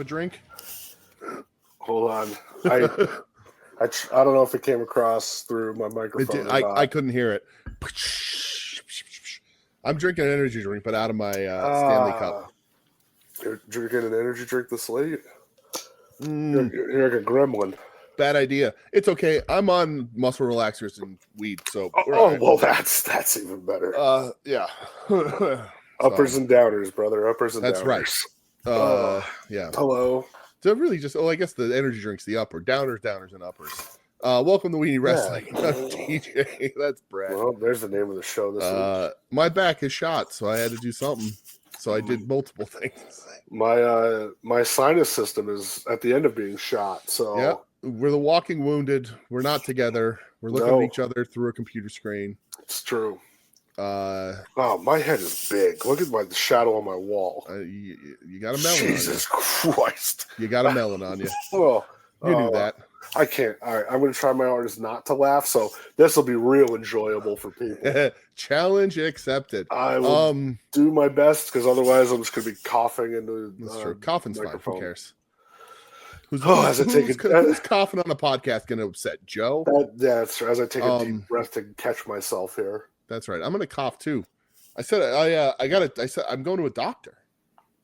a drink? Hold on. I don't know if it came across through my microphone or not. I couldn't hear it. I'm drinking an energy drink, but out of my Stanley Cup. You're drinking an energy drink this late? You're like a gremlin. Bad idea. It's okay. I'm on muscle relaxers and weed, so right. Well, that's even better. Yeah. Uppers and downers, brother. Uppers and downers. That's right. Yeah. Hello. So really just, I guess the energy drink's the upper. Downers, and uppers. Welcome to Weenie Wrestling. I'm DJ. That's Brad. Well, there's the name of the show this week. My back is shot, so I had to do something. So I did multiple things. My sinus system is at the end of being shot. So yeah, we're the walking wounded. We're not together. We're looking at each other through a computer screen. It's true. My head is big. Look at the shadow on my wall. You got a melon on you. Jesus Christ. You got a melon on you. Well, you knew that. I can't. All right, I'm going to try my hardest not to laugh, so this will be real enjoyable for people. Challenge accepted. I will do my best, because otherwise I'm just going to be coughing into That's true. Coughing's fine. Who cares? Who's coughing on a podcast going to upset Joe? That's right. As I take a deep breath to catch myself here. That's right. I'm going to cough too. I said I'm going to a doctor.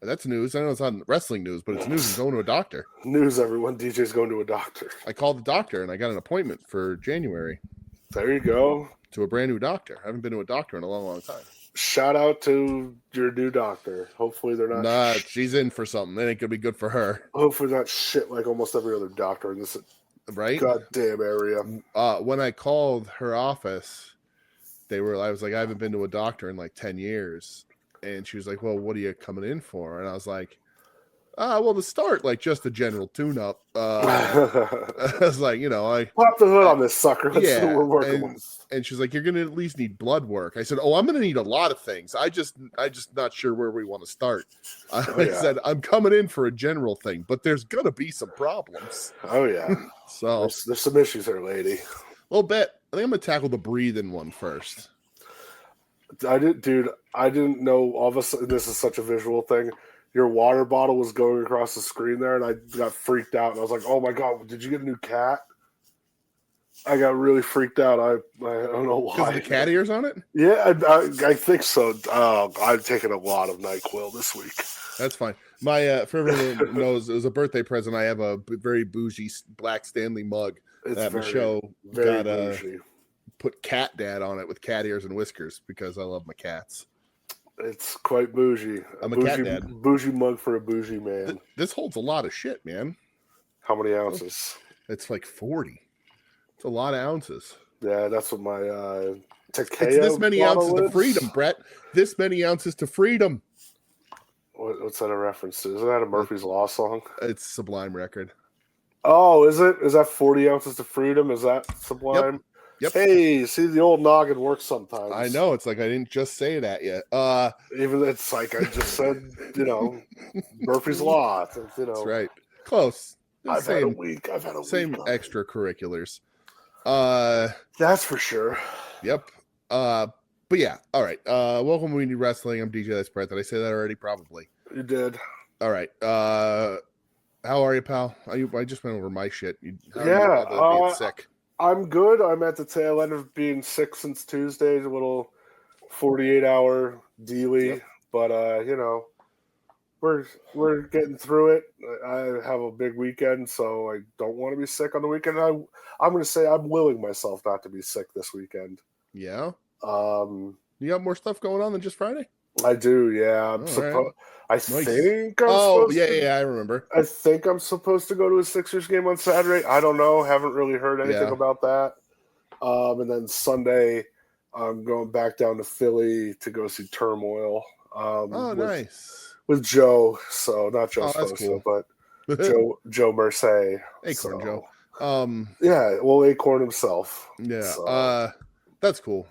That's news. I know it's not wrestling news, but it's news. I'm going to a doctor. News, everyone. DJ's going to a doctor. I called the doctor and I got an appointment for January. There you go. To a brand new doctor. I haven't been to a doctor in a long, long time. Shout out to your new doctor. Hopefully they're not. Nah, she's in for something. It ain't gonna be good for her. Hopefully not shit like almost every other doctor in this goddamn area. When I called her office, I was like, I haven't been to a doctor in like 10 years. And she was like, well, what are you coming in for? And I was like, well, to start, like just a general tune-up. I was like, I pop the hood on this sucker. Let's see what we're working with. And she's like, you're going to at least need blood work. I said, I'm going to need a lot of things. I just not sure where we want to start. I said, I'm coming in for a general thing, but there's going to be some problems. Oh, yeah. So there's some issues there, lady. A little bit. I think I'm going to tackle the breathing one first. I didn't know all of a sudden this is such a visual thing. Your water bottle was going across the screen there, and I got freaked out. And I was like, "Oh my god, did you get a new cat?" I got really freaked out. I don't know why. Because the cat ears on it? Yeah, I think so. I've taken a lot of NyQuil this week. That's fine. My for everyone who knows, it was a birthday present. I have a very bougie black Stanley mug that Michelle got put Cat Dad on it with cat ears and whiskers because I love my cats. It's quite bougie. I'm a cat dad. Bougie mug for a bougie man. This holds a lot of shit, man. How many ounces? It's like 40. It's a lot of ounces. Yeah, that's what my Takeo. It's this many ounces to freedom, Brett. This many ounces to freedom. What's that a reference to? Isn't that a Murphy's Law song? It's Sublime record. Oh, is it? Is that 40 ounces to freedom? Is that Sublime? Yep. Hey, see, the old noggin works sometimes. I know. It's like I didn't just say that yet. Even it's like I just said, Murphy's Law. That's right. Close. I've had a week. Same extracurriculars. That's for sure. Yep. But yeah. All right. Welcome to Weenie Wrestling. I'm DJ. That's Brett. Did I say that already? Probably. You did. All right. How are you, pal? I just went over my shit. Being sick. I'm good. I'm at the tail end of being sick since Tuesday. A little 48-hour dealy, yep. But we're getting through it. I have a big weekend, so I don't want to be sick on the weekend. I'm going to say I'm willing myself not to be sick this weekend. Yeah. You got more stuff going on than just Friday? I do. Yeah. I think. I remember. I think I'm supposed to go to a Sixers game on Saturday. I don't know. Haven't really heard anything about that. And then Sunday, I'm going back down to Philly to go see Turmoil. Nice. With Joe. So not Joe Sposa, cool. but Joe Merceau. Acorn Joe. Acorn himself. Yeah. So. That's cool.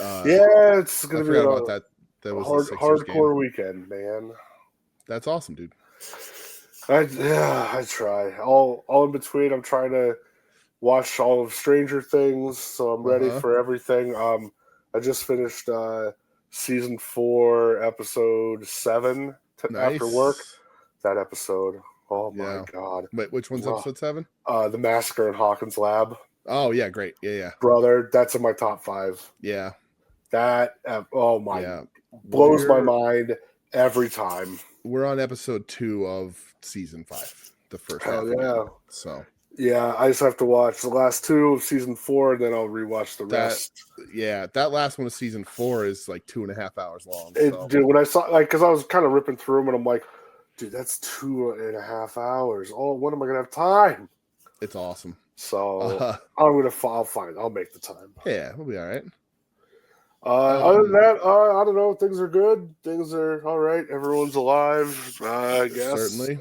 It's going to be about that. That was hardcore weekend, man. That's awesome, dude. I try. All in between, I'm trying to watch all of Stranger Things, so I'm ready for everything. I just finished season 4, episode 7 after work. That episode Oh my Yeah. god. Wait, which one's Ugh. episode 7? The Massacre in Hawkins Lab. Oh yeah, great. Yeah. Brother, that's in my top 5. Yeah. That oh my, Yeah. blows my We're- mind every time. We're on episode 2 of season 5. The first half. Hell Again. yeah. So Yeah, I just have to watch the last 2 of season 4, and then I'll rewatch the rest. yeah, that last one of season 4 is like 2.5 hours long. Dude, when I saw, like, because I was kind of ripping through them, and I'm like, dude, that's 2.5 hours. Oh, when am I gonna have time? It's awesome. So I'll find. I'll make the time. Yeah, we'll be all right. Other than that, I don't know. Things are good. Things are all right. Everyone's alive. I guess. Certainly.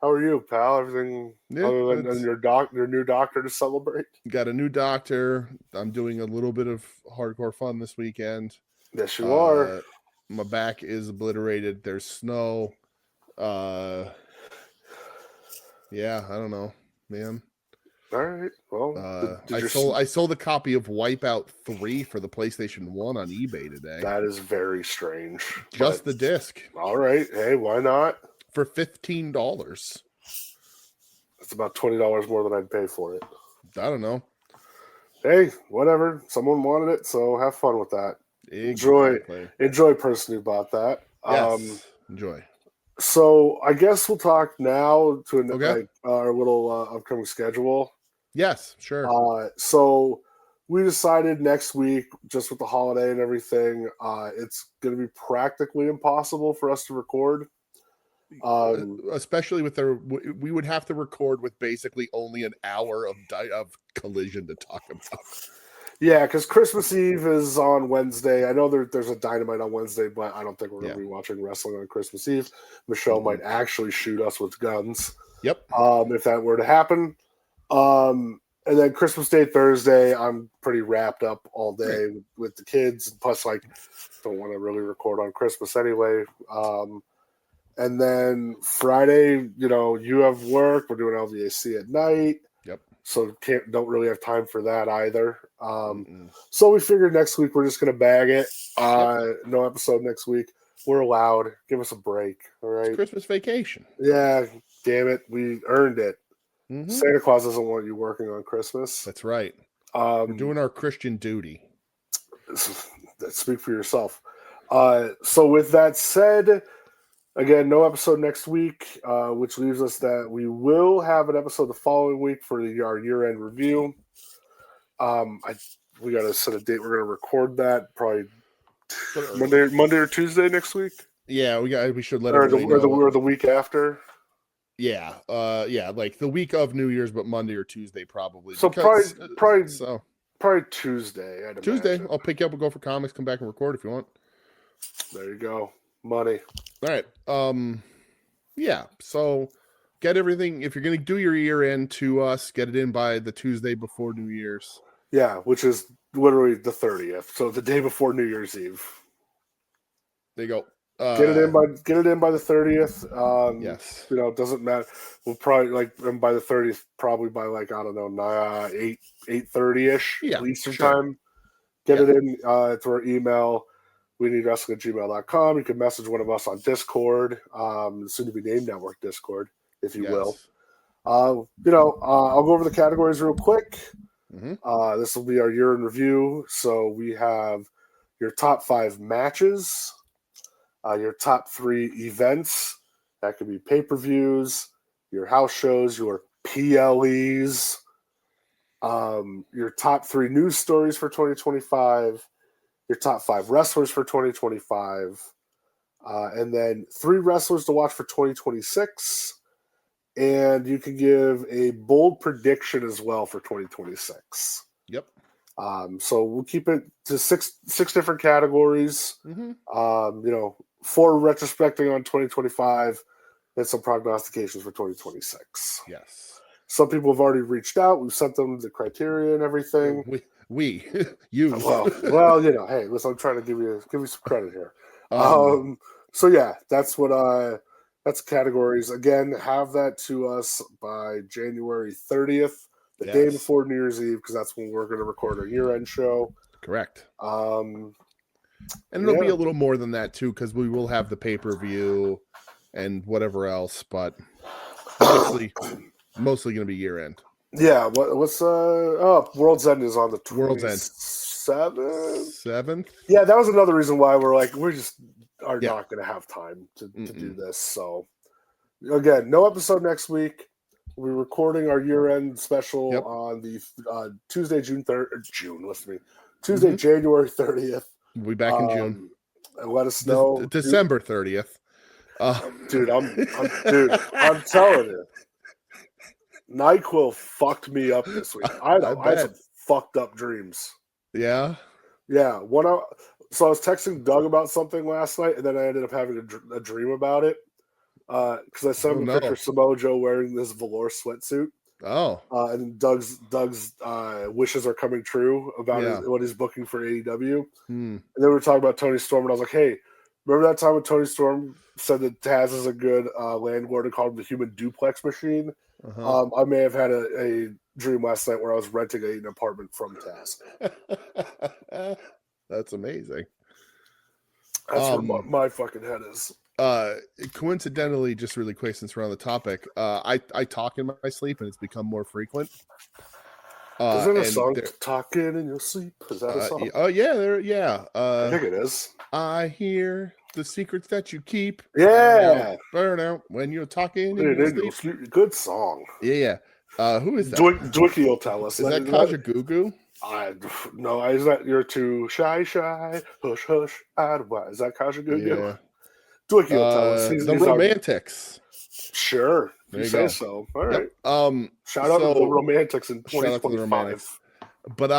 How are you, pal? Everything other than your new doctor to celebrate? Got a new doctor. I'm doing a little bit of hardcore fun this weekend. Yes, you are. My back is obliterated. There's snow. Yeah, I don't know, man. All right. Well, I sold a copy of Wipeout 3 for the PlayStation 1 on eBay today. That is very strange. Just the disc. All right. Hey, why not? For $15. That's about $20 more than I'd pay for it. I don't know. Hey, whatever. Someone wanted it, so have fun with that. Exactly. Enjoy, person who bought that. Yes. Enjoy. So I guess we'll talk now to Okay. our little upcoming schedule. Yes, sure. So we decided next week, just with the holiday and everything, it's going to be practically impossible for us to record. Especially with we would have to record with basically only an hour of Collision to talk about. Yeah, because Christmas Eve is on Wednesday. I know there's a Dynamite on Wednesday, but I don't think we're going to be watching wrestling on Christmas Eve. Michelle might actually shoot us with guns. Yep. If that were to happen. And then Christmas Day, Thursday, I'm pretty wrapped up all day with the kids. Plus, like, don't want to really record on Christmas anyway. And then Friday, you have work. We're doing LVAC at night. Yep. So don't really have time for that either. So we figured next week we're just going to bag it. No episode next week. We're allowed. Give us a break. All right. It's Christmas vacation. Yeah. Damn it. We earned it. Mm-hmm. Santa Claus doesn't want you working on Christmas. That's right. We're doing our Christian duty. Speak for yourself. So with that said, again, no episode next week, which leaves us that we will have an episode the following week for our year-end review. We got to set a date. We're going to record that probably Monday or Tuesday next week. Yeah, we should let everybody know. Or the week after. Yeah, like the week of New Year's, but Monday or Tuesday probably. So probably Tuesday. Tuesday, I'll pick you up and go for comics. Come back and record if you want. There you go, money. All right. Yeah. So get everything. If you're going to do your year end to us, get it in by the Tuesday before New Year's. Yeah, which is literally the 30th. So the day before New Year's Eve. There you go. Get it in by the 30th. Yes. It doesn't matter. We'll probably by the 30th, probably by 8:30ish Eastern time. Get it in through our email. We need wrestling@gmail.com. You can message one of us on Discord, soon to be named Network Discord, if you will. I'll go over the categories real quick. Mm-hmm. This will be our year in review. So we have your top 5 matches, your top 3 events. That could be pay-per-views, your house shows, your PLEs, your top 3 news stories for 2025, your top 5 wrestlers for 2025, and then 3 wrestlers to watch for 2026. And you can give a bold prediction as well for 2026. Yep. So we'll keep it to six different categories. Mm-hmm. 4 retrospecting on 2025 and some prognostications for 2026. Yes. Some people have already reached out. We've sent them the criteria and everything. You. Well, hey, listen, I'm trying to give you some credit here. So yeah, that's what that's categories. Again, have that to us by January 30th, the day before New Year's Eve, because that's when we're going to record our year-end show. Correct. And it'll be a little more than that too, because we will have the pay-per-view and whatever else, but mostly going to be year end. Yeah. What's World's End is on the World's End 27th. 7th. Yeah, that was another reason why we're like we just are Yeah. not going to have time to do this. So again, no episode next week. We're recording our year-end special on the Tuesday, June 3rd. June, listen to me. Tuesday, January 30th. We'll be back in June. And let us know. December 30th. Dude, I'm telling you. NyQuil fucked me up this week. I had some fucked up dreams. Yeah? Yeah. So I was texting Doug about something last night, and then I ended up having a dream about it. Because I sent him a picture of Samoa wearing this velour sweatsuit. Oh. And Doug's wishes are coming true about what he's booking for AEW. And then we were talking about Tony Storm, and I was like, hey, remember that time when Tony Storm said that Taz is a good landlord and called him the human duplex machine? I may have had a dream last night where I was renting an apartment from Taz. That's amazing. That's where my fucking head is. Coincidentally, just really quick, since we're on the topic, I talk in my sleep, and it's become more frequent. Is it a song? Talking in your sleep? Is that a song? Oh yeah, I think it is. I hear the secrets that you keep. Yeah. Burn out when you're talking in your sleep. Good song. Yeah. Who is that? Dwicky will tell us. Is that Kaja Gugu? No, is that you're too shy, hush, hush, is that Kaja Gugu? Yeah. Dwicky will tell us. The Romantics. Sure. You say so. All right. Yep. Shout out to the Romantics in 2025. But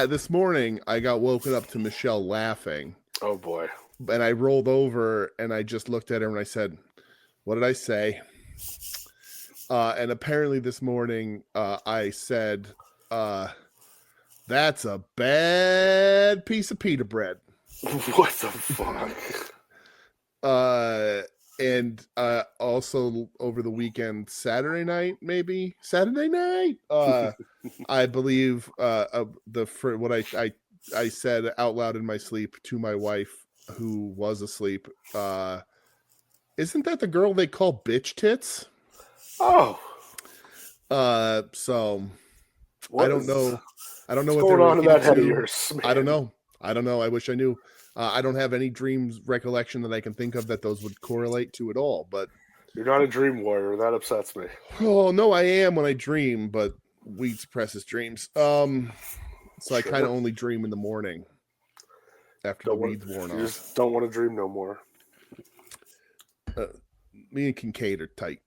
this morning I got woken up to Michelle laughing. Oh boy. And I rolled over and I just looked at her and I said, what did I say? And apparently this morning I said, that's a bad piece of pita bread. What the fuck? And also over the weekend, Saturday night, I believe what I said out loud in my sleep to my wife, who was asleep. Isn't that the girl they call bitch tits? Oh. So I don't know. I don't know what's going on in that head of yours. Man. I don't know. I wish I knew. I don't have any dreams recollection that I can think of that those would correlate to at all. But you're not a dream warrior. That upsets me. Oh no, I am when I dream, but weed suppresses dreams. So I kind of only dream in the morning after the weed's worn off. You just don't want to dream no more. Me and Kincaid are tight.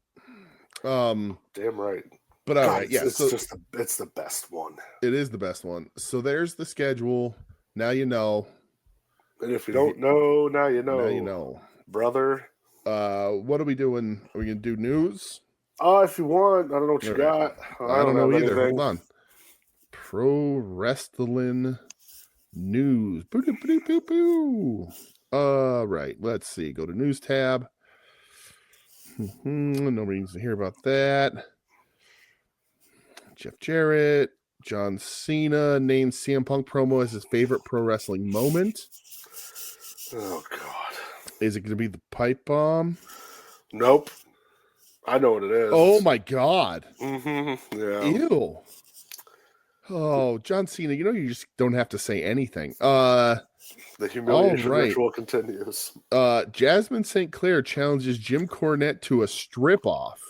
Damn right. But all right, yeah. It's the best one. It is the best one. So there's the schedule. Now you know. And if you don't know, now you know. Now you know, brother. What are we doing? Are we gonna do news? If you want, I don't know what you got. I don't know either. Hold on. Pro wrestling news. All right, let's see. Go to news tab. Nobody needs to hear about that. Jeff Jarrett, John Cena named CM Punk promo as his favorite pro wrestling moment. Oh God! Is it going to be the pipe bomb? Nope. I know what it is. Oh my God! Mm-hmm. Yeah. Ew. Oh, John Cena, you just don't have to say anything. The humiliation ritual continues. Jasmine St. Clair challenges Jim Cornette to a strip off.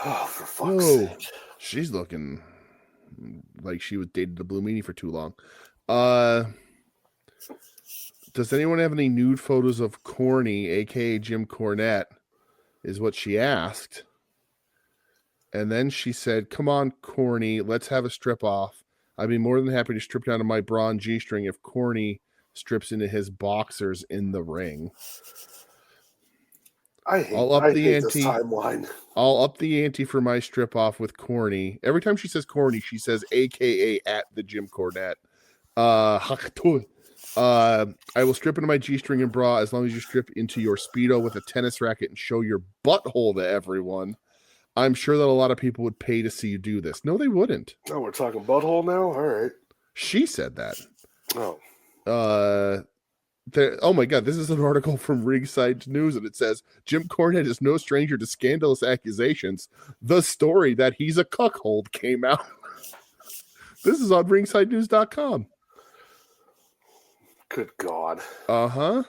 Oh, for fuck's sake. She's looking like she was dated the Blue Meanie for too long. Does anyone have any nude photos of Corny, aka Jim Cornette? Is what she asked. And then she said, come on, Corny, let's have a strip off. I'd be more than happy to strip down to my bra and G-string if Corny strips into his boxers in the ring. I hate this timeline. I'll up the ante for my strip off with Corny. Every time she says Corny, she says AKA at the Jim Cornette. I will strip into my G-string and bra as long as you strip into your Speedo with a tennis racket and show your butthole to everyone. I'm sure that a lot of people would pay to see you do this. No, they wouldn't. Oh, we're talking butthole now? All right. She said that. Oh. Oh my God, this is an article from Ringside News, and it says Jim Cornette is no stranger to scandalous accusations. The story that he's a cuckold came out. This is on ringsidenews.com. Good God. Uh-huh.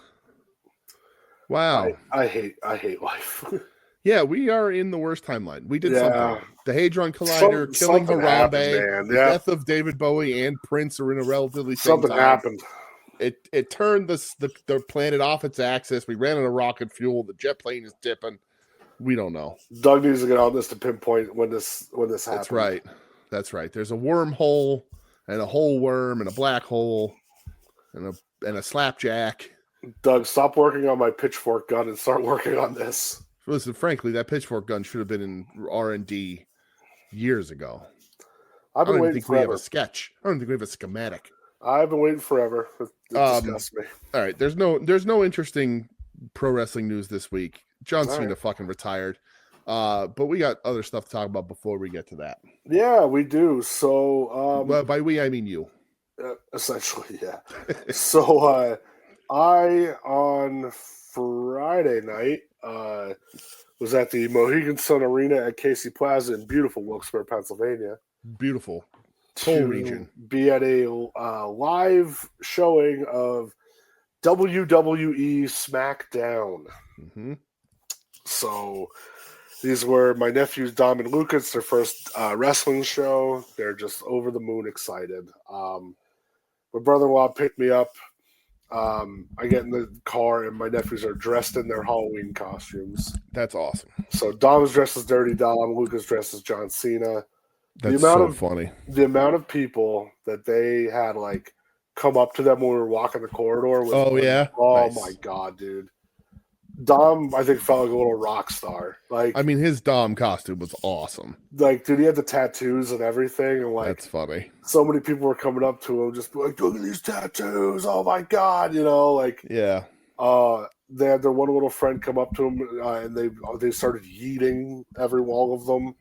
Wow. I hate life. Yeah, we are in the worst timeline. We did Yeah. something. The Hadron Collider, killing something happened, Harambe, man. the Yeah. death of David Bowie and Prince are in a relatively same Something time. happened. It turned the planet off its axis. We ran out of rocket fuel. The jet plane is dipping. We don't know. Doug needs to get on this to pinpoint when this happened. That's right. That's right. There's a wormhole and a whole worm and a black hole and a slapjack. Doug, stop working on my pitchfork gun and start working on this. Listen, frankly, that pitchfork gun should have been in R&D years ago. I've I been don't even waiting think we have forever. a sketch. I don't think we have a schematic. I've been waiting forever. It disgusts me. All right, there's no interesting pro wrestling news this week. John All Cena right. fucking retired. But we got other stuff to talk about before we get to that. Yeah, we do. So Well, by we I mean you. essentially, yeah. So I on Friday night was at the Mohegan Sun Arena at Casey Plaza in beautiful Wilkes-Barre, Pennsylvania. Beautiful. Whole To region. be at a live showing of WWE SmackDown. Mm-hmm. So these were my nephews Dom and Lucas, their first wrestling show. They're just over the moon excited. My brother-in-law picked me up. I get in the car and my nephews are dressed in their Halloween costumes. That's awesome. So Dom's dressed as Dirty Dom, Lucas dressed as John Cena. That's funny. The amount of people that they had like come up to them when we were walking the corridor. Yeah. Oh Nice. my God, dude. Dom, I think, felt like a little rock star. Like, I mean, his Dom costume was awesome. dude, he had the tattoos and everything, and like, That's funny. so many people were coming up to him, just like, look at these tattoos! Oh my God, like, Yeah. they had their one little friend come up to him, and they started yeeting every one of them.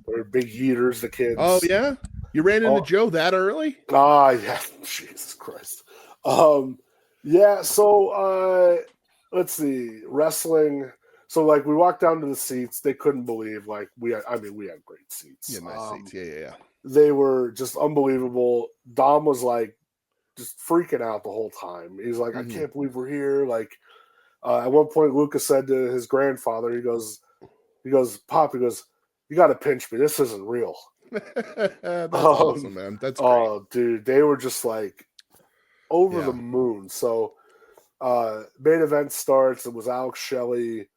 They were big yeeters, the kids. Oh yeah, you ran into Joe that early? Yeah, Jesus Christ. Yeah. So let's see, wrestling. So like we walked down to the seats, they couldn't believe we had great seats. Yeah, nice seats. Yeah. They were just unbelievable. Dom was like just freaking out the whole time. He's like, I can't believe we're here. Like at one point, Lucas said to his grandfather, he goes, Pop, you got to pinch me. This isn't real. That's awesome, man. That's great. Oh, dude, they were just like over the moon. So main event starts. It was Alex Shelley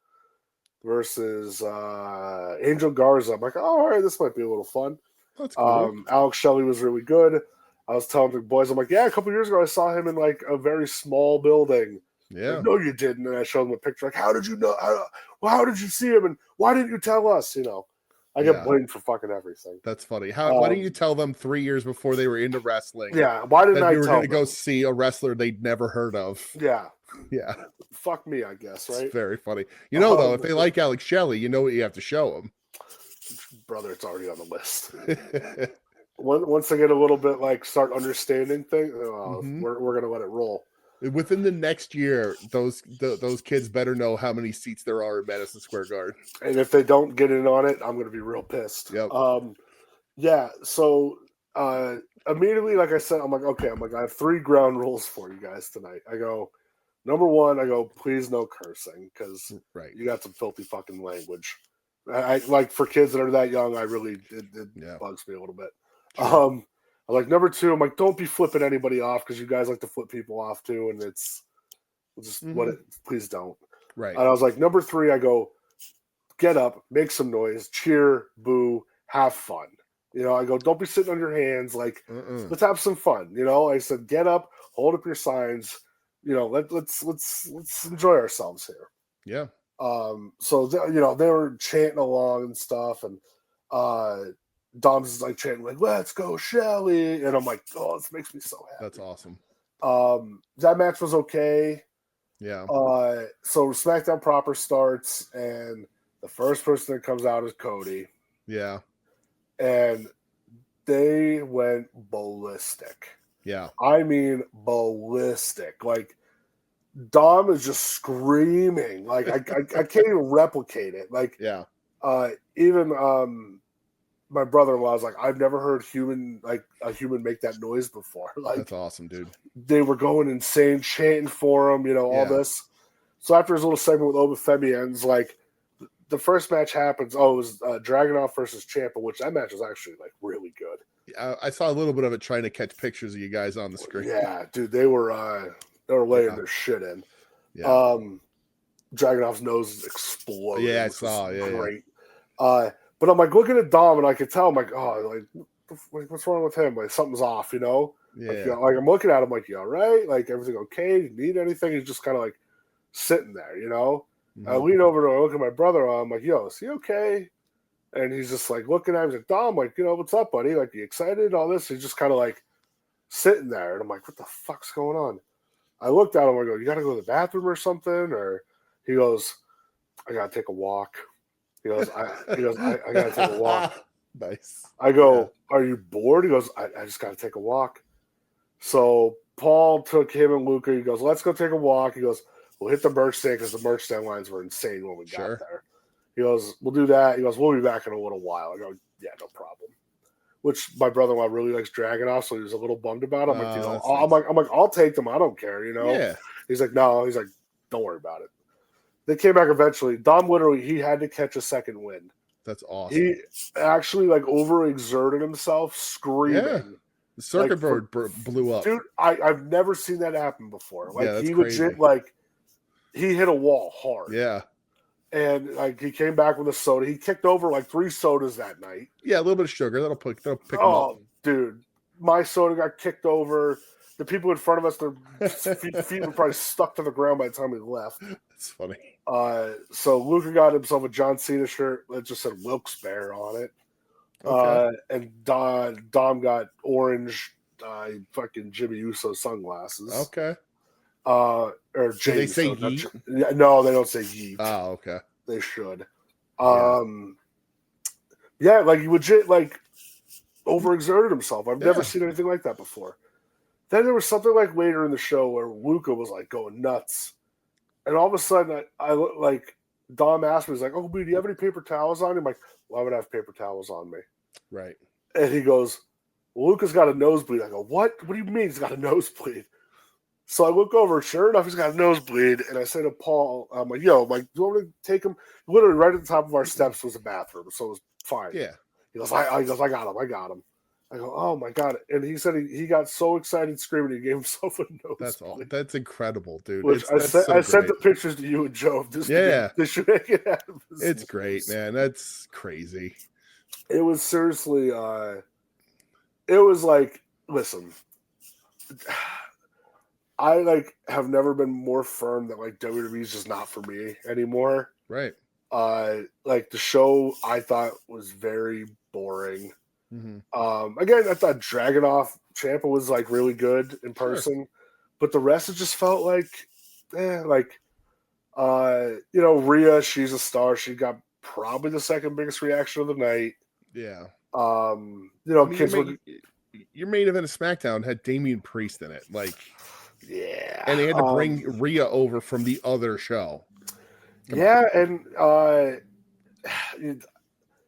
versus Angel Garza. I'm like, oh, all right, this might be a little fun. That's cool. Alex Shelley was really good. I was telling the boys, I'm like, yeah, a couple years ago I saw him in like a very small building. Yeah. Like, no, you didn't. And I showed them a picture. Like, how did you know? How did you see him? And why didn't you tell us? I get blamed for fucking everything. That's funny. Why didn't you tell them 3 years before they were into wrestling? Yeah. Why didn't I you were tell going to go see a wrestler they'd never heard of? Yeah. Yeah. Fuck me, I guess, right? It's very funny. Though, if they like Alex Shelley, you know what you have to show them. Brother, it's already on the list. Once they get a little bit start understanding things, we're gonna let it roll. Within the next year, those kids better know how many seats there are in Madison Square Garden. And if they don't get in on it, I'm gonna be real pissed. Yep. Yeah. So immediately, like I said, I'm like, okay, I have 3 ground rules for you guys tonight. I go, number 1, please no cursing because you got some filthy fucking language. I like for kids that are that young, it bugs me a little bit. Sure. I'm like, number 2, I'm like, don't be flipping anybody off because you guys like to flip people off too, and it's just please don't. Right. And I was like, number 3, I go, get up, make some noise, cheer, boo, have fun. I go, don't be sitting on your hands. Like, let's have some fun. I said, get up, hold up your signs. Let's enjoy ourselves here. Yeah. So they were chanting along and stuff, and Dom's like chanting like "Let's go, Shelley," and I'm like, oh, this makes me so happy. That's awesome. That match was okay. Yeah. So SmackDown proper starts, and the first person that comes out is Cody. Yeah. And they went ballistic. Yeah. I mean ballistic. Like Dom is just screaming. Like I can't even replicate it. Like Yeah, even my brother-in-law was like, I've never heard a human make that noise before. Like that's awesome, dude. they were going insane, chanting for him, all Yeah. this. So after his little segment with Obafemi ends, like the first match happens. Oh, it was Dragunov versus Ciampa, which that match was actually like really good. I saw a little bit of it trying to catch pictures of you guys on the screen. Yeah, dude, they were laying their shit in. Yeah. Dragunov's nose exploded. Yeah, I saw. Yeah, great. Yeah. But I'm like looking at Dom, and I could tell. I'm like, oh, like what's wrong with him? Like something's off, Yeah. Like I'm looking at him, like, you all right? Like everything okay? You need anything? He's just kind of like sitting there, I lean over to look at my brother. I'm like, yo, is he okay? And he's just like looking at me. He's like, Dom, like, what's up, buddy? Like, you excited? All this? He's just kind of like sitting there, and I'm like, what the fuck's going on? I looked at him. I go, you got to go to the bathroom or something? Or he goes, I got to take a walk. He goes, I got to take a walk. Nice. I go, are you bored? He goes, I just got to take a walk. So Paul took him and Luca. He goes, let's go take a walk. He goes, we'll hit the merch stand because the merch stand lines were insane when we got there. He goes, we'll do that. He goes, we'll be back in a little while. I go, yeah, no problem. Which my brother-in-law really likes Dragunov, so he was a little bummed about it. I'm like, I'll take them. I don't care, Yeah. He's like, no. He's like, don't worry about it. They came back eventually. Dom literally, he had to catch a second wind. That's awesome. He actually like overexerted himself, screaming. Yeah. The circuit board blew up. Dude, I've never seen that happen before. Like that's he crazy. legit, like he hit a wall hard. Yeah. And like he came back with a soda. He kicked over like 3 sodas that night. Yeah, a little bit of sugar. That'll pick them up. Oh, dude. My soda got kicked over. The people in front of us, their feet were probably stuck to the ground by the time we left. That's funny. So Luca got himself a John Cena shirt that just said Wilkes-Barre on it. Okay. And Dom got orange fucking Jimmy Uso sunglasses. Okay. Or Do Jay they say Uso, yeet? No, they don't say yeet. Oh, okay. They should. Yeah, like he legit like overexerted himself. I've never seen anything like that before. Then there was something like later in the show where Luca was like going nuts, and all of a sudden I like Dom asked me, he's like, "Oh, do you have any paper towels on?" I'm like, "Why would I have paper towels on me?" Right. And he goes, well, "Luca's got a nosebleed." I go, "What? What do you mean he's got a nosebleed?" So I look over, sure enough, he's got a nosebleed, and I say to Paul, "I'm like, yo, do you want me to take him?" Literally, right at the top of our steps was a bathroom, so it was fine. Yeah. He goes, I got him. I go, oh my god! And he said he got so excited, screaming, he gave himself a nosebleed. That's incredible, dude. Which I sent the pictures to you and Joe. This should make it happen. It's great, man. That's crazy. It was seriously. It was like, listen. I like have never been more firm that like WWE is just not for me anymore. Right. Like the show I thought was very boring. Mm-hmm. Again, I thought Dragunov Ciampa was like really good in person, but the rest it just felt like, Rhea, she's a star. She got probably the second biggest reaction of the night. Yeah. Your main event of SmackDown had Damian Priest in it, like, yeah, and they had to bring Rhea over from the other show. And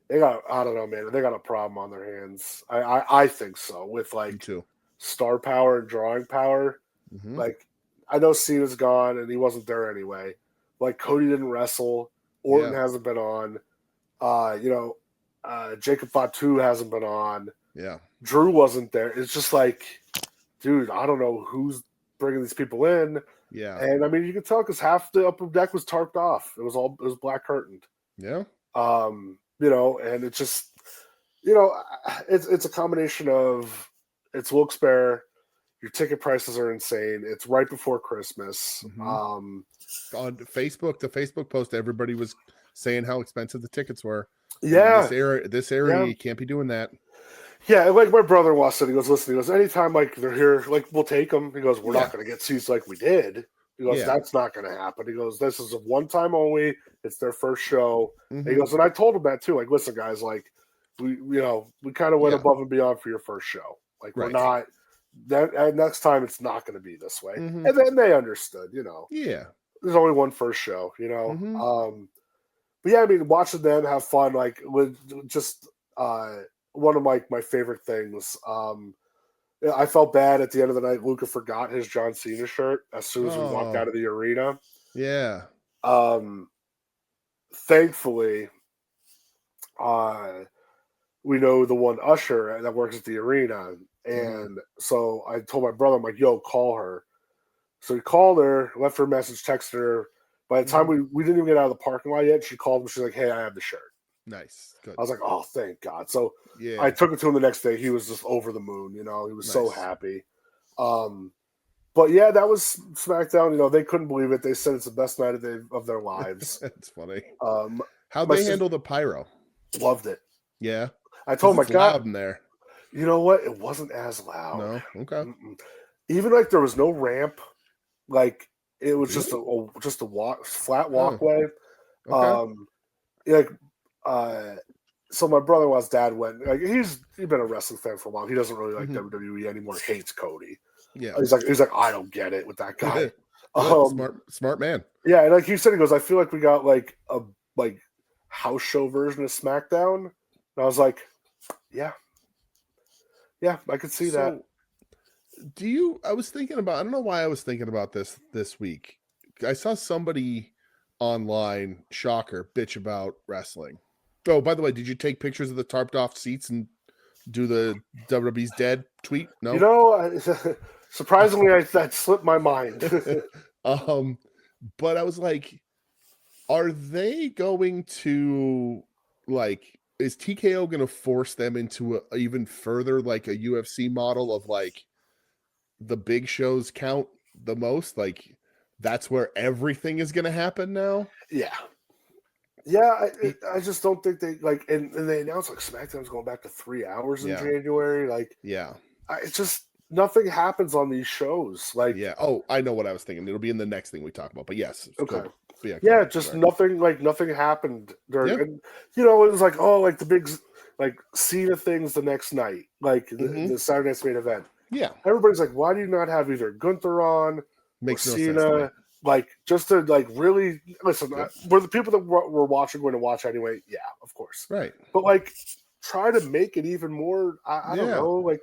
they got, I don't know, man. They got a problem on their hands. I think so with like star power and drawing power. Mm-hmm. Like I know Cena's gone and he wasn't there anyway. Like Cody didn't wrestle. Orton hasn't been on. Jacob Fatu hasn't been on. Yeah. Drew wasn't there. It's just like, dude, I don't know who's bringing these people in. Yeah. And I mean, you can tell because half the upper deck was tarped off. It was black curtained. Yeah. And it's just, it's a combination of it's Wilkes-Barre. Your ticket prices are insane. It's right before Christmas. Mm-hmm. On Facebook, the Facebook post, everybody was saying how expensive the tickets were. Yeah. This area, you can't be doing that. Yeah, like my brother-in-law said, he goes, listen, he goes, anytime like they're here, like we'll take them. He goes, we're not going to get seats like we did. He goes, that's not going to happen. He goes, this is a one-time only. It's their first show. Mm-hmm. He goes, and I told him that too. Like, listen, guys, like we kind of went above and beyond for your first show. Like we're not that next time it's not going to be this way. Mhm. And then they understood, you know. Yeah. There's only one first show, you know. Mhm. But yeah, I mean, watching them have fun, like, with just one of my favorite things. Yeah, I felt bad at the end of the night. Luca forgot his John Cena shirt as soon as we walked out Oh, of the arena. yeah. Um, Thankfully, uh, we know the one usher that works at the arena, Mhm. and so I told my brother, I'm like, "Yo, call her." So he called her, left her a message, texted her. By the time Mhm. we didn't even get out of the parking lot yet, she called him. She's like, "Hey, I have the shirt." Nice. Good. I was like, "Oh, thank God!" So I Yeah. took it to him the next day. He was just over the moon. You know, he was so Nice. happy. Um, but yeah, that was SmackDown. You know, they couldn't believe it. They said it's the best night of their lives. It's funny. Um, How'd my they sister handle the pyro? loved it. Yeah. I Because told my it's God, loud in there. you know what? It wasn't as loud. No? Okay. Mm-mm. Even like there was no ramp. Like it was just Really? a walk, flat Huh. walkway. Okay. Um, like uh, so my brother-in-law's dad went. Like he's been a wrestling fan for a while. He doesn't really like Mhm. WWE anymore. Hates Cody. Yeah. He's like I don't get it with that guy. Good. Um, Smart man. yeah, and like he said, he goes, I feel like we got like a like house show version of SmackDown. And I was like, yeah, yeah, I could see that. So I was thinking about, I don't know why I was thinking about this week. I saw somebody online, shocker, bitch about wrestling. Oh, by the way, did you take pictures of the tarped off seats and do the WWE's dead tweet? You No. know, surprisingly, that slipped my mind. um, but I was like, are they going to, like, is TKO going to force them into a even further like a UFC model of like the big shows count the most? Like that's where everything is going to happen now? Yeah, yeah. Y- I just don't think they like, and they announced like SmackDown's going back to 3 hours in Yeah. January. Like, Yeah. it's just nothing happens on these shows. Like, Yeah. Oh, I know what I was thinking. It'll be in the next thing we talk about. But yes, okay, go. Yeah, go yeah, ahead. just Sorry. nothing happened during, Yeah. and you know, it was like, oh, like the big like Cena things the next night, like Hmm. the Saturday night's main event. Yeah. Everybody's like, why do you not have either Gunther on or Makes no sense to me. Cena? Like, just to like really listen, Yep. were the people that were watching going to watch anyway? Yeah, of course. Right. But like, try to make it even more. I don't Yeah. know. Like,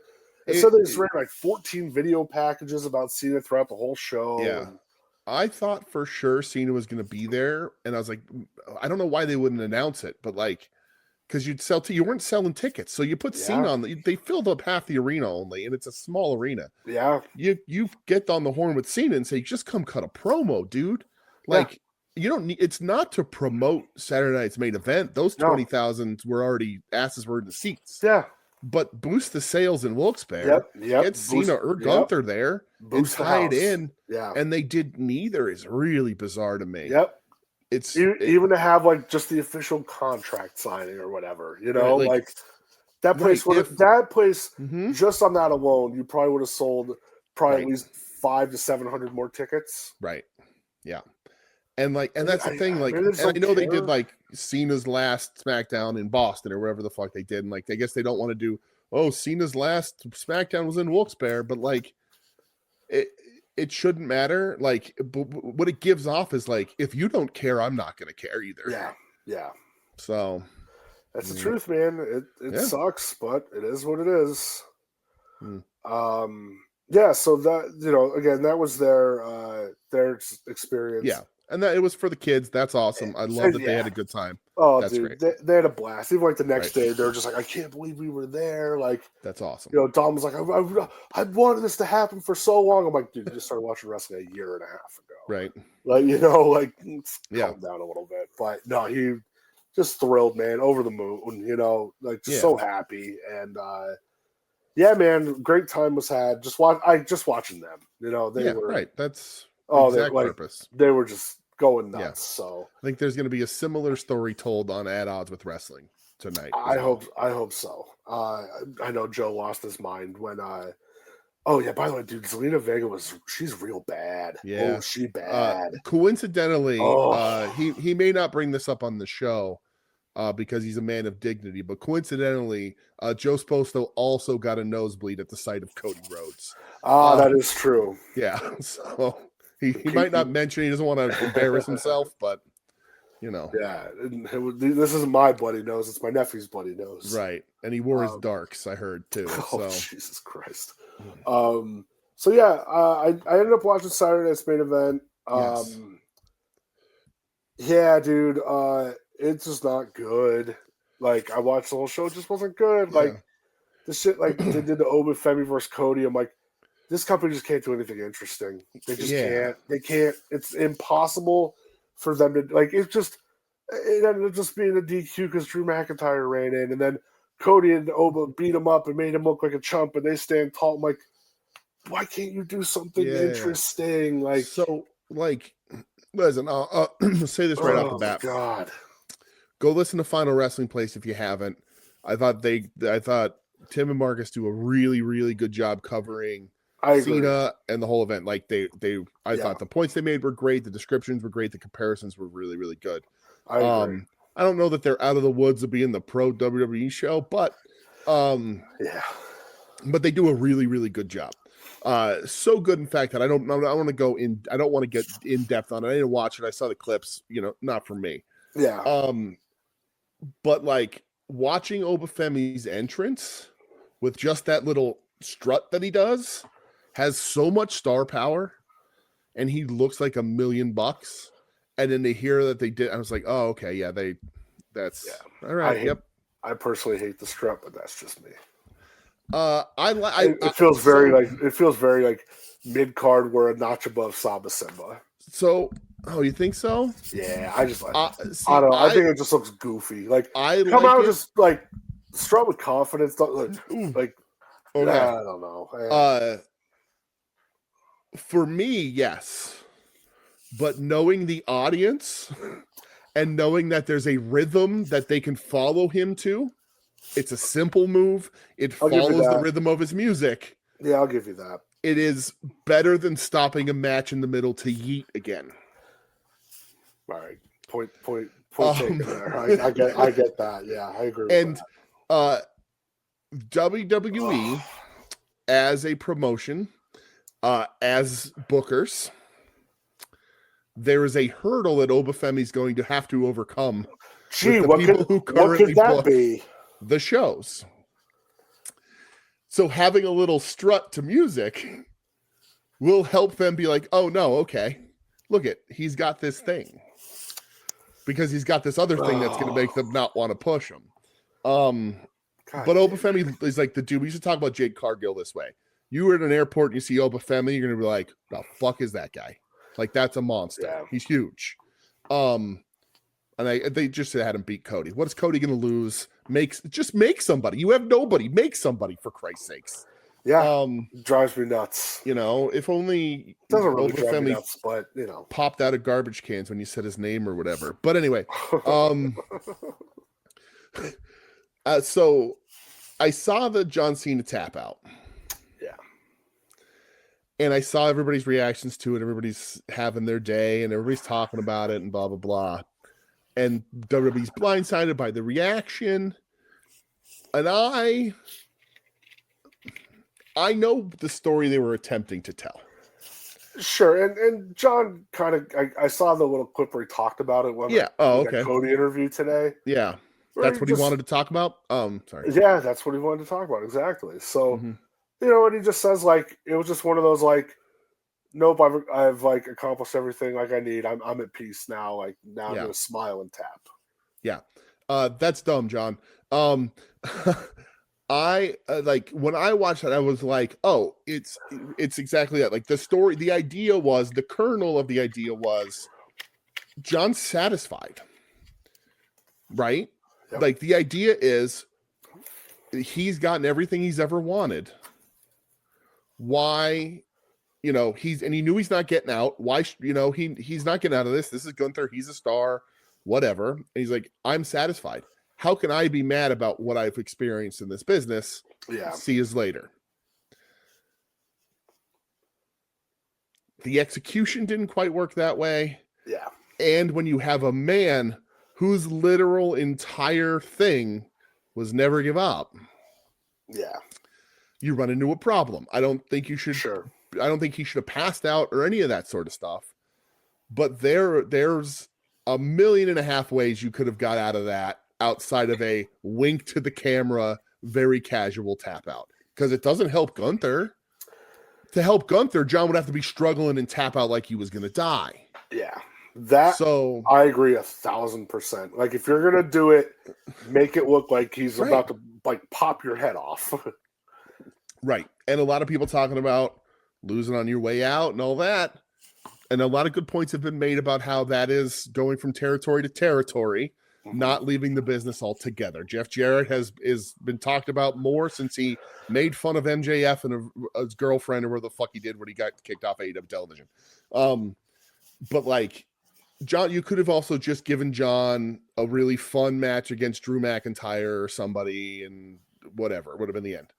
and so It, they just ran like 14 video packages about Cena throughout the whole show, yeah. and I thought for sure Cena was going to be there, and I was like, I don't know why they wouldn't announce it, but like, because you weren't selling tickets, so you put yeah, Cena on. They filled up half the arena only, and it's a small arena. yeah, You get on the horn with Cena and say, just come cut a promo, dude. yeah. Like you don't need. It's not to promote Saturday night's main event. Those No, 20,000 were already asses were in the seats, yeah, but boost the sales in Wilkes-Barre. yep. Get Cena or Gunther there and Boost the tie it house. in. Yeah, And they did neither. Is really bizarre to me. yep. It's Even to have like just the official contract signing or whatever, you right, know, like like that place right. that place Mhm, just on that alone, you probably would have sold probably at right, least 500 to 700 more tickets. right, yeah, and like, and that's the thing. Like, Maybe they just and I don't know they did care. like Cena's last SmackDown in Boston or wherever the fuck they did, and like, I guess they don't want to do. Oh, Cena's last SmackDown was in Wilkes-Barre, but like, it it shouldn't matter. Like, what it gives off is like, if you don't care, I'm not going to care either. Yeah, yeah, So, that's the mm, truth, man. It yeah, sucks, but it is what it is. mm, Yeah. So that, you know, again, that was their yeah, experience. and that it was for the kids. That's awesome. I love that they Yeah. had a good time. Oh, That's dude, great. they had a blast. Even like the next Right. day, they were just like, I can't believe we were there. Like, That's awesome. you know, Dom was like, I wanted this to happen for so long. I'm like, dude, you just started watching wrestling a year and a half ago. Right. Like, you know, like, Yeah. calm down a little bit. But no, he just thrilled, man, over the moon, you know, like just Yeah. so happy. And yeah, man, great time was had. Just watching them, you know, they Yeah. were, Right. That's oh, exact purpose. they were just going Yeah. nuts. So I think there's going to be a similar story told on At Odds with Wrestling tonight. I as well. hope so. I know Joe lost his mind when oh yeah, by the way, dude, Zelina Vega she's real bad. Yeah. Oh, she bad. Coincidentally, Oh he may not bring this up on the show, because he's a man of dignity. But coincidentally, Joe Sposto also got a nosebleed at the sight of Cody Rhodes. That is true. Yeah, so he might not mention, he doesn't want to embarrass himself, but you know. Yeah, this isn't my bloody nose; it's my nephew's bloody nose. Right, and he wore his darks, I heard too. Oh, Jesus Christ! So yeah, I ended up watching Saturday Night's Main Event. Yes. Yeah, dude, it's just not good. Like, I watched the whole show; it just wasn't good. Yeah. Like, the shit, like they did the Oba Femi versus Cody. I'm like, this company just can't do anything interesting. They just can't. They can't. It's impossible for them to, like. It ended up just being a DQ because Drew McIntyre ran in, and then Cody and Oba beat him up and made him look like a chump, and they stand tall. I'm like, why can't you do something interesting? Like, so, like, listen, I'll say this right off the bat. God, go listen to Final Wrestling Place if you haven't. I thought Tim and Marcus do a really, really good job covering Cena and the whole event. Like I thought the points they made were great. The descriptions were great. The comparisons were really, really good. I agree. I don't know that they're out of the woods of being the pro WWE show, but but they do a really, really good job. So good, in fact, that I don't want to go in. I don't want to get in depth on it. I didn't watch it. I saw the clips. Not for me. Yeah. But like watching Oba Femi's entrance with just that little strut that he does has so much star power, and he looks like $1 million. And then they hear that they did. I was like, oh, okay, yeah, that's all right. I personally hate the strut, but that's just me. It feels very like mid card, where a notch above Saba Simba. So, you think so? Yeah, I just I don't know. I think it just looks goofy. Like, come out just like strut with confidence. Like okay. I don't know. For me, yes. But knowing the audience and knowing that there's a rhythm that they can follow him to, it's a simple move. It follows the rhythm of his music. Yeah, I'll give you that. It is better than stopping a match in the middle to yeet again. All right. Point taken there. I get that. Yeah, I agree with that. WWE as a promotion, as bookers, there is a hurdle that Oba Femi's going to have to overcome. Gee, what could that be? The shows. So having a little strut to music will help them be like, oh no, okay, look he's got this thing. Because he's got this other thing that's going to make them not want to push him. But Oba Femi is like the dude. We used to talk about Jade Cargill this way. You were at an airport and you see Oba Femi, you're going to be like, the fuck is that guy? Like, that's a monster. Yeah. He's huge. And they just had him beat Cody. What is Cody going to lose? Just make somebody. You have nobody. Make somebody, for Christ's sakes. Yeah. Drives me nuts. If only doesn't really drive me nuts, but popped out of garbage cans when you said his name or whatever. But anyway, so I saw the John Cena tap out. Yeah. And I saw everybody's reactions to it. Everybody's having their day and everybody's talking about it and blah, blah, blah. And WWE's blindsided by the reaction. And I know the story they were attempting to tell. Sure. And John kind of, I saw the little clip where he talked about it. Okay. Cody interview today. Yeah. That's what he wanted to talk about? Sorry. Yeah, that's what he wanted to talk about. Exactly. So, and he just says, like, it was just one of those, like, nope, I've like accomplished everything like I need. I'm at peace now. Like, now I'm going to smile and tap. Yeah. That's dumb, John. I like when I watched that, I was like, oh, it's exactly that. Like the story, the kernel of the idea was John's satisfied, right? Yep. Like the idea is he's gotten everything he's ever wanted. Why, he knew he's not getting out. Why, he's not getting out of this. This is Gunther. He's a star, whatever. And he's like, I'm satisfied. How can I be mad about what I've experienced in this business? Yeah. See you later. The execution didn't quite work that way. Yeah. And when you have a man whose literal entire thing was never give up, Yeah, you run into a problem. I don't think he should have passed out or any of that sort of stuff. But there's 1.5 million ways you could have got out of that outside of a wink to the camera, very casual tap out. Because it doesn't help Gunther. To help Gunther, John would have to be struggling and tap out like he was going to die. Yeah. So I agree 1,000%. Like, if you're going to do it, make it look like he's about to, like, pop your head off. Right. And a lot of people talking about losing on your way out and all that. And a lot of good points have been made about how that is going from territory to territory, not leaving the business altogether. Jeff Jarrett has been talked about more since he made fun of MJF and his girlfriend, or where the fuck he did when he got kicked off AEW television. But like, John, you could have also just given John a really fun match against Drew McIntyre or somebody, and whatever, it would have been the end.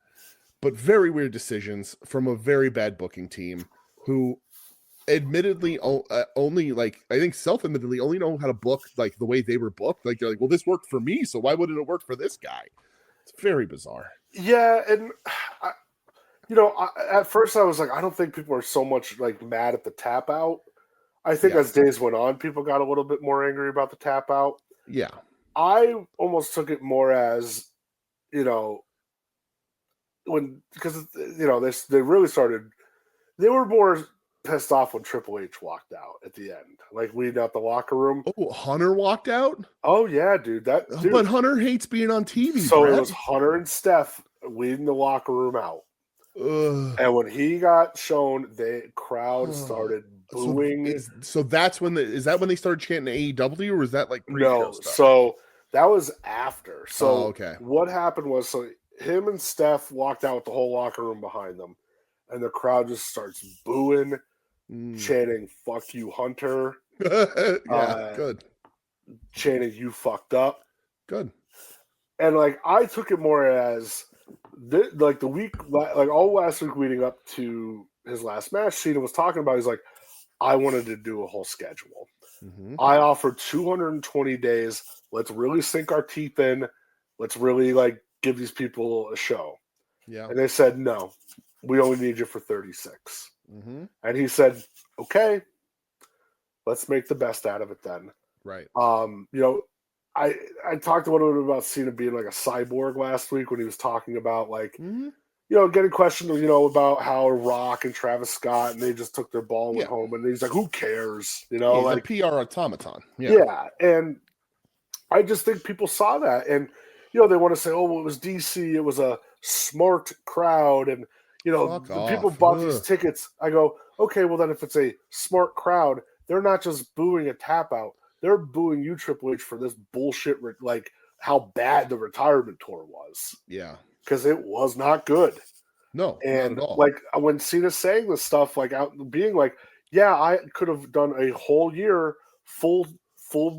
But very weird decisions from a very bad booking team who admittedly only, like, I think self-admittedly only know how to book like the way they were booked. Like, they're like, well, this worked for me, so why wouldn't it work for this guy? It's very bizarre. Yeah, and at first I was like, I don't think people are so much like mad at the tap out. I think as days went on, people got a little bit more angry about the tap out. Yeah. I almost took it more as, because they really started, they were more pissed off when Triple H walked out at the end, like leading out the locker room. Oh, Hunter walked out? Oh yeah, dude. But Hunter hates being on TV. So Brett. It was Hunter and Steph leading the locker room out. Ugh. And when he got shown, the crowd started booing. So that's when is that when they started chanting AEW, or was that like no? Stuff? So that was after. So okay. What happened was, so him and Steph walked out with the whole locker room behind them, and the crowd just starts booing, chanting "Fuck you, Hunter." Good. Chanting "You fucked up." Good. And like, I took it more as the week, like all last week leading up to his last match, Cena was talking about. He's like, I wanted to do a whole schedule. Mm-hmm. I offered 220 days. Let's really sink our teeth in. Let's really like give these people a show. Yeah. And they said, no, we only need you for 36. Mm-hmm. And he said, okay, let's make the best out of it then. Right. I talked a little bit about Cena being like a cyborg last week when he was talking about like, getting questioned, about how Rock and Travis Scott, and they just took their ball and went home, and he's like, who cares? He's like a PR automaton. Yeah. And I just think people saw that, and they want to say, oh, well, it was DC, it was a smart crowd, and the people bought these tickets. I go, okay, well then if it's a smart crowd, they're not just booing a tap out. They're booing you, Triple H, for this bullshit, like how bad the retirement tour was. Yeah. Because it was not good. No, and not at all. Like when Cena's saying this stuff, like out being like, yeah, I could have done a whole year full,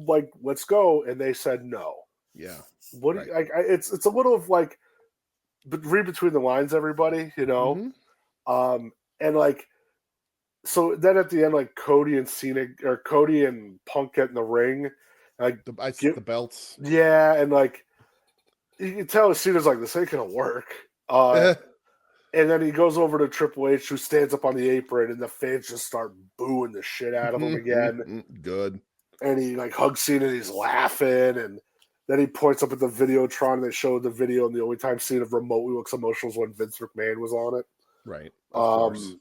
like, let's go. And they said no. Yeah. What do you, like, it's a little of like, read between the lines, everybody, Mm-hmm. And like, so then at the end, like Cody and Punk get in the ring, like the belts. Yeah, and like you can tell Cena's like, this ain't gonna work. And then he goes over to Triple H, who stands up on the apron, and the fans just start booing the shit out of him again. Good. And he like hugs Cena, and he's laughing, and then he points up at the Videotron. And they showed the video, and the only time Cena remotely looks emotional is when Vince McMahon was on it. Right. Of course.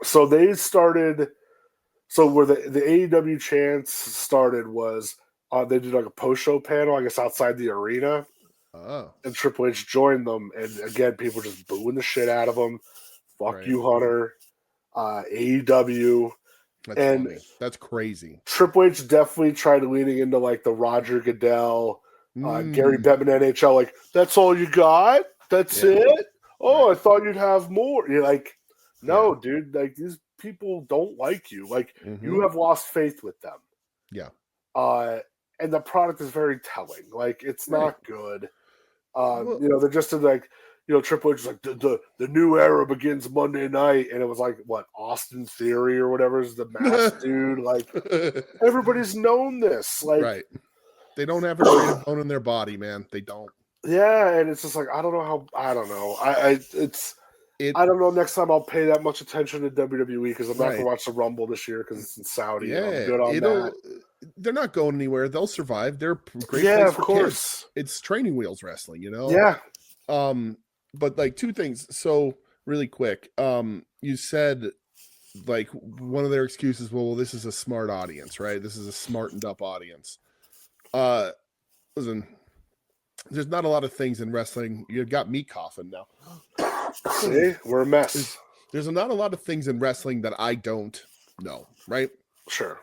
So they started. So where the AEW chants started was they did like a post-show panel, I guess, outside the arena. Oh. And Triple H joined them, and again, people just booing the shit out of him. Fuck you, Hunter. AEW. That's funny. That's crazy. Triple H definitely tried leaning into like the Roger Goodell, Gary Bettman NHL. Like, that's all you got? That's it? Oh, I thought you'd have more. You're like, no, dude. Like, these people don't like you. Like, you have lost faith with them. Yeah. And the product is very telling. Like, it's not good. They're just like, Triple H is like, the new era begins Monday night, and it was like, what, Austin Theory or whatever is the mask dude. Like, everybody's known this. Like, right. They don't have a creative bone in their body, man. They don't. Yeah, and it's just like I don't know. I don't know. Next time I'll pay that much attention to WWE because I'm not going to watch the Rumble this year because it's in Saudi. Yeah, and I'm good on that. They're not going anywhere. They'll survive. They're great. Yeah, place of for course. Kids. It's training wheels wrestling, you know. Yeah. But like two things. So really quick, you said like one of their excuses. Well, this is a smart audience, right? This is a smartened up audience. Listen. There's not a lot of things in wrestling. You've got me coughing now. See, we're a mess. There's not a lot of things in wrestling that I don't know, right? Sure.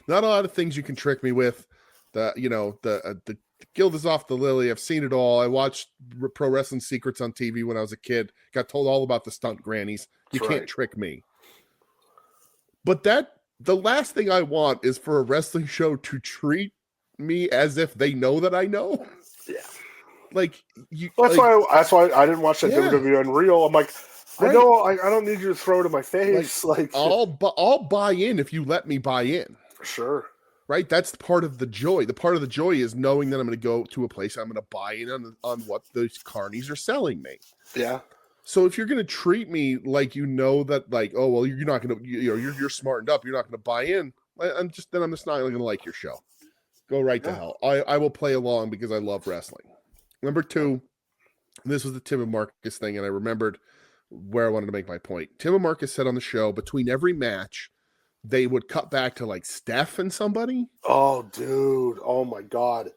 Not a lot of things you can trick me with. The guild is off the lily. I've seen it all. I watched Pro Wrestling Secrets on TV when I was a kid. Got told all about the stunt grannies. You can't trick me. But the last thing I want is for a wrestling show to treat me as if they know that I know. Yeah. Like you. That's why I didn't watch that WWE Unreal. I'm like, I know I don't need you to throw it in my face. Like I'll buy in if you let me buy in. For sure. Right? That's part of the joy. The part of the joy is knowing that I'm going to go to a place I'm going to buy in on what those carnies are selling me. Yeah. So if you're going to treat me like you know that, like, oh well, you're not going to, you're smartened up, you're not going to buy in. I'm just not going to like your show. Go right to hell. I will play along because I love wrestling. Number two, this was the Tim and Marcus thing, and I remembered where I wanted to make my point. Tim and Marcus said on the show, between every match, they would cut back to like Steph and somebody. Oh, dude. Oh, my God.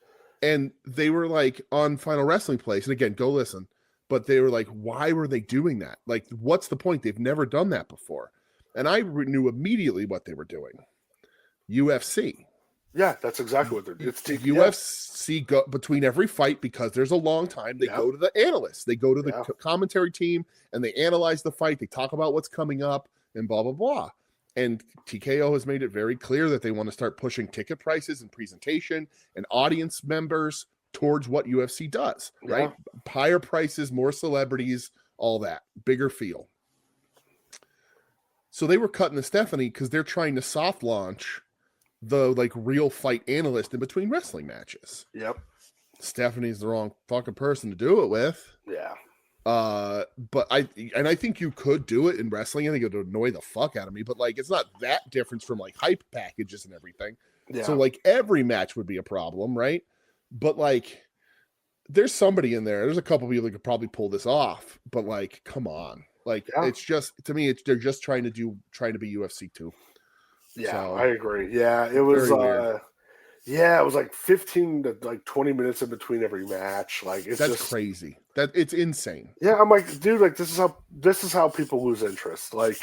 And they were like on Final Wrestling Place. And again, go listen. But they were like, why were they doing that? Like, what's the point? They've never done that before. And I knew immediately what they were doing. UFC. Yeah, that's exactly what they're doing. It's UFC go between every fight because there's a long time. They go to the analysts, they go to the commentary team, and they analyze the fight. They talk about what's coming up and blah blah blah. And TKO has made it very clear that they want to start pushing ticket prices and presentation and audience members towards what UFC does. Right, higher prices, more celebrities, all that bigger feel. So they were cutting to Stephanie because they're trying to soft launch the like real fight analyst in between wrestling matches. Yep. Stephanie's the wrong fucking person to do it with. Yeah. But I think you could do it in wrestling. I think it would annoy the fuck out of me, but like it's not that difference from like hype packages and everything. Yeah. So like every match would be a problem, right? But like there's somebody in there. There's a couple people that could probably pull this off, but like, come on. Like it's just to me, they're just trying to be UFC 2. Yeah, so, I agree. Yeah, it was it was like 15 to like 20 minutes in between every match. Like that's just crazy. It's insane. Yeah, I'm like, dude, like this is how people lose interest. Like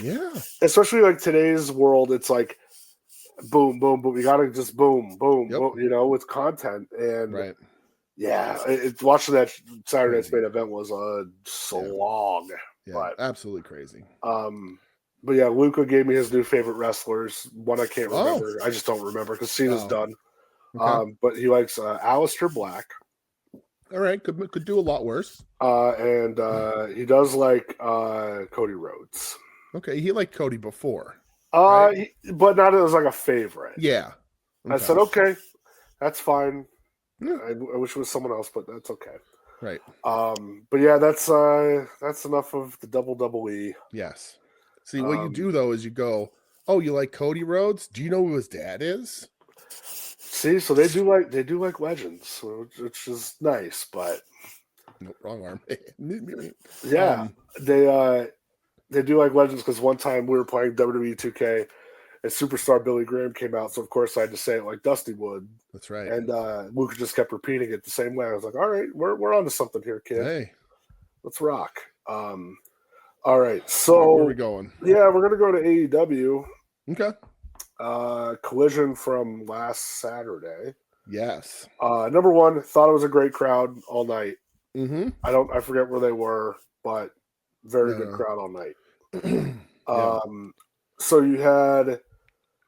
especially like today's world, it's like boom, boom, boom. You gotta just boom, boom, boom, you know, with content. And watching that Saturday Night's Main Event was so long. Yeah, but absolutely crazy. But yeah, Luca gave me his new favorite wrestlers. One I can't remember. I just don't remember because Cena's done. Okay. But he likes Aleister Black. All right, could do a lot worse. And he does like Cody Rhodes. Okay, he liked Cody before. Right? But not as like a favorite. Yeah. Okay. I said, okay, that's fine. Yeah. I wish it was someone else, but that's okay. Right. But yeah, that's enough of the WWE. Yes. See, what you do though is you go, oh, you like Cody Rhodes? Do you know who his dad is? See, so they do like legends, which is nice, but no, wrong arm. Yeah, they do like legends because one time we were playing WWE 2K and Superstar Billy Graham came out, so of course I had to say it like Dusty would. That's right. And Luke just kept repeating it the same way. I was like, all right, we're onto something here, kid. Hey, let's rock. All right, so where are we going? Yeah, we're gonna go to AEW. Okay. Collision from last Saturday. Yes. Number one, thought it was a great crowd all night. Mm-hmm. I forget where they were, but very good crowd all night. So you had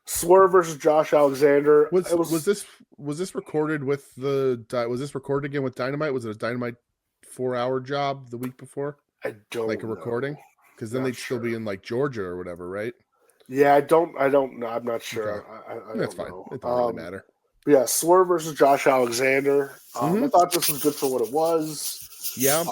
Swerve versus Josh Alexander. Was this recorded with was this recorded again with Dynamite? Was it a Dynamite 4-hour job the week before? I don't like a recording, because then they'd still be in like Georgia or whatever, right? Yeah, I don't know. I'm not sure. Okay. I That's don't fine. know. It doesn't really matter. But yeah, Swerve versus Josh Alexander. I Mhm. thought this was good for what it was. Yeah.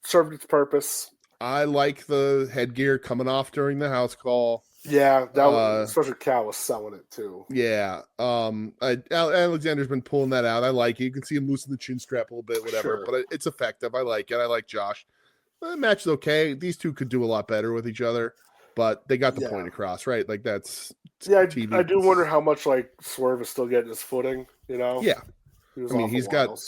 Served its purpose. I like the headgear coming off during the house call. Yeah, Uh, especially Cal was selling it too. yeah. Alexander's been pulling that out. I like it. You can see him loosen the chin strap a little bit, whatever. Sure. But it's effective. I like it. I like Josh. The match is okay. These two could do a lot better with each other, but they got the point across, right? Like that's TV. I do wonder how much like Swerve is still getting his footing. Yeah. I mean, he's got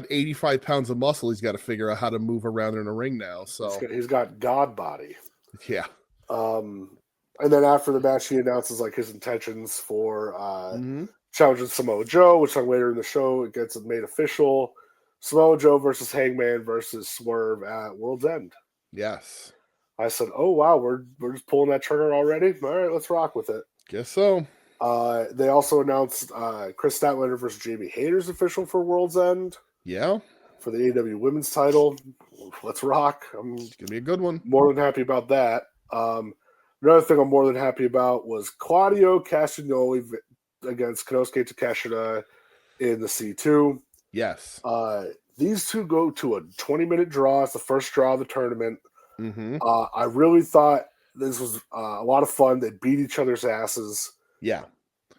85 pounds of muscle. He's got to figure out how to move around in a ring now. So he's got God body. Yeah. And then after the match, he announces like his intentions for challenging Samoa Joe, which like later in the show it gets made official. Samoa Joe versus Hangman versus Swerve at World's End. Yes. I said, "Oh wow, we're just pulling that trigger already. All right, let's rock with it." Guess so. They also announced Chris Statlander versus Jamie Hayter's official for World's End. Yeah. For the AEW Women's title. Let's rock. It's gonna be a good one. More than happy about that. Another thing I'm more than happy about was Claudio Castagnoli against Konosuke Takeshita in the C2. Yes. These two go to a 20-minute draw. It's the first draw of the tournament. Mm-hmm. I really thought this was a lot of fun. They beat each other's asses. Yeah.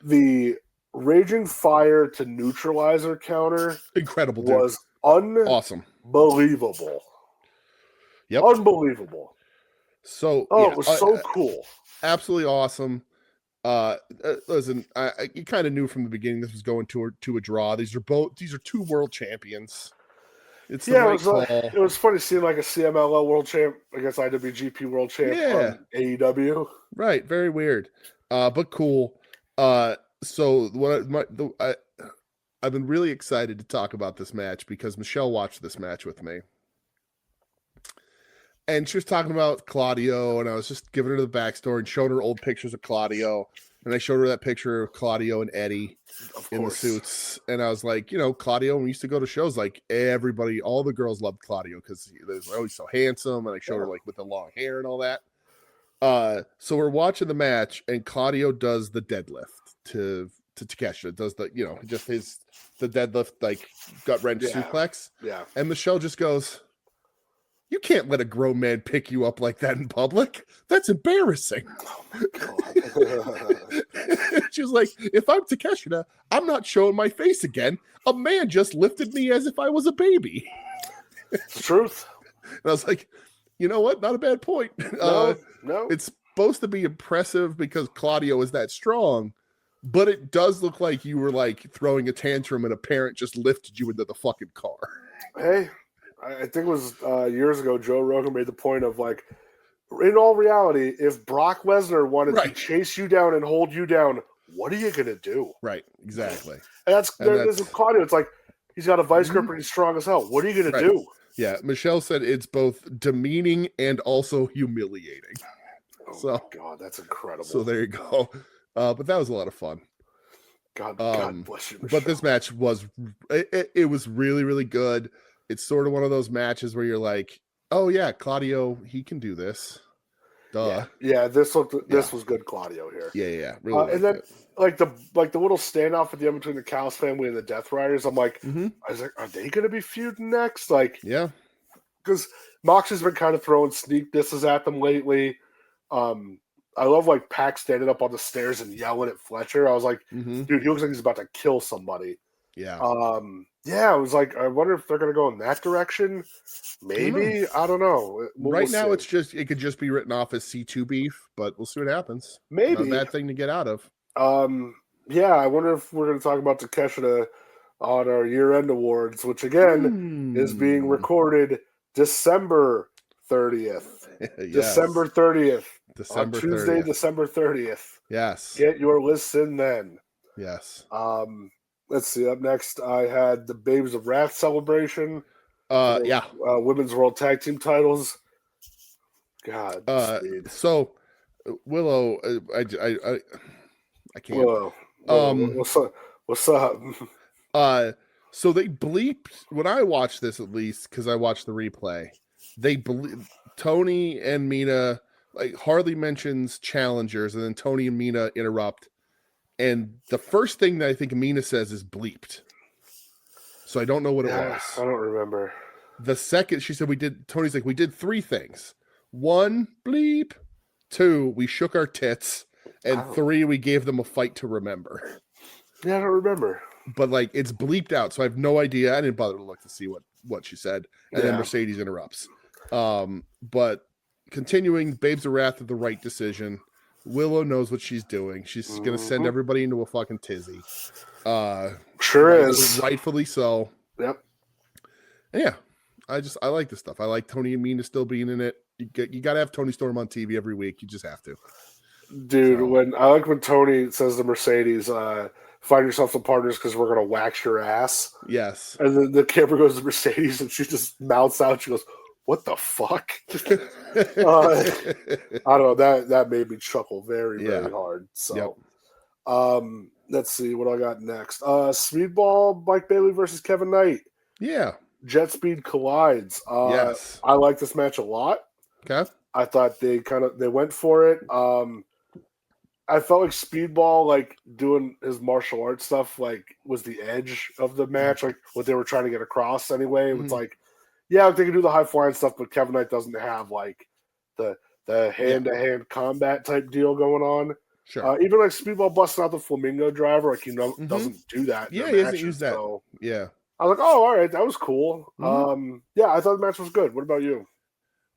The Raging Fire to Neutralizer counter incredible, dude. Was awesome. Unbelievable. Yep. Unbelievable. So it was so cool. Absolutely awesome. Listen, you kind of knew from the beginning this was going to a draw. These are two world champions. It's the right call. It was funny seeing like a CMLL world champ against IWGP world champ on AEW. Right, very weird, but cool. So I've been really excited to talk about this match because Michelle watched this match with me. And she was talking about Claudio, and I was just giving her the backstory and showing her old pictures of Claudio. And I showed her that picture of Claudio and Eddie in the suits. And I was like, Claudio, when we used to go to shows, like everybody, all the girls loved Claudio because he was always so handsome. And I showed her like with the long hair and all that. So we're watching the match, and Claudio does the deadlift to Takeshita. Does the, just the deadlift, like gut wrench suplex. Yeah. And Michelle just goes, "You can't let a grown man pick you up like that in public. That's embarrassing." Oh my God. She was like, "If I'm Takeshita, I'm not showing my face again. A man just lifted me as if I was a baby." It's the truth. And I was like, you know what? Not a bad point. No. It's supposed to be impressive because Claudio is that strong, but it does look like you were like throwing a tantrum and a parent just lifted you into the fucking car. Hey. I think it was years ago, Joe Rogan made the point of like, in all reality, if Brock Lesnar wanted to chase you down and hold you down, what are you going to do? Right, exactly. And there's Claudio. It's like, he's got a vice grip and he's strong as hell. What are you going to do? Yeah, Michelle said it's both demeaning and also humiliating. Oh my God, that's incredible. So there you go. But that was a lot of fun. God bless you, Michelle. But this match was, it was really, really good. It's sort of one of those matches where you're like, "Oh yeah, Claudio, he can do this." Duh. Yeah, this was good, Claudio here. Yeah. Really. And then like the little standoff at the end between the Callis family and the Death Riders. I'm like, I was like, are they going to be feuding next? Like, yeah, because Moxie's been kind of throwing sneak disses at them lately. I love like Pac standing up on the stairs and yelling at Fletcher. I was like, dude, he looks like he's about to kill somebody. Yeah. I was like, I wonder if they're going to go in that direction. Maybe. I don't know. Right now, it could just be written off as C2 beef, but we'll see what happens. Maybe. Not a bad thing to get out of. I wonder if we're going to talk about Takeshita on our year-end awards, which again is being recorded December 30th. Yes. December 30th. December on Tuesday, 30th. December 30th. Yes. Get your lists in then. Yes. Let's see. Up next, I had the Babes of Wrath celebration. Women's World Tag Team titles. God. So Willow, I can't. Willow. What's up? So they bleeped when I watched this, at least because I watched the replay. They Tony and Mina, like Harley mentions challengers, and then Tony and Mina interrupt, And the first thing that I think Amina says is bleeped. So I don't know what it I was. don't remember. The second she said Tony's like, we did 3 things. 1, bleep. 2, we shook our tits. And 3, we gave them a fight to remember. Yeah, I don't remember. But like it's bleeped out, so I have no idea. I didn't bother to look to see what she said. And then Mercedes interrupts. But continuing, Babes of Wrath of the right decision. Willow knows what she's doing. She's gonna send everybody into a fucking tizzy. Sure is. Rightfully so. Yep. Yeah. I like this stuff. I like Tony and Mina still being in it. You gotta have Tony Storm on TV every week. You just have to. Dude, when Tony says to Mercedes, find yourself some partners because we're gonna wax your ass. Yes. And then the camera goes to Mercedes and she just mouths out, she goes, what the fuck? I don't know. That made me chuckle very, very hard. So let's see what I got next. Speedball, Mike Bailey versus Kevin Knight. Yeah. Jet Speed collides. Yes. I like this match a lot. Okay. I thought they went for it. I felt like Speedball, like doing his martial arts stuff, like was the edge of the match, like what they were trying to get across. Anyway, it was like, yeah, they can do the high flying stuff, but Kevin Knight doesn't have like the hand to hand combat type deal going on. Sure. Even like Speedball busting out the flamingo driver, like doesn't do that. Yeah, he doesn't use that. So, yeah. I was like, oh, all right, that was cool. Yeah, I thought the match was good. What about you?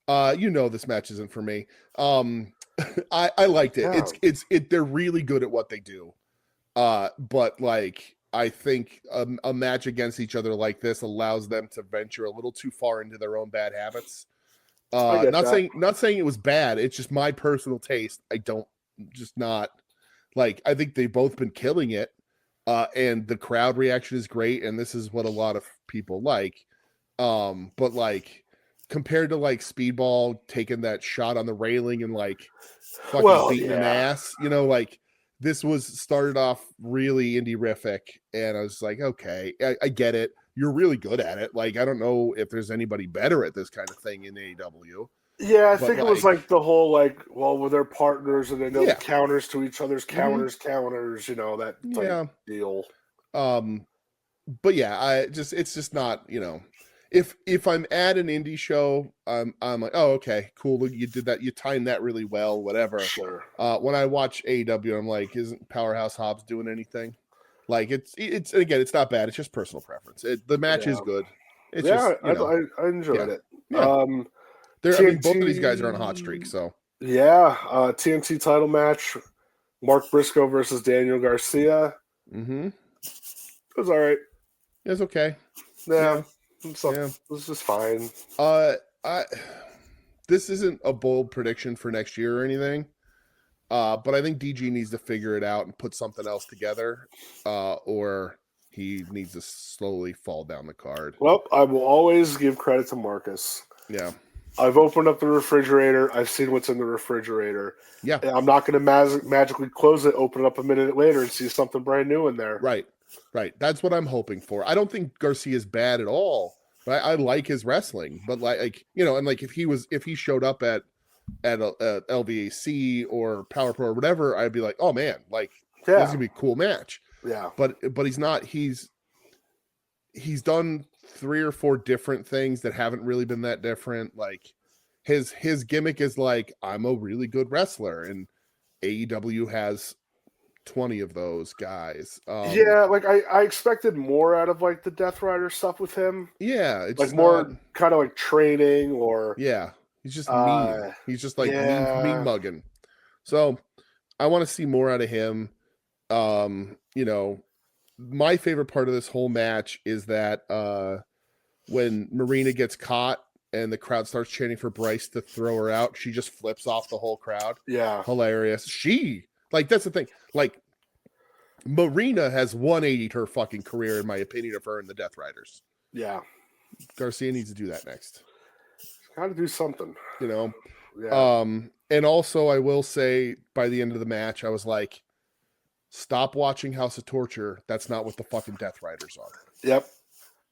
This match isn't for me. I liked it. Yeah. They're really good at what they do. But like I think a match against each other like this allows them to venture a little too far into their own bad habits. Not saying it was bad. It's just my personal taste. I think they've both been killing it. And the crowd reaction is great, and this is what a lot of people like. But like compared to like Speedball taking that shot on the railing and like fucking beating an ass, like this started off really indie-rific, and I was like, okay, I get it. You're really good at it. Like, I don't know if there's anybody better at this kind of thing in AEW. Yeah, I think it was like the whole with their partners and they know the counters to each other's counters, that type deal. But yeah, it's just not, if I'm at an indie show, I'm like, oh, okay, cool. You did that. You timed that really well, whatever. Sure. When I watch AEW, I'm like, isn't Powerhouse Hobbs doing anything? Like it's again, it's not bad. It's just personal preference. The match is good. It's I enjoyed it. Yeah. Both of these guys are on a hot streak, so TNT title match, Mark Briscoe versus Daniel Garcia. Mm-hmm. It was all right. It was okay. Yeah. It was just fine. This isn't a bold prediction for next year or anything, but I think DG needs to figure it out and put something else together, or he needs to slowly fall down the card. Well, I will always give credit to Marcus. Yeah. I've opened up the refrigerator. I've seen what's in the refrigerator. Yeah. And I'm not going to magically close it, open it up a minute later, and see something brand new in there. Right. That's what I'm hoping for. I don't think Garcia is bad at all, but I like his wrestling. But and like if he showed up at LVAC or Power Pro or whatever, I'd be like, oh man, like this is gonna be a cool match. Yeah. But he's not. He's done 3 or 4 different things that haven't really been that different. Like his gimmick is like, I'm a really good wrestler, and AEW has 20 of those guys. I expected more out of like the Death Rider stuff with him. Yeah, it's like more kind of like training or he's just mean. He's just like mean mugging. So I want to see more out of him. My favorite part of this whole match is that when Marina gets caught and the crowd starts chanting for Bryce to throw her out, she just flips off the whole crowd. Yeah. Hilarious. That's the thing. Like, Marina has 180'd her fucking career, in my opinion, of her and the Death Riders. Yeah. Garcia needs to do that next. Got to do something. Yeah. And also, I will say, by the end of the match, I was like, stop watching House of Torture. That's not what the fucking Death Riders are. Yep.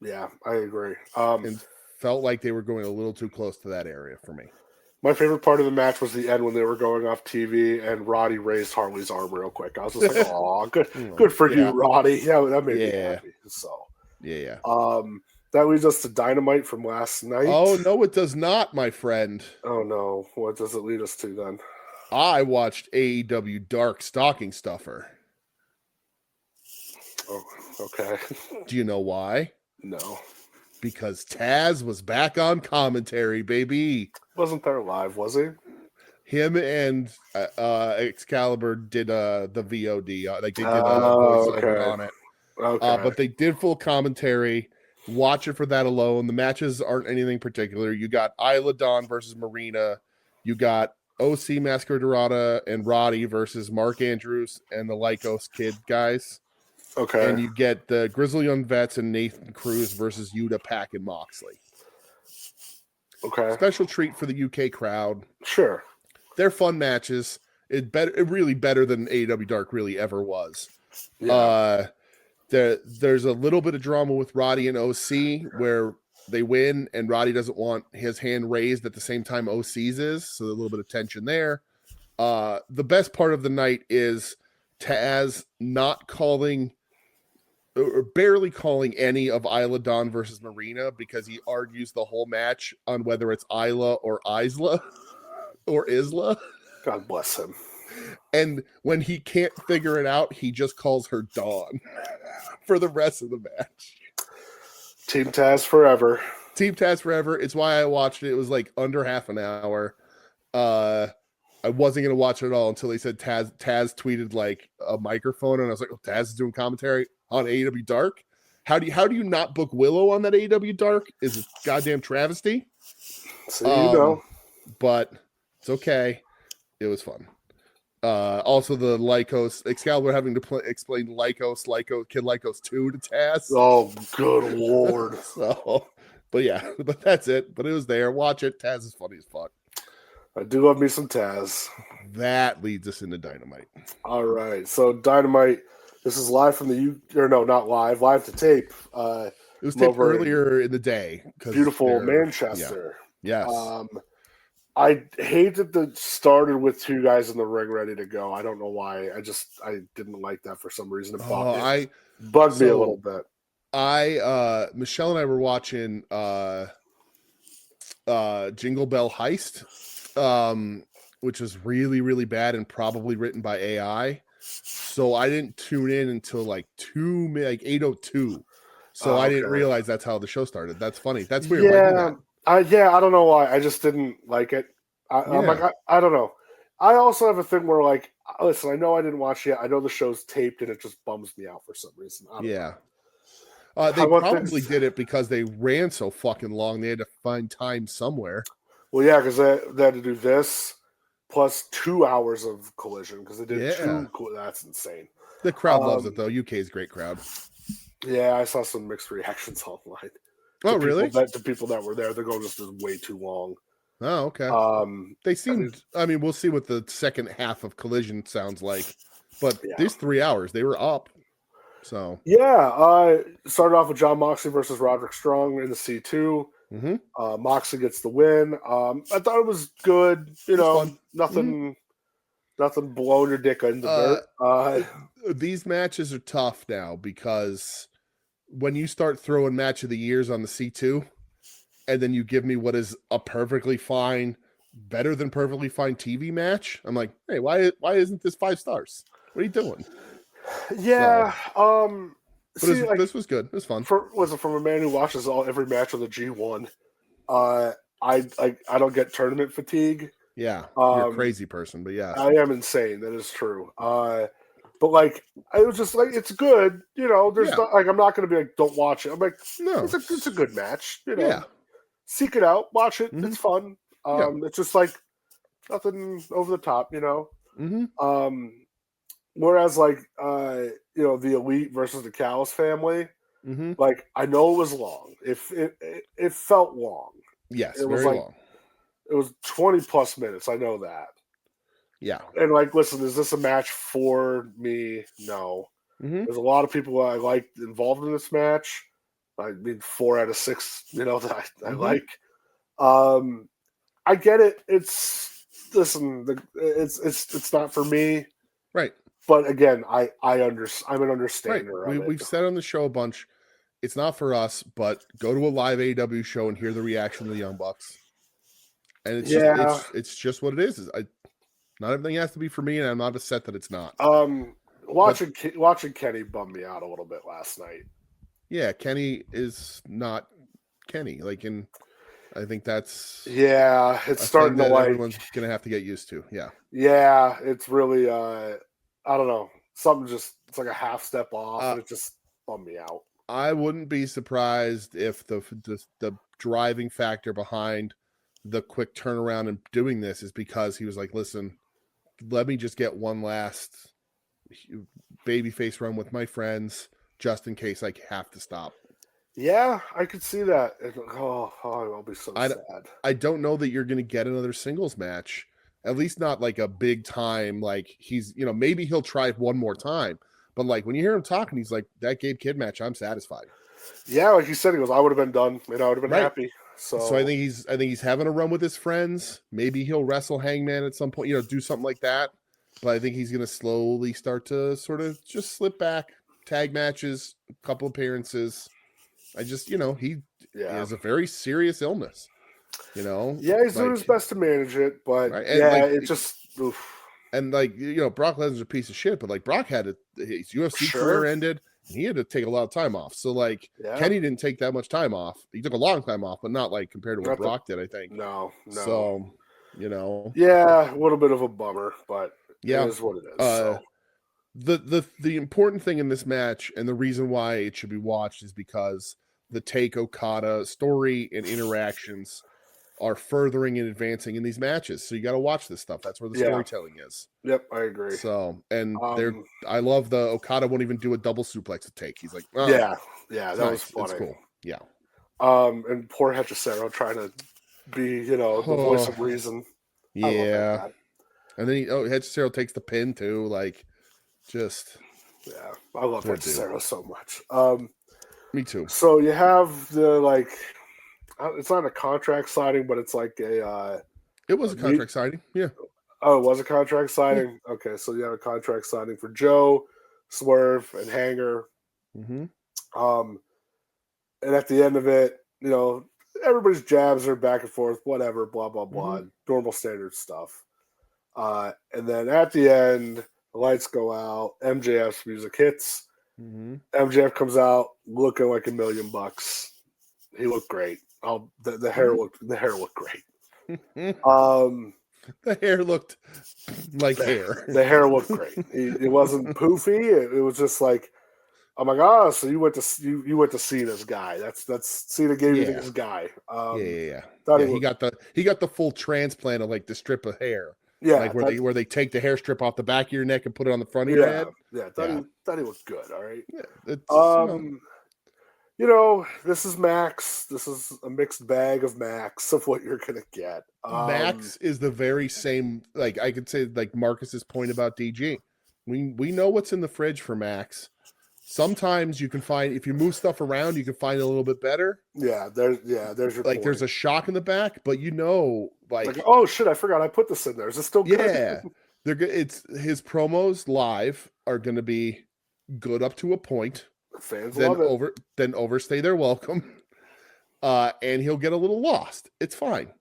Yeah, I agree. And felt like they were going a little too close to that area for me. My favorite part of the match was the end when they were going off TV and Roddy raised Harley's arm real quick. I was just like, "Oh, good for you, Roddy." Yeah, that made me happy. So, yeah. That leads us to Dynamite from last night. Oh no, it does not, my friend. Oh no, what does it lead us to then? I watched AEW Dark Stocking Stuffer. Oh, okay. Do you know why? No. Because Taz was back on commentary, baby. Wasn't there live, was he? Him and Excalibur did the VOD. Like they did a voiceover on it. Okay. But they did full commentary. Watch it for that alone. The matches aren't anything particular. You got Isla Dawn versus Marina. You got OC Masquerada and Roddy versus Mark Andrews and the Lycos Kid guys. Okay. And you get the Grizzly Young Vets and Nathan Cruz versus Yuta, Pac, and Moxley. Okay. Special treat for the UK crowd. Sure. They're fun matches. It really better than AEW Dark really ever was. Yeah. There's a little bit of drama with Roddy and OC where they win and Roddy doesn't want his hand raised at the same time OC's is. So a little bit of tension there. The best part of the night is Taz not calling or barely calling any of Isla Dawn versus Marina because he argues the whole match on whether it's Isla or Isla or Isla. God bless him. And when he can't figure it out, he just calls her Dawn for the rest of the match. Team Taz forever. Team Taz forever. It's why I watched it. It was like under half an hour. I wasn't going to watch it at all until they said Taz tweeted like a microphone. And I was like, oh, Taz is doing commentary on AEW Dark. How do you not book Willow on that AEW Dark? Is it goddamn travesty? So you know. But it's okay. It was fun. Also the Lycos, Excalibur having to explain Lycos, Kid Lycos 2 to Taz. Oh, good lord. So, but yeah, but that's it. But it was there. Watch it. Taz is funny as fuck. I do love me some Taz. That leads us into Dynamite. All right. So Dynamite, this is live from not live to tape. It was taped earlier in the day. Beautiful Manchester. Yeah. Yes. I hate that it started with two guys in the ring ready to go. I don't know why. I didn't like that for some reason. It bugged me a little bit. Michelle and I were watching Jingle Bell Heist, which was really, really bad and probably written by AI. So I didn't tune in until like 8:02. So I didn't realize that's how the show started. That's funny. That's weird. Yeah. I don't know why. I just didn't like it. I'm like, I don't know. I also have a thing where, like, listen, I know I didn't watch it yet. I know the show's taped, and it just bums me out for some reason. They probably did it because they ran so fucking long. They had to find time somewhere. Well, yeah, because they had to do this plus 2 hours of Collision because they did two. That's insane. The crowd loves it, though. UK's a great crowd. Yeah, I saw some mixed reactions online. Oh, really? To people that were there, they're going, this is way too long. Oh, okay. They seemed. We'll see what the second half of Collision sounds like, but these 3 hours they were up. So started off with John Moxley versus Roderick Strong in the C2. Mm-hmm. Moxley gets the win. I thought it was good. Nothing blowing your dick into dirt. These matches are tough now because when you start throwing match of the years on the C2 and then you give me what is a perfectly fine, better than perfectly fine TV match, I'm like, hey, why isn't this 5 stars? What are you doing? Yeah. This was good. It was fun. From a man who watches every match of the G1, I don't get tournament fatigue. Yeah. You're a crazy person, but yeah. I am insane. That is true. But like, I was just like, it's good. There's not, like, I'm not going to be like, don't watch it. I'm like, no, it's a good match. Seek it out, watch it. Mm-hmm. It's fun. It's just like nothing over the top. Mm-hmm. Whereas like, the Elite versus the Callis family, mm-hmm. like I know it was long. It felt long. Yes, it was very long. It was 20 plus minutes. I know that. Yeah. And like, listen, is this a match for me? No. Mm-hmm. There's a lot of people I like involved in this match. I mean, 4 out of 6, that I mm-hmm. like. I get it. Listen, it's not for me. Right. But again, I'm an Right. understander of it. We've said on the show a bunch. It's not for us, but go to a live AEW show and hear the reaction of the Young Bucks. And it's just what it is. Not everything has to be for me, and I'm not upset that it's not. Watching Kenny bummed me out a little bit last night. Yeah, Kenny is not Kenny. Like, and I think that's it's starting to like everyone's gonna have to get used to. Yeah, it's really I don't know. Something it's like a half step off, and it just bummed me out. I wouldn't be surprised if the driving factor behind the quick turnaround and doing this is because he was like, listen, let me just get one last babyface run with my friends just in case I have to stop. Yeah, I could see that. I'll be so sad. I don't know that you're going to get another singles match, at least not like a big time. Like he's, maybe he'll try one more time. But like when you hear him talking, he's like, that Gabe Kidd match, I'm satisfied. Yeah, like he said, he goes, I would have been done, and I would have been happy. So I think he's having a run with his friends. Maybe he'll wrestle Hangman at some point, do something like that. But I think he's going to slowly start to sort of just slip back, tag matches, a couple appearances. I just, he has a very serious illness. Yeah, he's doing his best to manage it, but it just. Oof. And Brock Lesnar's a piece of shit, but like Brock had his UFC career ended, and he had to take a lot of time off. So Kenny didn't take that much time off. He took a long time off, but not like compared to what Brock did, I think. No. So, yeah, a little bit of a bummer, but it is what it is. The important thing in this match and the reason why it should be watched is because the Take Okada story and interactions are furthering and advancing in these matches. So you got to watch this stuff. That's where the storytelling is. Yep, I agree. So, and I love the Okada won't even do a double suplex to Take. He's like, that was funny. It's cool. Yeah. And poor Hechicero trying to be, the voice of reason. Yeah. And then Hechicero takes the pin too. Like, just. Yeah. I love Hechicero so much. Me too. So you have the, it's not a contract signing, but it's like a. It was a contract signing. Yeah. Oh, it was a contract signing. Yeah. Okay, so you have a contract signing for Joe, Swerve, and Hanger. Mm-hmm. And at the end of it, everybody's jabs are back and forth, whatever, blah blah blah, normal standard stuff. And then at the end, the lights go out. MJF's music hits. Mm-hmm. MJF comes out looking like $1 million. He looked great. The hair looked great. The hair looked like hair. The hair looked great. It wasn't poofy. It was just like, oh my gosh! So you went to Cena's guy. That's Cena gave you his guy. He got the full transplant of like the strip of hair. Yeah, like where they take the hair strip off the back of your neck and put it on the front of your head. Yeah, thought he looked good. All right. Yeah, this is Max. This is a mixed bag of Max of what you're gonna get. Max is the very same. Like I could say, like Marcus's point about DG. We know what's in the fridge for Max. Sometimes you can find, if you move stuff around, you can find it a little bit better. There's your point. There's a shock in the back, but like oh shit, I forgot I put this in there. Is it still good? Yeah, they're good. It's his promos live are going to be good up to a point. Fans love it. Then overstay their welcome, and he'll get a little lost. It's fine.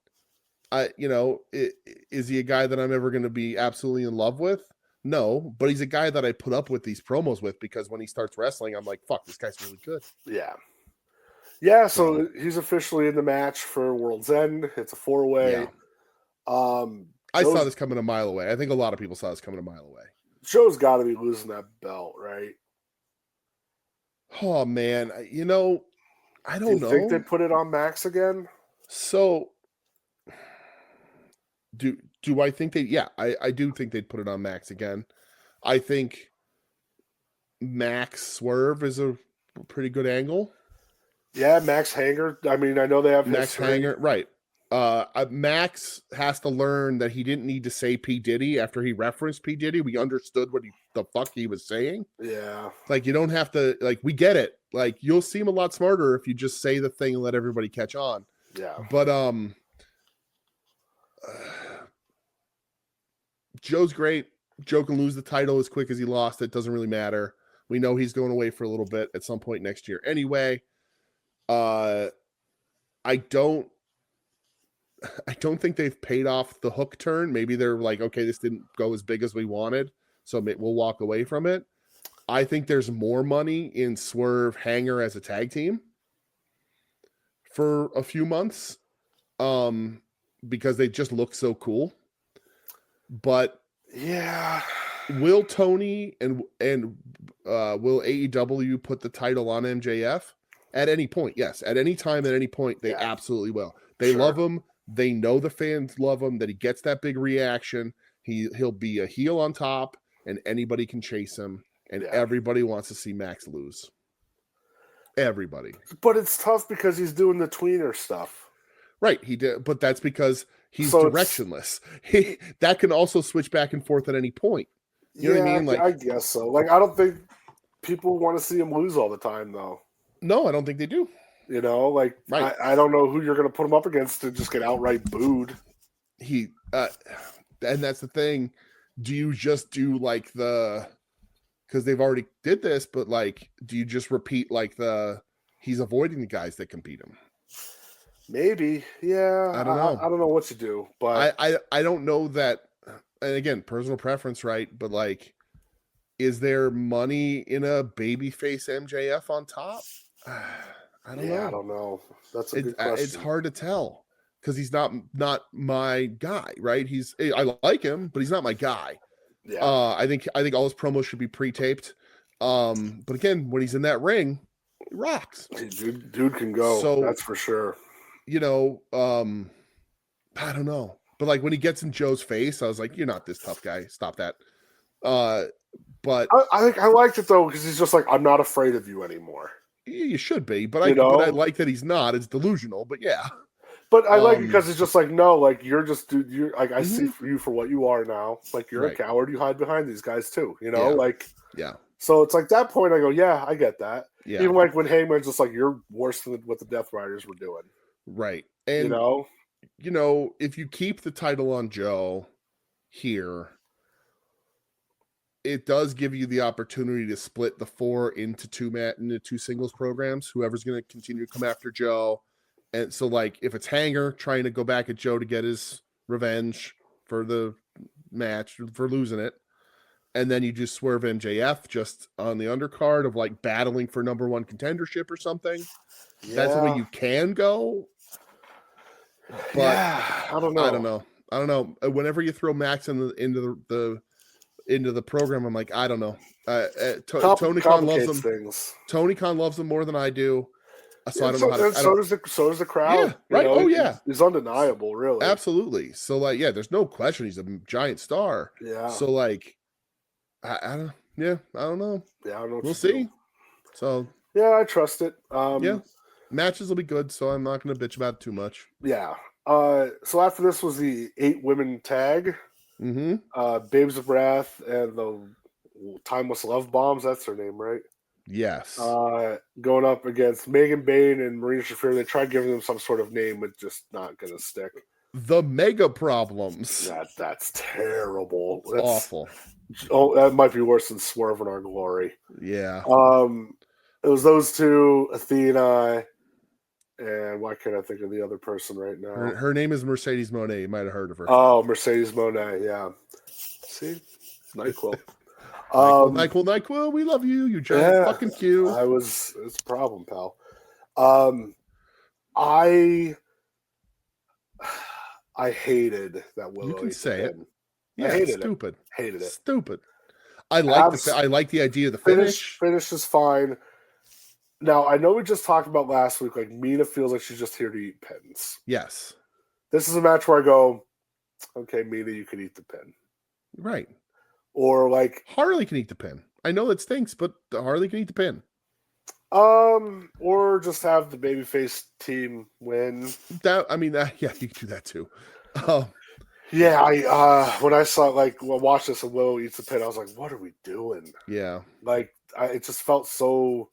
Is he a guy that I'm ever going to be absolutely in love with? No, but he's a guy that I put up with these promos with because when he starts wrestling, I'm like, fuck, this guy's really good. Yeah. Yeah, so he's officially in the match for World's End. It's a 4-way. Yeah. I saw this coming a mile away. I think a lot of people saw this coming a mile away. Joe's got to be losing that belt, right? Oh, man. I don't know. Think they put it on Max again? So, do I think they? Yeah, I do think they'd put it on Max again. I think Max Swerve is a pretty good angle. Yeah, Max Hanger. I mean, I know they have Max Hanger, right? Max has to learn that he didn't need to say P. Diddy after he referenced P. Diddy. We understood what the fuck he was saying. Yeah, like you don't have to. Like we get it. Like you'll seem a lot smarter if you just say the thing and let everybody catch on. Yeah, but Joe's great. Joe can lose the title as quick as he lost it. Doesn't really matter. We know he's going away for a little bit at some point next year. Anyway, I don't think they've paid off the hook turn. Maybe they're like, okay, this didn't go as big as we wanted, so we'll walk away from it. I think there's more money in Swerve Hanger as a tag team for a few months, because they just look so cool. But yeah, will Tony and will AEW put the title on MJF at any point? Yes, at any time, at any point, they absolutely will. They love him. They know the fans love him. That he gets that big reaction. He'll be a heel on top, and anybody can chase him. And everybody wants to see Max lose. Everybody. But it's tough because he's doing the tweener stuff. Right, he did, but that's because he's directionless. That can also switch back and forth at any point. You know what I mean? Like, I guess so. Like, I don't think people want to see him lose all the time, though. No, I don't think they do. You know, like, right. I don't know who you're going to put him up against to just get outright booed. And that's the thing. Do you just do like because they've already did this, but like, do you just repeat like he's avoiding the guys that can beat him? Maybe, yeah. I don't know. I don't know what to do, but I don't know that. And again, personal preference, right? But like, is there money in a babyface MJF on top? I don't know. I don't know. That's a good question. It's hard to tell because he's not my guy, right? I like him, but he's not my guy. Yeah. I think all his promos should be pre-taped. But again, when he's in that ring, he rocks. Dude can go. So that's for sure. You know, I don't know. But like when he gets in Joe's face, I was like, you're not this tough guy. Stop that. But I think I liked it though, because he's just like, I'm not afraid of you anymore. You should be, but I like that he's not. It's delusional, but yeah. But I like it because it's just like, no, like you're just, dude, you're like, I see you for what you are now. Like you're a coward. You hide behind these guys too, you know? Yeah. So it's like that point I go, yeah, I get that. Yeah. Even like when Heyman's just like, you're worse than what the Death Riders were doing. Right. And, you know, if you keep the title on Joe here, it does give you the opportunity to split the 4 into two singles programs, whoever's going to continue to come after Joe. And so, like, if it's Hanger trying to go back at Joe to get his revenge for the match, for losing it, and then you just Swerve MJF just on the undercard of, like, battling for number 1 contendership or something. Yeah. That's the way you can go. But I don't know. Whenever you throw Max into the program, I'm like, I don't know. Tony Khan loves him. Things. Tony Khan loves him more than I do. So I don't know how to. So does the crowd. Yeah, right. Oh yeah, he's undeniable, really. Absolutely. So like, yeah, there's no question he's a giant star. Yeah. So like, I don't. Yeah, I don't know. Yeah, I don't know. We'll see. So yeah, I trust it. Yeah, matches will be good, so I'm not going to bitch about it too much. Yeah. So after this was the 8 women tag. Mm-hmm. Babes of Wrath and the Timeless Love Bombs. That's their name, right? Yes. Going up against Megan Bain and Marina Shafir. They tried giving them some sort of name, but just not going to stick. The Mega Problems. That's terrible. That's awful. Oh, that might be worse than Swerve in Our Glory. Yeah. It was those two, Athena, and why can't I think of the other person right now? Her name is Mercedes Moné. You might have heard of her. Oh, Mercedes Moné, yeah. See? NyQuil. NyQuil, we love you. You giant fucking Q. It's a problem, pal. I hated that Willow. You can say it. Yeah, I hated stupid. Hated it. Stupid. I like the idea of the finish. Finish is fine. Now, I know we just talked about last week, like, Mina feels like she's just here to eat pins. Yes. This is a match where I go, okay, Mina, you can eat the pin. Right. Or, like... Harley can eat the pin. I know it stinks, but Harley can eat the pin. Or just have the babyface team win. Yeah, you can do that too. Yeah, when I saw, watch this and Willow eats the pin, I was like, what are we doing? Yeah. Like, it just felt so...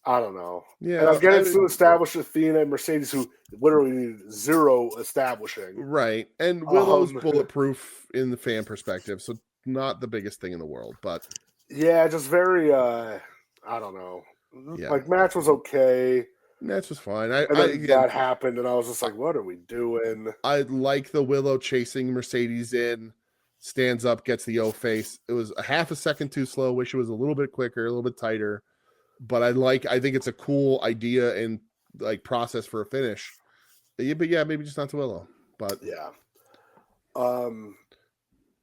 I don't know. Yeah, And I get it's to establish Athena and Mercedes, who literally needed zero establishing. right. And Willow's bulletproof in the fan perspective, so not the biggest thing in the world, but yeah, just very. I don't know. Yeah. Like match was okay. Match was fine. And then that happened, and I was just like, "What are we doing?" I like the Willow chasing Mercedes in, stands up, gets the O face. It was a half a second too slow. Wish it was a little bit quicker, a little bit tighter. But I think it's a cool idea and like process for a finish. Yeah, but yeah, maybe just not to Willow. But yeah.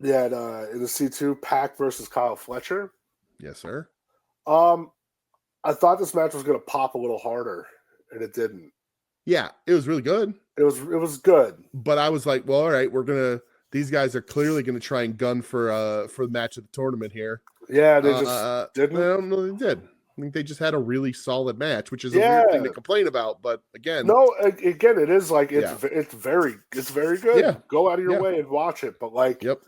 Yeah, in the C2, Pac versus Kyle Fletcher. Yes, sir. I thought this match was gonna pop a little harder, and it didn't. Yeah, it was really good. It was good. But I was like, well, all right, these guys are clearly gonna try and gun for the match of the tournament here. Yeah, they just didn't. I don't know they did. I think they just had a really solid match, which is a weird thing to complain about. But again, it is like it's very good. Yeah. Go out of your way and watch it. But like, yep,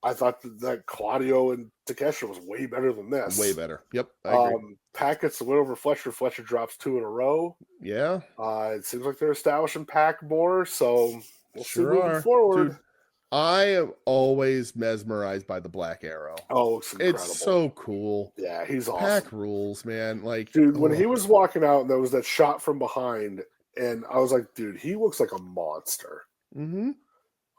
I thought that Claudio and Takeshita was way better than this. Way better. Yep, I agree. Pac gets the win over Fletcher. Fletcher drops 2 in a row. Yeah, it seems like they're establishing Pac more. So we'll see moving forward. Dude, I am always mesmerized by the Black Arrow. Oh, it's incredible. It's so cool. Yeah, he's awesome. Pac rules, man. Like, dude, when he was walking out and there was that shot from behind, and I was like, dude, he looks like a monster. Mm-hmm.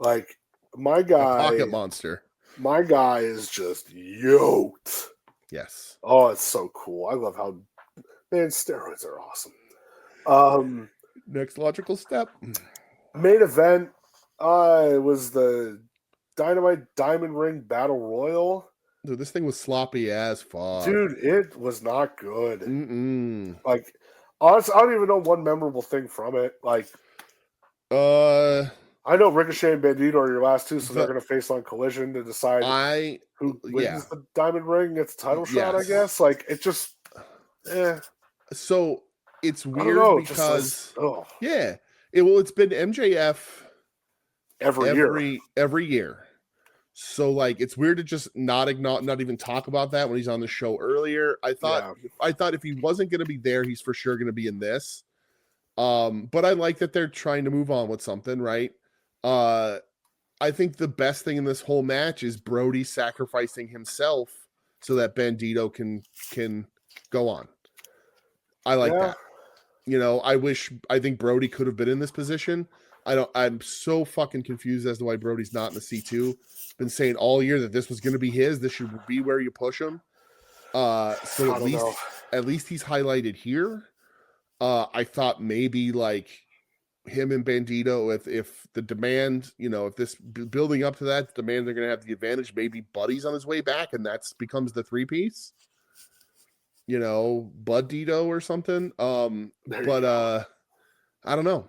Like, my guy. A pocket monster. My guy is just yoked. Yes. Oh, it's so cool. I love how, man, steroids are awesome. Next logical step. Main event. It was the Dynamite Diamond Ring Battle Royal. Dude, this thing was sloppy as fuck. Dude, it was not good. Mm-mm. Like, honestly, I don't even know one memorable thing from it. Like, I know Ricochet and Bandito are your last two, so they're going to face on Collision to decide who wins the Diamond Ring, gets the title shot, I guess. Like, it just, So, it's weird because, it's been MJF every year. So like it's weird to just not even talk about that when he's on the show earlier. I thought if he wasn't going to be there, he's for sure going to be in this. But I like that they're trying to move on with something, right? I think the best thing in this whole match is Brody sacrificing himself so that Bandito can go on. I like that. You know, I think Brody could have been in this position. I'm so fucking confused as to why Brody's not in the C2. Been saying all year that this was going to be his. This should be where you push him. So at least he's highlighted here. I thought maybe like him and Bandito, if the demand, if this building up to that, the demand, they're going to have the advantage. Maybe Buddy's on his way back, and that becomes the 3-piece. Bud Dito or something. But I don't know.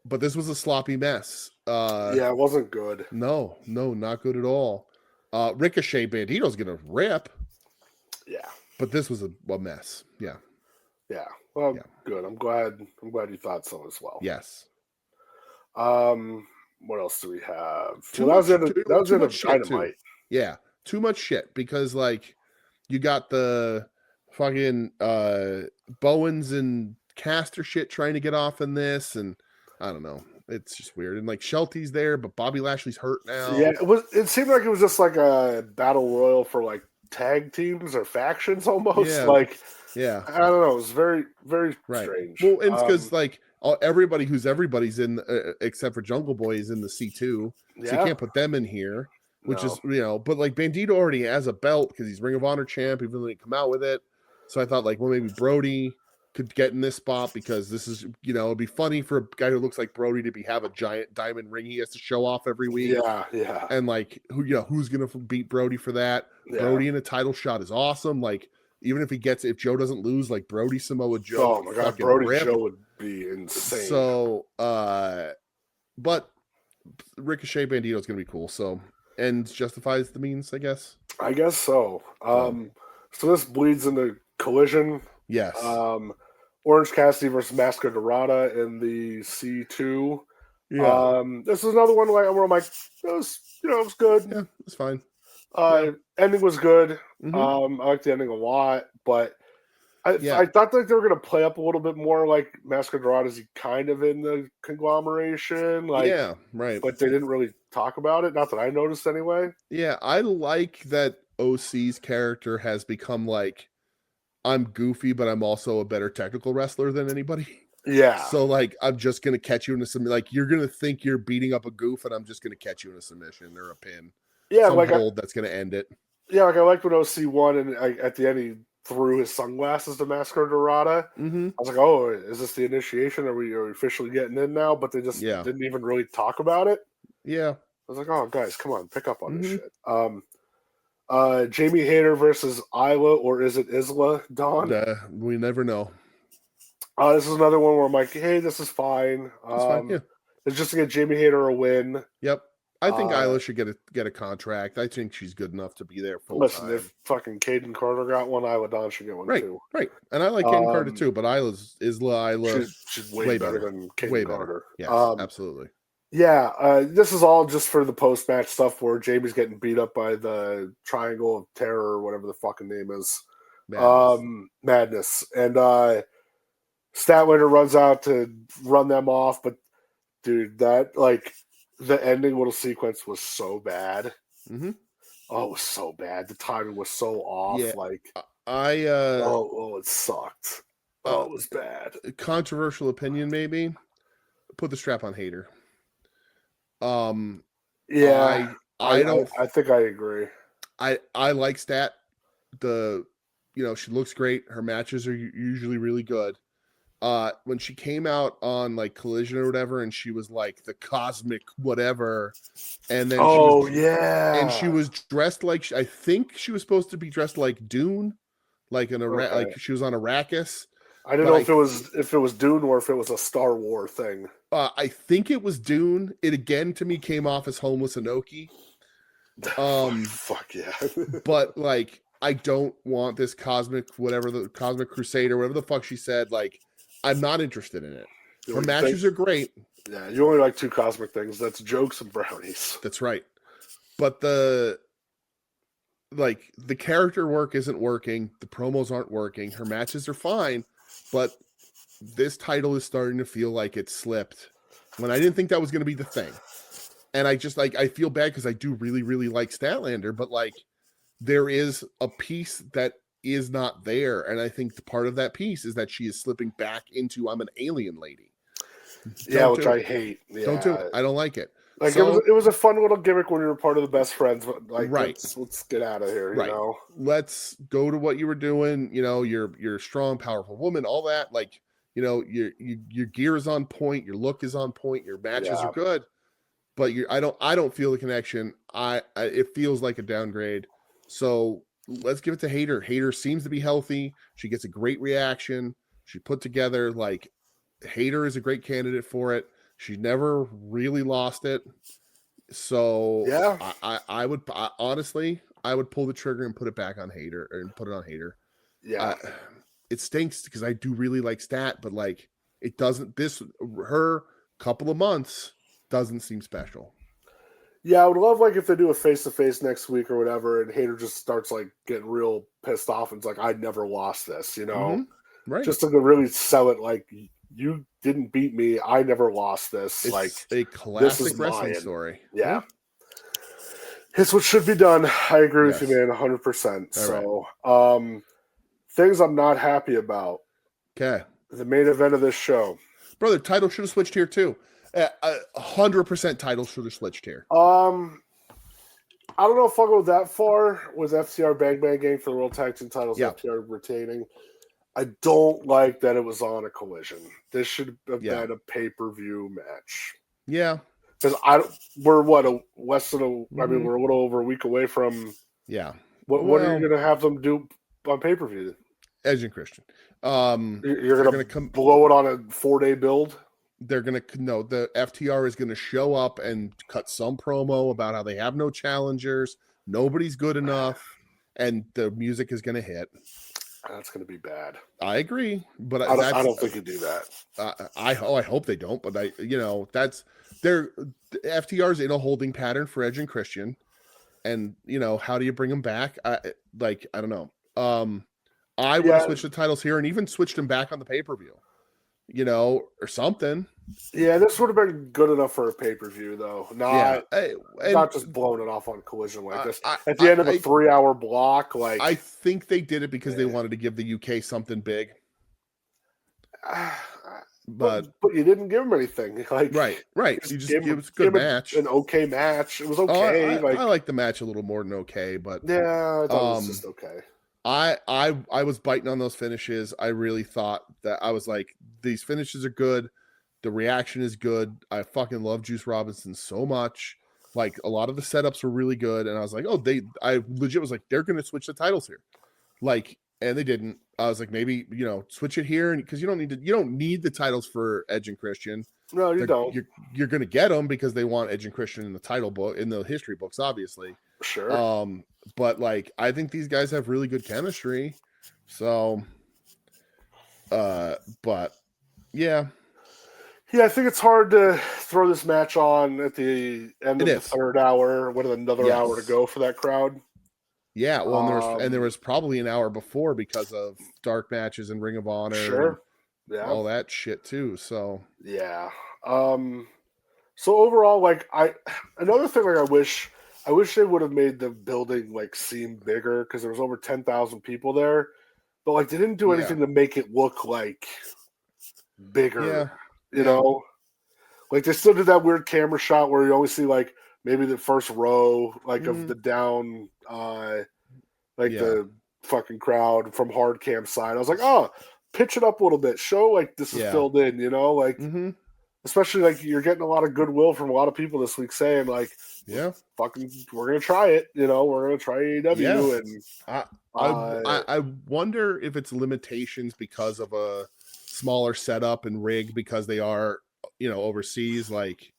But this was a sloppy mess. It wasn't good. No, not good at all. Ricochet Bandito's gonna rip. Yeah. But this was a mess. Yeah. Yeah. Well, good. I'm glad you thought so as well. Yes. What else do we have? That was in a Dynamite. Yeah. Too much shit because like you got the fucking Bowens and Caster shit trying to get off in this, and I don't know. It's just weird. And like Shelty's there, but Bobby Lashley's hurt now. Yeah, it seemed like it was just like a battle royal for like tag teams or factions almost. Yeah. Like, yeah. I don't know. It was very, very strange. Well, and it's because like everybody's in except for Jungle Boy is in the C2. So you can't put them in here, which is, but like Bandito already has a belt because he's Ring of Honor champ, even though he come out with it. So I thought like, well, maybe Brody could get in this spot because this is, it'd be funny for a guy who looks like Brody to have a giant diamond ring he has to show off every week. Yeah. And like, who's going to beat Brody for that? Yeah. Brody in a title shot is awesome. Like, even if Joe doesn't lose, like Brody Samoa Joe. Oh my God, Brody Joe would be insane. So, but Ricochet Bandito is going to be cool. So, and justifies the means, I guess. I guess so. So this bleeds into Collision. Yes. Orange Cassidy versus Mascara Dorada in the C2. Yeah. This is another one where I'm like, it was good. Yeah, it's fine. Ending was good. Mm-hmm. I liked the ending a lot, but Yeah. I thought that they were gonna play up a little bit more like Massacre Dorada is kind of in the conglomeration, like, Yeah, right. but they didn't really talk about it. Not that I noticed anyway. Yeah, I like that OC's character has become like, I'm goofy, but I'm also a better technical wrestler than anybody. Yeah, So like, I'm just gonna catch you in a submission. Like, you're gonna think you're beating up a goof, and I'm just gonna catch you in a submission or a pin, yeah, some like hold that's gonna end it. I liked when OC won, and at the end he threw his sunglasses to Massacre Dorada. Mm-hmm. I was like, oh, is this the initiation? Are we officially getting in now? But they just Yeah. didn't even really talk about it. Yeah. I was like, oh, guys, come on, pick up on this Mhm. shit. Jamie Hayter versus Isla, or is it Isla Dawn? We never know. This is another one where I'm like, hey, this is fine. It's fine. Yeah. It's just to get Jamie Hayter a win. Yep. I think Isla should get a contract. I think she's good enough to be there full Listen, time. if fucking Caden Carter got one, Isla Dawn should get one too. Right. And I like Caden Carter too, but Isla. She's way better than Caden Carter. Yes, absolutely. Yeah, this is all just for the post-match stuff where Jamie's getting beat up by the Triangle of Terror or whatever the fucking name is. Madness. And Statlander runs out to run them off, but dude, that, like, the ending little sequence was so bad. Mm-hmm. Oh, it was so bad. The timing was so off. Yeah. Like, it sucked. It was bad. Controversial opinion, maybe. Put the strap on Hayter. Yeah, I think I agree. I like Stat. She looks great. Her matches are usually really good. When she came out on like Collision or whatever, and she was like the cosmic whatever, and then she was dressed like, I think she was supposed to be dressed like Dune, like like she was on Arrakis. I didn't know if it was Dune or if it was a Star Wars thing. I think it was Dune. It again to me came off as Homeless Inoki. Fuck yeah. But like, I don't want this cosmic Crusader, whatever the fuck she said. Like, I'm not interested in it. Her matches are great. Yeah, you only like two cosmic things. That's jokes and brownies. That's right. But the character work isn't working. The promos aren't working. Her matches are fine, but this title is starting to feel like it slipped when I didn't think that was going to be the thing. And I just I feel bad because I do really, really like Statlander, but like, there is a piece that is not there. And I think the part of that piece is that she is slipping back into, I'm an alien lady. Which I hate. Yeah. Don't do it. I don't like it. Like, it was a fun little gimmick when you were part of the best friends, but like, let's get out of here. You know, let's go to what you were doing. You know, you're a strong, powerful woman, all that. Like, you know, your gear is on point, your look is on point, your matches are good, but I don't feel the connection. It feels like a downgrade. So let's give it to Hayter. Hayter seems to be healthy. She gets a great reaction. She put together, like, Hayter is a great candidate for it. She never really lost it. So I would honestly pull the trigger and put it back on Hayter, or put it on Hayter. Yeah. It stinks because I do really like Stat, but like, it doesn't, her couple of months doesn't seem special. Yeah, I would love, like, if they do a face-to-face next week or whatever, and Hayter just starts, like, getting real pissed off and it's like, I never lost this, you know? Mm-hmm. Right. Just to really sell it, like, you didn't beat me. I never lost this. It's like, a classic wrestling story. Yeah. It's what should be done. I agree with you, man, 100%. So, things I'm not happy about. Okay. The main event of this show. Brother, title should have switched here, too. 100% title should have switched here. I don't know if I'll go that far with FTR Bang Bang Gang for the World Tag Team titles. FTR retaining. I don't like that it was on a Collision. This should have been a pay-per-view match. Yeah. Because we're less than I mean, we're a little over a week away from. Yeah. What are you going to have them do on pay-per-view? Edge and Christian. You're going to blow it on a 4-day build? They're going to, no, the FTR is going to show up and cut some promo about how they have no challengers. Nobody's good enough. And the music is going to hit. That's going to be bad. I agree, but I don't think you do that. I hope they don't, but that's FTR's in a holding pattern for Edge and Christian, and how do you bring them back? I don't know. I would have switched the titles here and even switched them back on the pay-per-view, or something. Yeah, this would have been good enough for a pay-per-view, though. Not just blowing it off on Collision like this. At the end of a 3-hour block, like... I think they did it because they wanted to give the UK something big. But you didn't give them anything. Like, right. You just give us a good match. An okay match. It was okay. I like the match a little more than okay, but yeah, I thought it was just okay. I was biting on those finishes. I really thought that I was like, these finishes are good. The reaction is good. I fucking love Juice Robinson so much. Like, a lot of the setups were really good, and I was like, I legit was like, they're gonna switch the titles here, like, and they didn't. I was like, maybe switch it here, and because you don't need the titles for Edge and Christian. No, you don't. You're gonna get them because they want Edge and Christian in the title book, in the history books, obviously. Sure. But like, I think these guys have really good chemistry. So, but yeah. Yeah, I think it's hard to throw this match on at the end of the third hour with another hour to go for that crowd. Yeah, well, and there was probably an hour before because of dark matches and Ring of Honor. Sure. Yeah. All that shit too. So yeah. So overall, like, another thing, like, I wish they would have made the building like seem bigger because there was over 10,000 people there, but like they didn't do anything to make it look like bigger. Yeah. Like they still did that weird camera shot where you only see like maybe the first row, like of the down, the fucking crowd from hard cam side. I was like, oh, pitch it up a little bit, show like this is filled in, like. Especially like you're getting a lot of goodwill from a lot of people this week saying like, fucking, we're gonna try it. We're gonna try AEW, and I wonder if it's limitations because of a smaller setup and rig because they are overseas. Like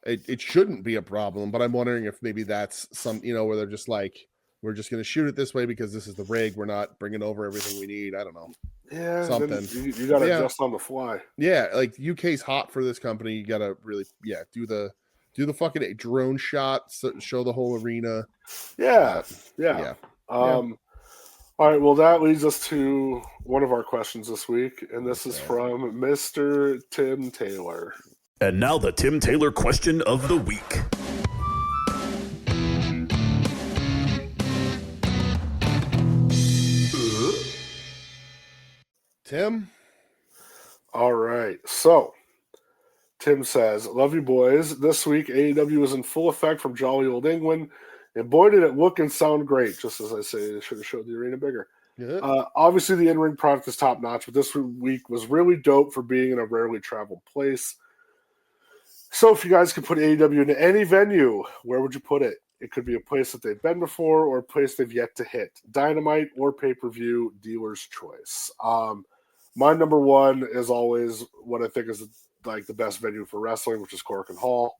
it shouldn't be a problem, but I'm wondering if maybe that's some where they're just like, we're just gonna shoot it this way because this is the rig. We're not bringing over everything we need. I don't know. Yeah, something you got to adjust on the fly. Yeah, like UK's hot for this company. You got to really do the fucking drone shot, show the whole arena. Yeah. All right, well, that leads us to one of our questions this week, and this is from Mr. Tim Taylor. And now the Tim Taylor question of the week. Tim? All right. So, Tim says, love you boys. This week, AEW is in full effect from jolly old England, and boy, did it look and sound great. Just as I say, they should have showed the arena bigger. Yeah. Obviously, the in-ring product is top-notch, but this week was really dope for being in a rarely traveled place. So, if you guys could put AEW into any venue, where would you put it? It could be a place that they've been before or a place they've yet to hit. Dynamite or pay-per-view, dealer's choice. My number one is always what I think is like the best venue for wrestling, which is Korakuen Hall.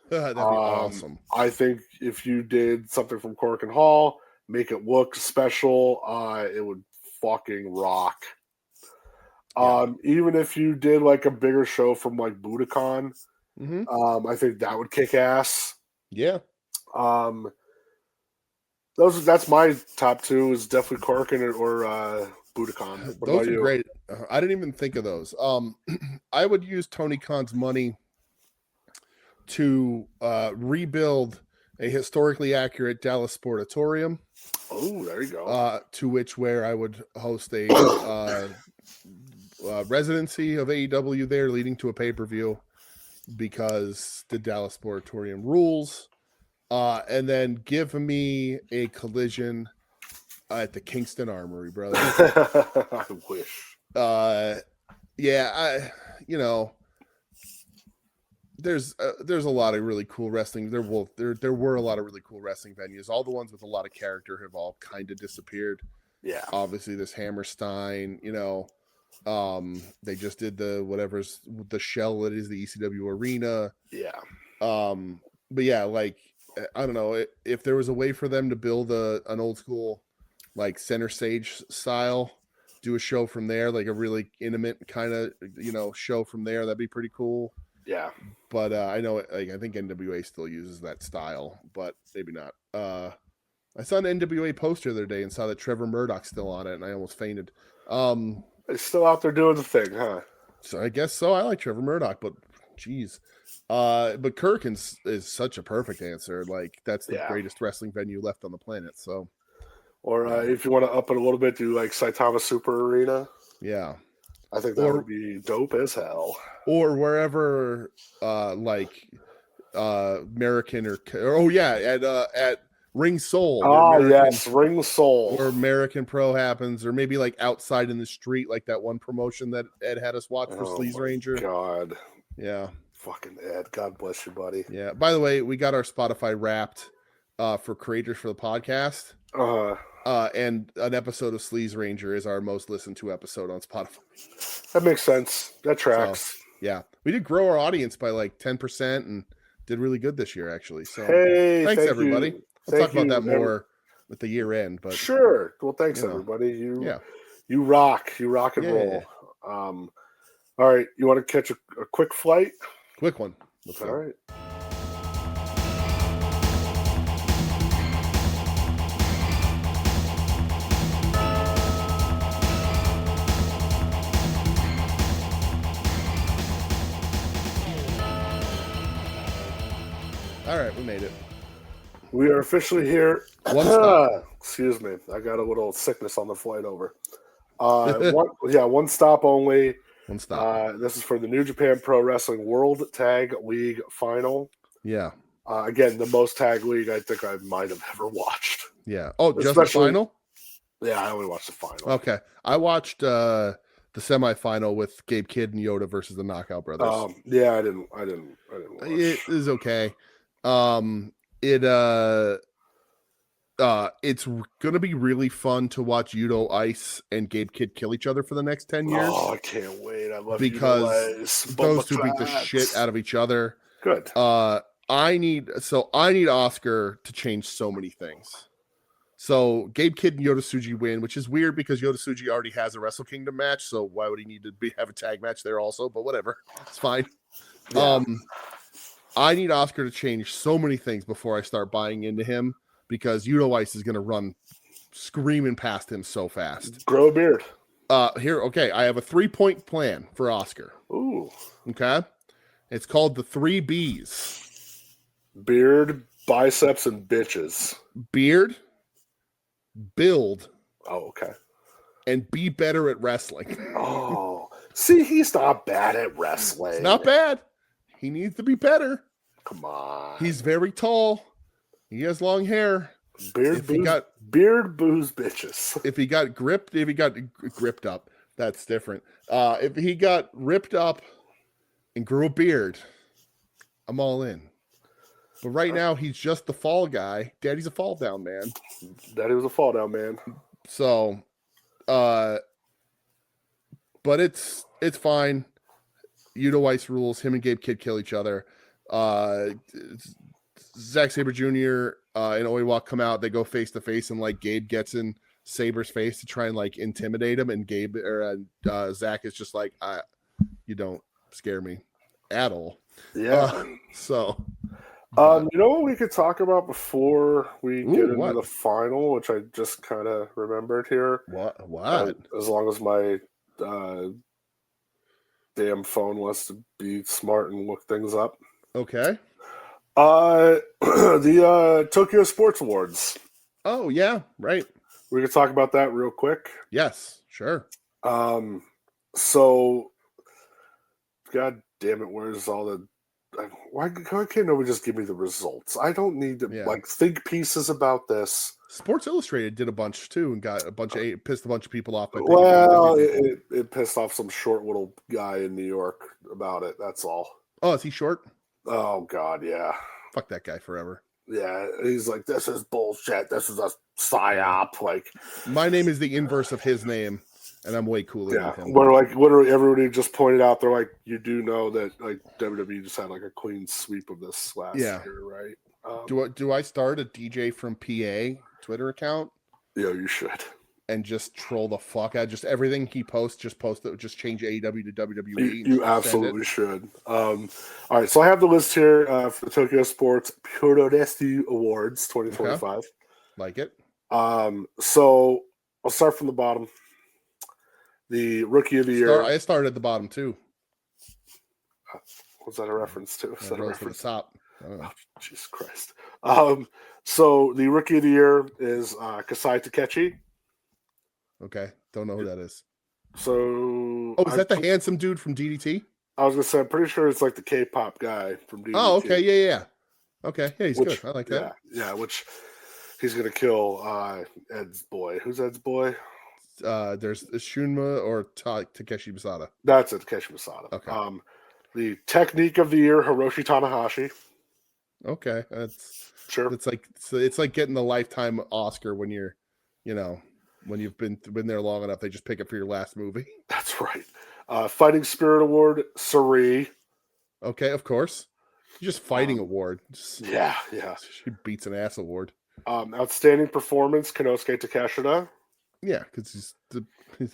That'd be awesome. I think if you did something from Korakuen Hall, make it look special, it would fucking rock. Even if you did like a bigger show from like Budokan, I think that would kick ass. Yeah. That's my top two, is definitely Korakuen or Budokan. Those are great. I didn't even think of those. I would use Tony Khan's money to rebuild a historically accurate Dallas Sportatorium. Oh, there you go. Where I would host a residency of AEW there, leading to a pay-per-view, because the Dallas Sportatorium rules. And then give me a Collision at the Kingston Armory, brother. I wish. There's a lot of really cool wrestling. There were a lot of really cool wrestling venues. All the ones with a lot of character have all kind of disappeared. Yeah. Obviously, this Hammerstein, they just did the shell that is the ECW arena. Yeah. But yeah, like, I don't know, if there was a way for them to build an old school, like, center stage style, do a show from there, like a really intimate kind of, show from there, that'd be pretty cool. Yeah. But I know, like, I think NWA still uses that style, but maybe not. I saw an NWA poster the other day and saw that Trevor Murdoch's still on it, and I almost fainted. He's still out there doing the thing, huh? So I guess so. I like Trevor Murdoch, but geez. But Kirk is such a perfect answer. Like, that's the greatest wrestling venue left on the planet. So, or if you want to up it a little bit, do like Saitama Super Arena. Yeah, I think that would be dope as hell. Or wherever, American at Ring Soul. Ring Soul, where American Pro happens, or maybe like outside in the street, like that one promotion that Ed had us watch for Sleaze Ranger. God, yeah, fucking Ed. God bless you, buddy. Yeah. By the way, we got our Spotify Wrapped for creators for the podcast. And an episode of Sleaze Ranger is our most listened to episode on Spotify. That makes sense. That tracks. So, yeah, we did grow our audience by like 10% and did really good this year, actually. So, thanks everybody. We'll talk about that more with the year end, but sure. Well, thanks everybody. You rock. You rock and roll. All right, you want to catch a quick flight? Quick one. Let's go. All right. All right, we made it. We are officially here. One stop. Excuse me. I got a little sickness on the flight over. One stop only. One stop. This is for the New Japan Pro Wrestling World Tag League Final. Yeah. Again, the most tag league I think I might have ever watched. Yeah. Oh, just the final? Yeah, I only watched the final. Okay. I watched the semifinal with Gabe Kidd and Yoda versus the Knockout Brothers. Yeah, I didn't watch. It is okay. It's gonna be really fun to watch Yuto Ice and Gabe Kidd kill each other for the next 10 years. Oh, I can't wait. I love because Ice. Those two beat the shit out of each other. Good. I need Oscar to change so many things. So Gabe Kidd and Yota Tsuji win, which is weird because Yota Tsuji already has a Wrestle Kingdom match, so why would he need to have a tag match there also? But whatever, it's fine. Yeah. I need Oscar to change so many things before I start buying into him because Yuto Ice is going to run screaming past him so fast. Grow a beard. Okay, I have a 3-point plan for Oscar. Ooh. Okay, it's called the 3 B's: beard, biceps, and bitches. Beard, build. Oh, okay. And be better at wrestling. Oh, see, he's not bad at wrestling. It's not bad. He needs to be better. Come on. He's very tall. He has long hair. Beard, booze, bitches. If he got gripped up, that's different. If he got ripped up and grew a beard, I'm all in. But right now, he's just the fall guy. Daddy's a fall down man. Daddy was a fall down man. So, but it's fine. Yuto Ice rules. Him and Gabe Kidd kill each other. Zack Sabre Jr. And Oiwa come out. They go face to face, and like Gabe gets in Sabre's face to try and like intimidate him. And Zack is just like, you don't scare me at all. Yeah. You know what we could talk about before we get into the final, which I just kind of remembered here. What? As long as my damn phone wants to be smart and look things up. Okay. The Tokyo Sports Awards. Oh yeah, right. We could talk about that real quick. Yes, sure. So, God damn it, where's all the? Why can't nobody just give me the results? I don't need to think pieces about this. Sports Illustrated did a bunch too and got pissed a bunch of people off. It pissed off some short little guy in New York about it. That's all. Oh, is he short? Oh God, yeah. Fuck that guy forever. Yeah, he's like, this is bullshit. This is a psyop. Like, my name is the inverse of his name, and I'm way cooler than him. Where like literally everybody just pointed out, they're like, you do know that like WWE just had like a clean sweep of this last year, right? Do I start a DJ from PA Twitter account? Yeah, you should. And just troll the fuck out. Just everything he posts, just change AEW to WWE. You absolutely should. All right, so I have the list here for the Tokyo Sports Puroresu Awards 2025. Like it. So I'll start from the bottom. The rookie of the year. I started at the bottom too. What's that a reference to? Is that a Rose to the reference? top. I don't know. Oh, Jesus Christ. So the rookie of the year is Kasai Takechi. Okay, don't know who that is. So Oh, is that the handsome dude from DDT? I was gonna say, I'm pretty sure it's like the K-pop guy from DDT. Oh, okay, yeah. Okay, yeah, he's good. I like that. Yeah, which he's gonna kill Ed's boy. Who's Ed's boy? There's Shunma or Takeshi Masada. That's it, Takeshi Masada. Okay. The technique of the year, Hiroshi Tanahashi. Okay, that's Sure. it's like getting the lifetime Oscar when you're, when you've been there long enough. They just pick it for your last movie. That's right. Fighting Spirit Award, Sari. Okay, of course. Just fighting award. Yeah. She beats an ass award. Outstanding performance, Konosuke Takeshita. Yeah, because he's the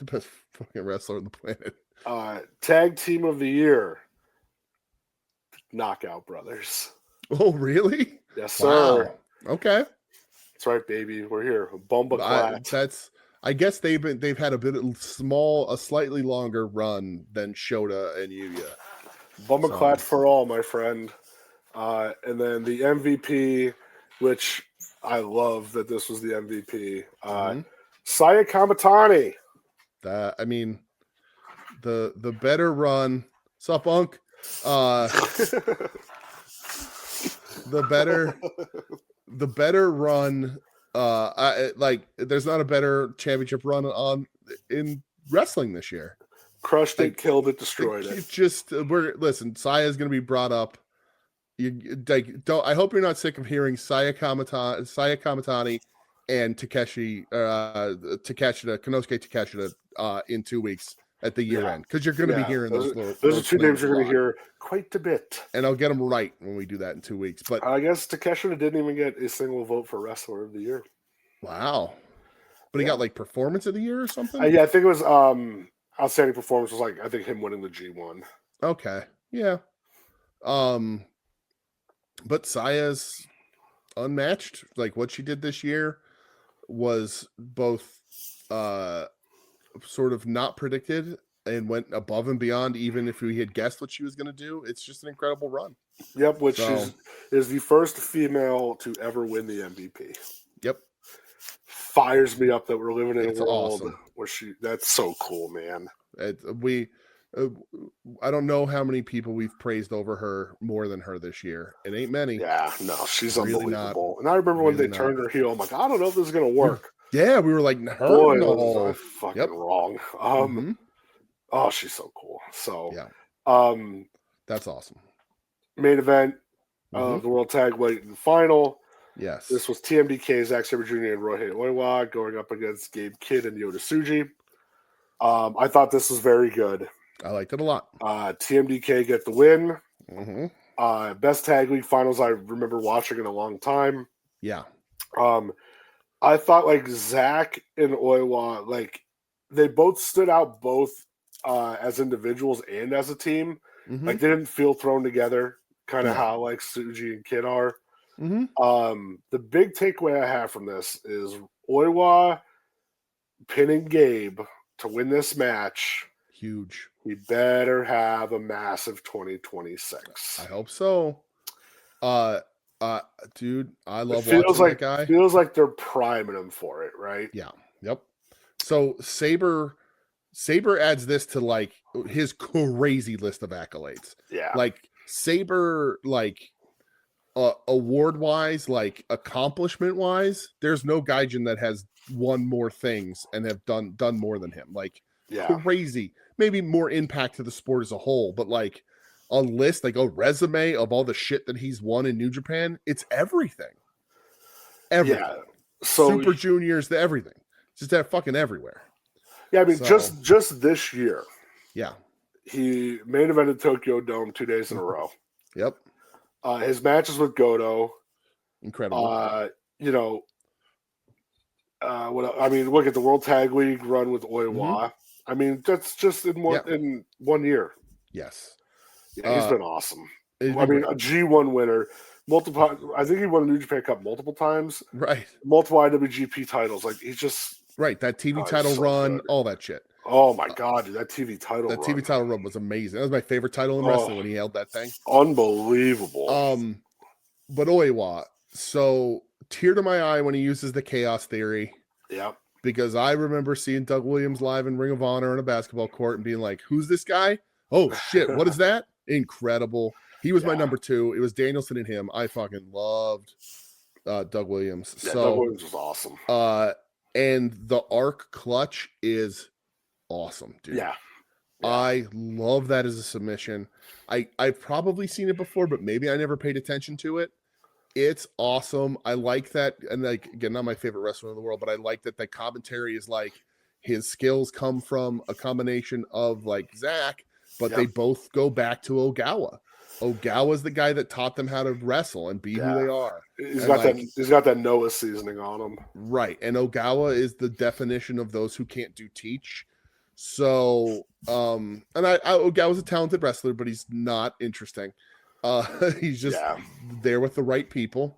best fucking wrestler on the planet. Tag Team of the Year, Knockout Brothers. Oh, really? Yes, sir. Wow. Okay. That's right, baby. We're here. Bomba Clat. I guess they've had a slightly longer run than Shota and Yuya. Bomba Clat for all, my friend. And then the MVP, which I love that this was the MVP. Saya Kamatani. I mean, the better run. Sup, Unk? The better run. There's not a better championship run in wrestling this year. Crushed it, killed it, destroyed it. Listen. Saya's going to be brought up. I hope you're not sick of hearing Saya Kamatani and Konosuke Takeshita in 2 weeks at the year end, because you're going to be hearing those are two names you're going to hear quite a bit. And I'll get them right when we do that in 2 weeks. But I guess Takeshita didn't even get a single vote for Wrestler of the Year. Wow. But he got like Performance of the Year or something? Yeah, I think it was Outstanding Performance was I think him winning the G1. Okay. Yeah. But Saya's unmatched. Like, what she did this year was both sort of not predicted and went above and beyond even if we had guessed what she was going to do. It's just an incredible run. Yep, which is the first female to ever win the MVP. Yep. Fires me up that we're living in a world awesome. where that's so cool, man. I don't know how many people we've praised over her more than her this year. It ain't many. Yeah, no, she's really unbelievable. not. And I remember when really they turned her heel, I'm like, I don't know if this is going to work. Yeah, we were like, Boy, no. was I fucking wrong. Oh, she's so cool. So, yeah, that's awesome. Main event of the World Tag Lightning Final. Yes, this was TMDK, Zack Sabre Jr. and Rohei Oiwa going up against Gabe Kidd and Yota Tsuji. I thought this was very good. I liked it a lot. TMDK get the win. Best Tag League Finals I remember watching in a long time. Yeah. I thought Zach and Oiwa, they both stood out both as individuals and as a team. They didn't feel thrown together, kind of how Tsuji and Kidd are. The big takeaway I have from this is Oiwa pinning Gabe to win this match. Huge. He better have a massive 2026. I hope so. Dude, I love watching that guy. Feels like they're priming him for it, right? Yeah. Yep. So Sabre adds this to his crazy list of accolades. Yeah. Sabre, award wise, accomplishment wise, there's no Gaijin that has won more things and have done more than him. Crazy. Maybe more impact to the sport as a whole, but a list, a resume of all the shit that he's won in New Japan, it's everything. Everything. Yeah. So Super Juniors, everything. Just that fucking everywhere. Yeah, I mean, just this year. Yeah. He main evented Tokyo Dome 2 days in a row. Yep. His matches with Goto. Incredible. Look at the World Tag League run with Oiwa. I mean, that's just in 1 year. Yes. Yeah, he's been awesome. A G1 winner. multiple. I think he won the New Japan Cup multiple times. Right. Multiple IWGP titles. Like he's just Right. That TV he's title so run, good. all that shit. Oh my god, dude, that TV title. That run. TV title run was amazing. That was my favorite title in wrestling when he held that thing. Unbelievable. But Oiwa, so tear to my eye when he uses the chaos theory. Yep. Because I remember seeing Doug Williams live in Ring of Honor on a basketball court and being like, "Who's this guy? Oh shit, what is that?" Incredible. He was my number 2. It was Danielson and him. I fucking loved Doug Williams. Yeah, so Doug Williams was awesome. And the arc clutch is awesome, dude. Yeah. I love that as a submission. I've probably seen it before, but maybe I never paid attention to it. It's awesome. I like that. And like, again, not my favorite wrestler in the world, but I like that the commentary is like his skills come from a combination of like Zach, but they both go back to Ogawa. Ogawa's the guy that taught them how to wrestle and be who they are. He's got that Noah seasoning on him. Right. And Ogawa is the definition of those who can't do teach. So, Ogawa's a talented wrestler, but he's not interesting. He's just there with the right people.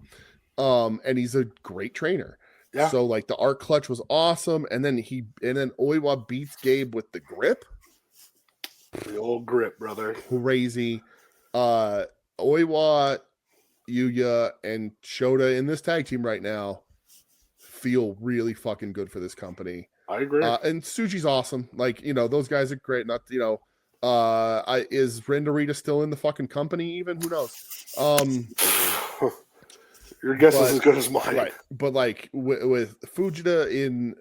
And he's a great trainer. Yeah. So like the arc clutch was awesome. And then Oiwa beats Gabe with the grip. The old grip, brother. Crazy. Oiwa, Yuya, and Shota in this tag team right now feel really fucking good for this company. I agree. And Tsuji's awesome. Like, those guys are great. Not, is Renderita still in the fucking company even? Who knows? Your guess is as good as mine. Right. But like with Fujita in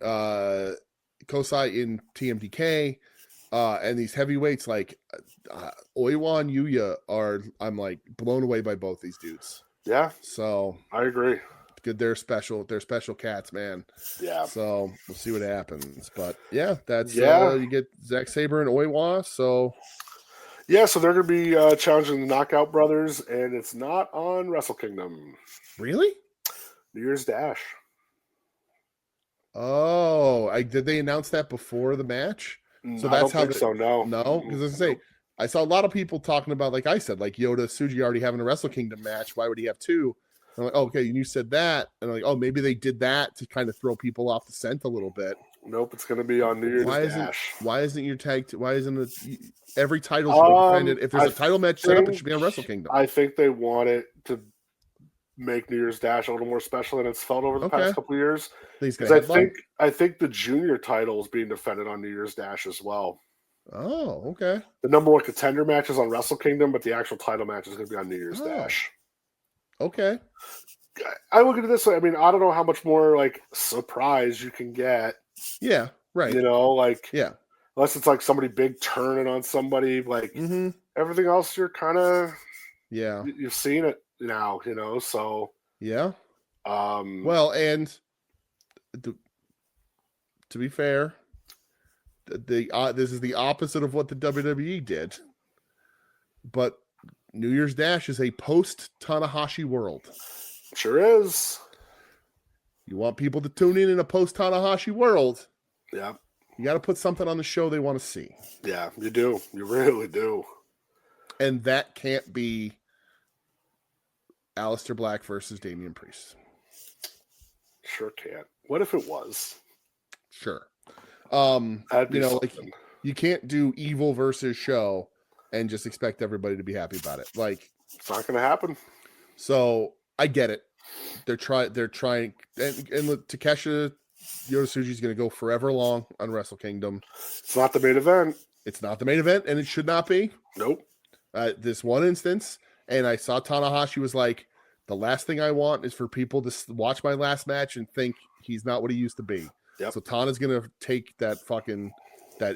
Kosai in TMDK, and these heavyweights like Oiwa and Yuya I'm like blown away by both these dudes. Yeah. So I agree. Good, they're special cats, man. Yeah. So we'll see what happens. But yeah, that's you get Zack Sabre and Oiwa. So yeah, so they're gonna be challenging the Knockout Brothers, and it's not on Wrestle Kingdom. Really? New Year's Dash. Oh, did they announce that before the match? So that's how. No, because I was gonna say I saw a lot of people talking about, like I said, like Yoda Tsuji already having a Wrestle Kingdom match. Why would he have 2? I'm like, oh, okay, you said that, and I'm like, oh, maybe they did that to kind of throw people off the scent a little bit. Nope, it's going to be on New Year's Dash. Why isn't your tag? Why isn't it every title should be defended? If there's a title match set up, it should be on Wrestle Kingdom. I think they want it to make New Year's Dash a little more special than it's felt over the past couple of years. Because I think the junior title is being defended on New Year's Dash as well. Oh, okay. The number 1 contender match is on Wrestle Kingdom, but the actual title match is going to be on New Year's Dash. Okay. I look at it this way. I mean, I don't know how much more like surprise you can get. Yeah, right. Unless it's like somebody big turning on somebody. Like everything else, you're kind of you've seen it now. So yeah. Well, and to be fair, this is the opposite of what the WWE did, but New Year's Dash is a post Tanahashi world. Sure is. You want people to tune in a post Tanahashi world. Yeah. You got to put something on the show they want to see. Yeah, you do. You really do. And that can't be Aleister Black versus Damian Priest. Sure can't. What if it was? Sure. That'd be like you can't do Evil versus Show and just expect everybody to be happy about it. Like, it's not going to happen. So I get it. They're trying, and look, Takesha Yota Tsuji is going to go forever long on Wrestle Kingdom. It's not the main event. It's not the main event, and it should not be. Nope. This one instance, and I saw Tanahashi was like, the last thing I want is for people to watch my last match and think he's not what he used to be. Yep. So Tana's going to take that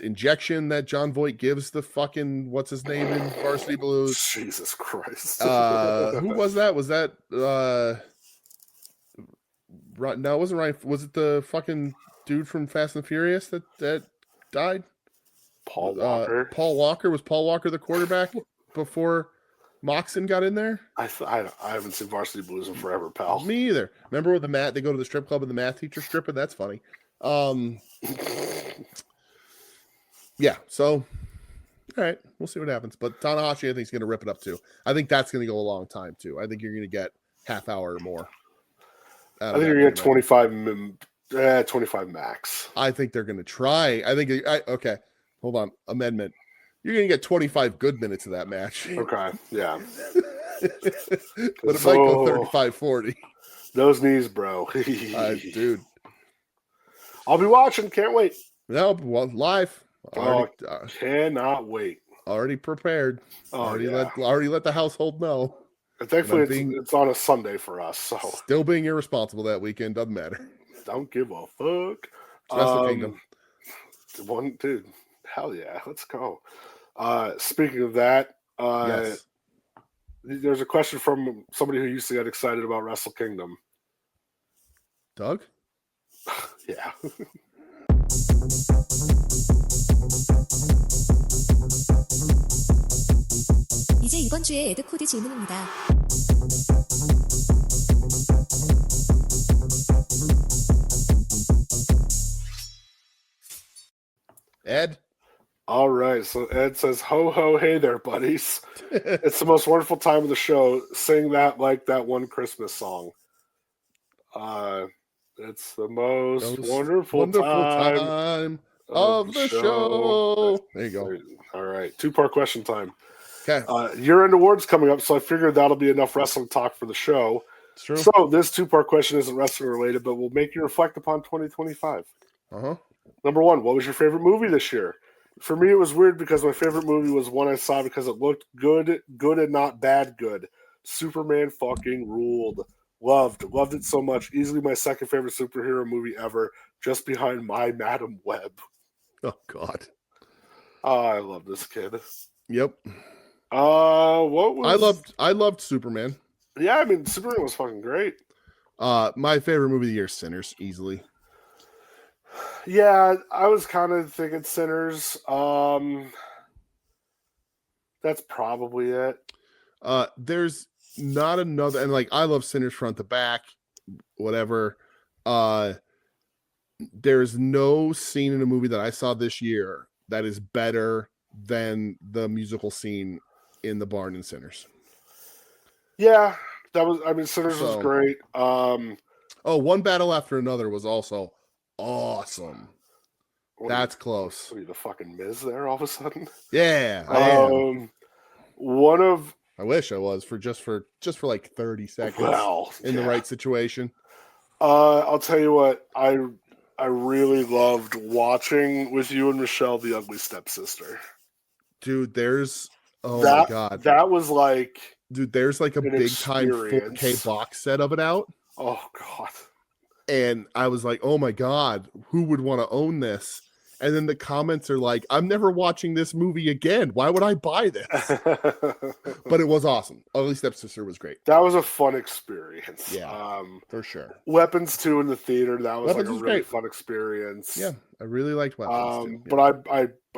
injection that John Voight gives the fucking, what's his name in Varsity Blues? Jesus Christ. Who was that? Was that no, it wasn't Ryan. Was it the fucking dude from Fast and Furious that died? Paul Walker. Paul Walker. Was Paul Walker the quarterback before Moxon got in there? I haven't seen Varsity Blues in forever, pal. Me either. Remember with the math, they go to the strip club and the math teacher stripping? That's funny. Yeah, so all right, we'll see what happens. But Tanahashi, I think, is going to rip it up too. I think that's going to go a long time too. I think you're going to get half hour or more. I think you're going to get 25 max. I think they're going to try. Okay, hold on. Amendment. You're going to get 25 good minutes of that match. Okay, yeah. But it might go 35-40. Those knees, bro. Dude. I'll be watching. Can't wait. No, well, live. Cannot wait. Already prepared. Oh, already let the household know. And thankfully, it's on a Sunday for us. So still being irresponsible that weekend doesn't matter. Don't give a fuck. Wrestle Kingdom. One dude. Hell yeah. Let's go. Speaking of that, yes. There's a question from somebody who used to get excited about Wrestle Kingdom. Doug? Yeah. 이제 이번 주에 에드 코드 질문입니다. Ed? All right. So Ed says, ho, ho, hey there, buddies. It's the most wonderful time of the show. Sing that like that one Christmas song. It's the most wonderful time of the show. There you go. All right. 2-part question time. Okay. Year-end awards coming up, so I figured that'll be enough wrestling talk for the show. It's true. So this 2-part question isn't wrestling related, but will make you reflect upon 2025. Uh-huh. Number 1, what was your favorite movie this year? For me, it was weird because my favorite movie was one I saw because it looked good and not bad good. Superman fucking ruled. Loved it so much. Easily my second favorite superhero movie ever, just behind My Madam Web. Oh, God. Oh, I love this kid. Yep. What was... I loved Superman. Yeah, I mean, Superman was fucking great. My favorite movie of the year, Sinners, easily. Yeah, I was kind of thinking Sinners. That's probably it. There's not another, and like I love Sinners front to back, whatever. There's no scene in a movie that I saw this year that is better than the musical scene in the barn in Sinners. Yeah, Sinners was great. One Battle After Another was also awesome. That's close. What are you, the fucking Miz there all of a sudden? Yeah, I am. I wish I was for like 30 seconds the right situation. I'll tell you what, I really loved watching with you and Michelle The Ugly Stepsister. Dude, my God. That was like... Dude, there's like a big time 4K box set of it out. Oh, God. And I was like, oh my God, who would want to own this? And then the comments are like, I'm never watching this movie again. Why would I buy this? But it was awesome. Ugly Stepsister was great. That was a fun experience. Yeah, for sure. Weapons 2 in the theater. That was Weapons like a really fun experience. Yeah, I really liked Weapons 2. Yeah. But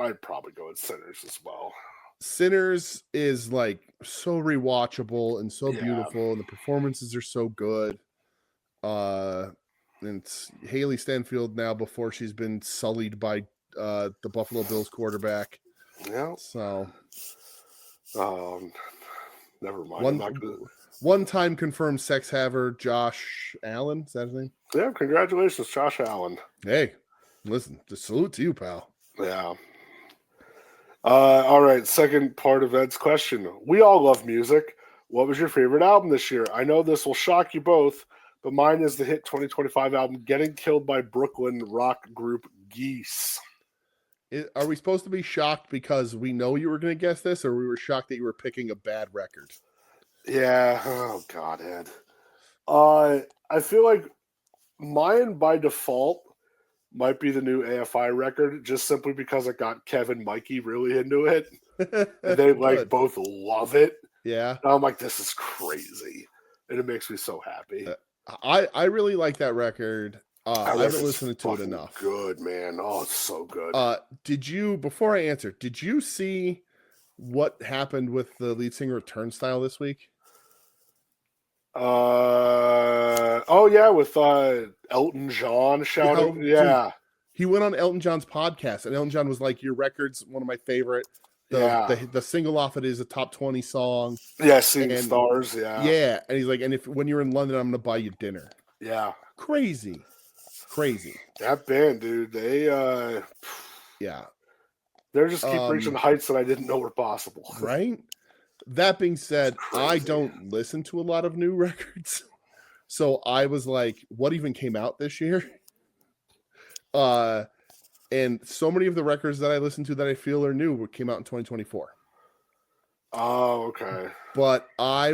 I'd probably go with Sinners as well. Sinners is like so rewatchable and so beautiful, and the performances are so good. And it's Haley Stanfield now before she's been sullied by the Buffalo Bills quarterback. Yeah. So, never mind. One-time confirmed sex haver Josh Allen. Is that his name? Yeah. Congratulations, Josh Allen. Hey, listen, just salute to you, pal. Yeah. All right. Second part of Ed's question. We all love music. What was your favorite album this year? I know this will shock you both, but mine is the hit 2025 album, Getting Killed by Brooklyn rock group Geese. Are we supposed to be shocked because we know you were going to guess this, or we were shocked that you were picking a bad record? Yeah. Oh, God, Ed. I feel like mine by default might be the new AFI record, just simply because it got Kevin Mikey really into it. And they both love it. Yeah. And I'm like, this is crazy. And it makes me so happy. I really like that record. I haven't listened to it enough. Good, man. Oh, it's so good. Before I answer, did you see what happened with the lead singer of Turnstile this week? With Elton John shouting. Yeah. Dude, he went on Elton John's podcast, and Elton John was like, your record's one of my favorite. The single off it is a top 20 song. Yeah, Seeing And- Stars. Yeah. Yeah, and he's like, and if when you're in London, I'm gonna buy you dinner. Yeah. Crazy. That band, dude, Yeah, they're just keep reaching heights that I didn't know were possible. right. That being said, I crazy. don't listen to a lot of new records, so I was like, what even came out this year? And so many of the records that I listen to that I feel are new came out in 2024. Oh, okay. But I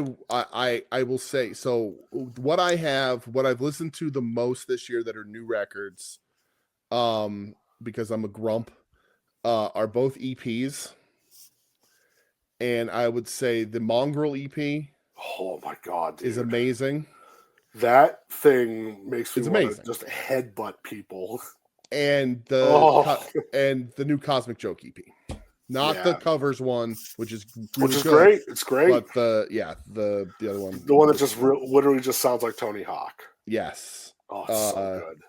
will say, so what I've listened to the most this year that are new records, because I'm a grump, are both EPs. And I would say the Mongrel EP Oh my god, dude. is amazing. That thing makes me It's want amazing. to just headbutt people. And the Oh. and the new Cosmic Joke EP. Not the Yeah. covers one, which is really Which is good, great. It's great. but the other one, The one that just literally just sounds like Tony Hawk. yes, Oh, it's so good.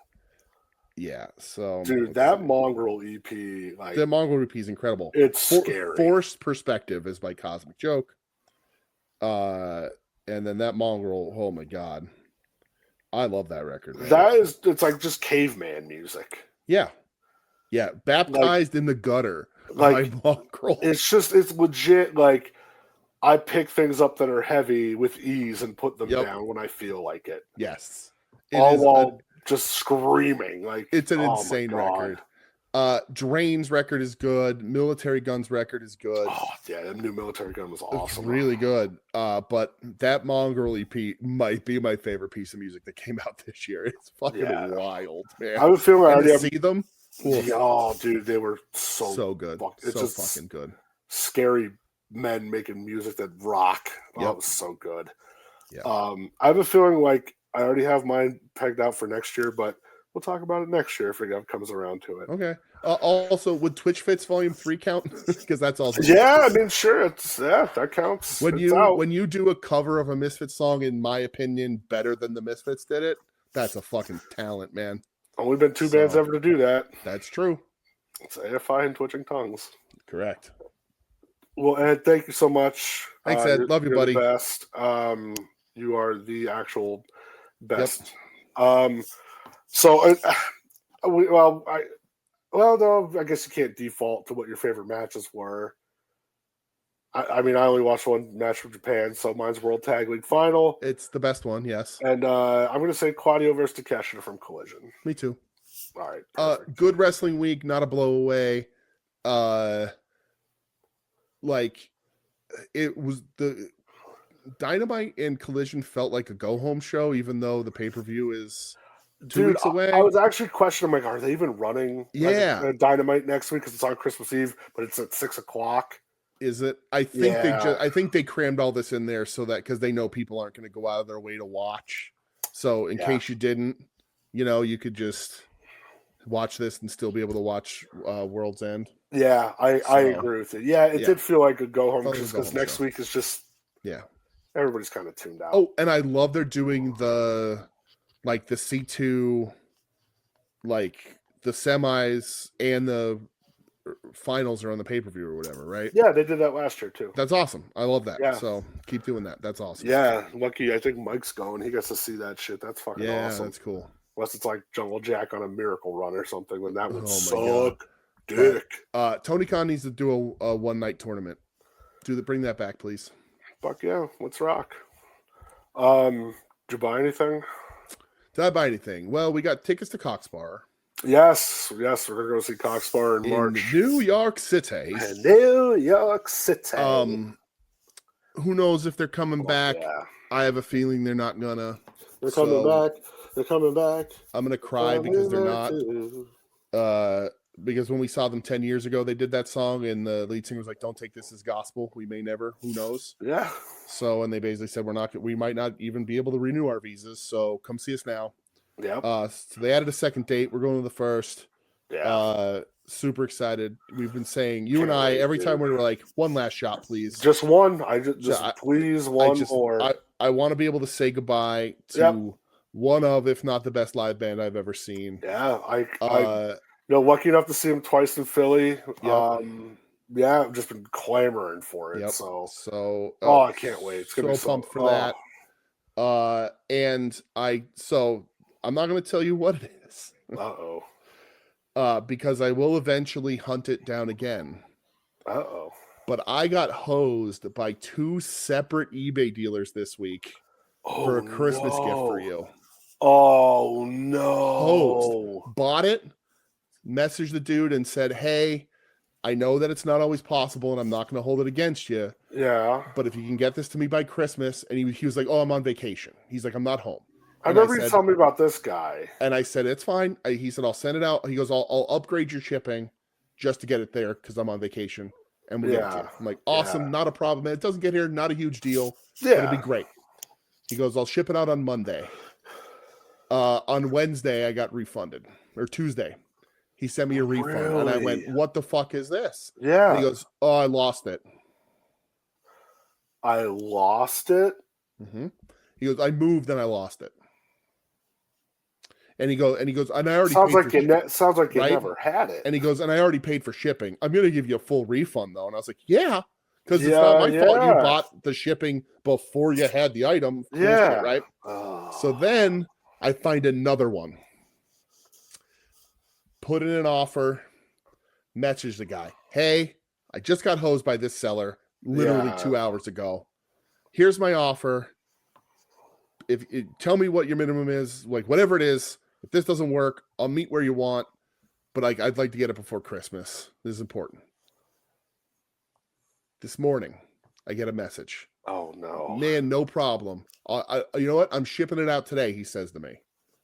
yeah. So Dude, let's that see. Mongrel EP, like, the Mongrel EP is incredible. it's scary. Forced Perspective is by Cosmic Joke. And then that Mongrel, oh my god, I love that record. Man. It's like just caveman music. Yeah. Baptized in the Gutter Like, by Mongrel. it's legit. Like, I pick things up that are heavy with ease and put them Yep. down when I feel like it. Yes. It All is while just screaming. Like, it's an oh my insane God. record. Drain's record is good. Military Gun's record is good. Oh yeah, that new Military Gun was It's awesome. really good. But that Mongrel EP might be my favorite piece of music that came out this year. It's fucking Yeah. wild, man. I have a feeling I And already to have. see them, oof, Oh, dude, they were so, so good. it's So just- fucking good. scary men making music that rock. Oh, Yep. it was so good. Yeah. I have a feeling like I already have mine pegged out for next year, but we'll talk about it next year if it comes around to it. Okay. Also, would Twitch Fits Volume 3 count? Because that's also Yeah, I mean, sure, that counts. when It's out. you do a cover of a Misfits song, in my opinion, better than the Misfits did it. That's a fucking talent, man. Only been two bands So- ever to do that. That's true. It's AFI and Twitching Tongues. Correct. Well, Ed, thank you so much. Thanks, Ed. Love you, you're buddy. The best. You are the actual best. No, I guess you can't default to what your favorite matches were. I mean, I only watched one match from Japan, so mine's World Tag League Final, It's the best one, yes. and I'm going to say Claudio versus Takeshita from Collision. Me too. All right, perfect. Good wrestling week, not a blow away. Like it was the Dynamite and Collision felt like a go home show, even though the pay per view is 2 weeks away. I was actually questioning, like, are they even running? Yeah. Dynamite next week because it's on Christmas Eve, but it's at 6:00. Is it? I think Yeah. I think they crammed all this in there so that because they know people aren't going to go out of their way to watch. So in Yeah. case you didn't, you could just watch this and still be able to watch World's End. Yeah, I So, agree with it. Yeah, it yeah. did feel like a go home Felt like a just because go-home next show. week is just Yeah. everybody's kind of tuned out. Oh, and I love they're doing the C2, like the semis and the finals are on the pay per view or whatever, right? Yeah, they did that last year too. That's awesome. I love that. Yeah. So keep doing that. That's awesome. Yeah, lucky. I think Mike's going. He gets to see that shit. That's fucking Yeah, awesome. that's cool. Unless it's like Jungle Jack on a Miracle Run or something, then that would Oh my suck. Dick. Tony Khan needs to do a one night tournament. Bring that back, please. Fuck yeah, let's rock. Did you buy anything? Did I buy anything? Well, we got tickets to Cox Bar Yes, we're gonna go see Cox Bar in in March. New York City. In New York City. Who knows if they're coming back? Yeah. I have a feeling they're not gonna. They're coming So- back. They're coming back. I'm gonna cry because they're not. Too. Because when we saw them 10 years ago, they did that song, and the lead singer was like, "Don't take this as gospel. We may never. Who knows?" Yeah. So, and they basically said, we might not even be able to renew our visas. So, come see us now. Yep. So they added a second date. We're going to the first. Yeah. Super excited. We've been saying, you and Can't I, wait, every dude. time we were like, one last shot, please. Just one. I just I- please one just- more. I want to be able to say goodbye to Yep. one of, if not the best live band I've ever seen. yeah. I Uh, lucky enough to see him twice in Philly. Yep. Yeah, I've just been clamoring for it. Yep. So, So I can't wait. It's gonna be so pumped for that. And I'm not going to tell you what it is. Uh-oh. Because I will eventually hunt it down again. Uh-oh. But I got hosed by 2 separate eBay dealers this week for a Christmas gift for you. Oh no. Hosed. Bought it, messaged the dude and said, "Hey, I know that it's not always possible and I'm not going to hold it against you. Yeah. But if you can get this to me by Christmas," and he was like, "Oh, I'm on vacation." He's like, "I'm not home." I remember you telling me about this guy. And I said, "It's fine." He said, "I'll send it out." He goes, I'll upgrade your shipping just to get it there because I'm on vacation. And we'll get it to you. I'm like, "Awesome, not a problem, man. It doesn't get here, not a huge deal. Yeah. It'll be great." He goes, "I'll ship it out on Monday." On Wednesday, I got refunded. Or Tuesday. He sent me a refund. And I went, "What the fuck is this?" Yeah. And he goes, "Oh, I lost it." I lost it? Mm-hmm. He goes, "I moved and I lost it." And he goes, and I already sounds paid like for you sounds like you right? never had it. And he goes, "And I already paid for shipping. I'm going to give you a full refund, though." And I was like, "Yeah, because it's not my fault. You bought the shipping before you had the item." Cool shit, right? So then I find another one. Put in an offer. Message the guy. "Hey, I just got hosed by this seller literally 2 hours ago. Here's my offer. Tell me what your minimum is, like whatever it is. If this doesn't work, I'll meet where you want, but I'd like to get it before Christmas. This is important." This morning, I get a message. Oh no, "Man, no problem. You know what? I'm shipping it out today," he says to me. And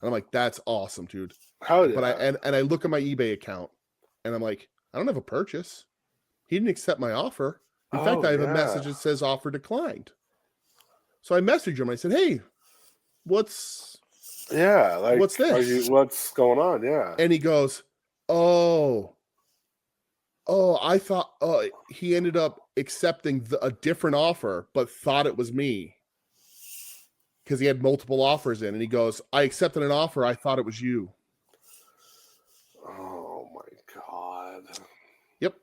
I'm like, "That's awesome, dude." Hell yeah. But I look at my eBay account, and I'm like, "I don't have a purchase. He didn't accept my offer. In fact, I have a message that says offer declined." So I messaged him. I said, "Hey, what's this? What's going on?" Yeah. And he goes, oh, I thought he ended up accepting a different offer, but thought it was me because he had multiple offers in. And he goes, "I accepted an offer. I thought it was you." Oh my God. Yep.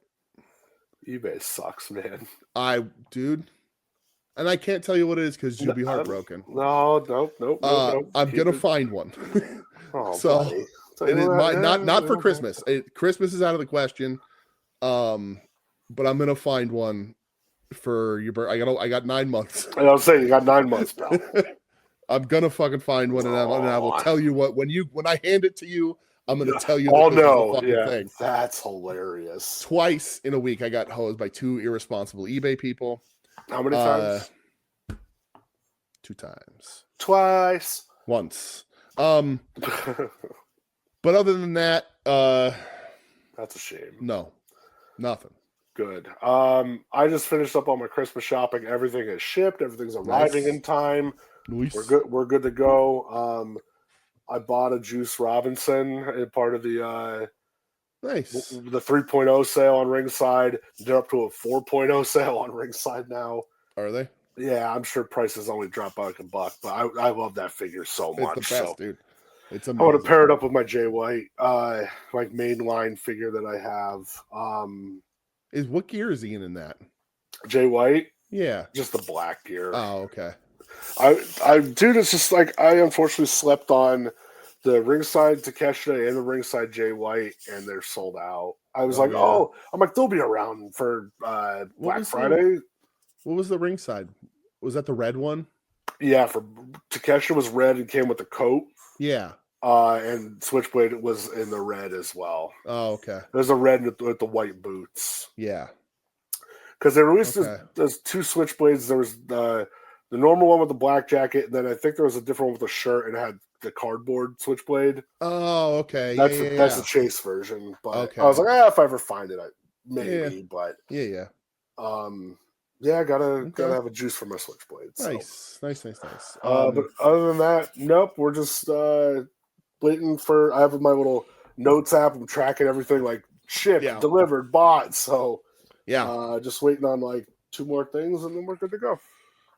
eBay sucks, man. Dude. And I can't tell you what it is because you'll be heartbroken. Nope. I'm gonna find one. Oh, so not for Christmas. Christmas is out of the question. But I'm gonna find one for your birthday. I got 9 months. I was saying you got 9 months, pal. I'm gonna fucking find one, and I will tell you what when I hand it to you. I'm gonna tell you. Thing. That's hilarious. Twice in a week, I got hosed by 2 irresponsible eBay people. How many times? 2 times. Twice. Once. But other than that, that's a shame. No, nothing. Good. I just finished up on my Christmas shopping. Everything is shipped. Everything's arriving in time. Nice. We're good to go. I bought a Juice Robinson, part of the nice. The 3.0 sale on Ringside. They're up to a 4.0 sale on Ringside now. Are they? Yeah, I'm sure prices only drop by like $1, but I love that figure so much. It's the best, dude. It's amazing. I want to pair it up with my Jay White, like mainline figure that I have. What gear is he in that? Jay White? Yeah, just the black gear. Oh, okay. Dude, it's just like I unfortunately slept on the Ringside Takeshita and the Ringside Jay White, and they're sold out. I was I'm like, they'll be around for Black Friday. What was the Ringside? Was that the red one? Yeah, for Takeshita was red and came with the coat. Yeah. And Switchblade was in the red as well. Oh, okay. There's a red with the white boots. Yeah. Because they released there's 2 Switchblades. There was the normal one with the black jacket, and then I think there was a different one with a shirt and it had the cardboard Switchblade. Oh, okay. That's the Chase version. But I was like, if I ever find it, maybe. But yeah. I gotta have a juice for my Switchblades. Nice. But other than that, nope. We're just waiting for. I have my little notes app. I'm tracking everything like shipped, delivered, bought. So just waiting on like 2 more things, and then we're good to go.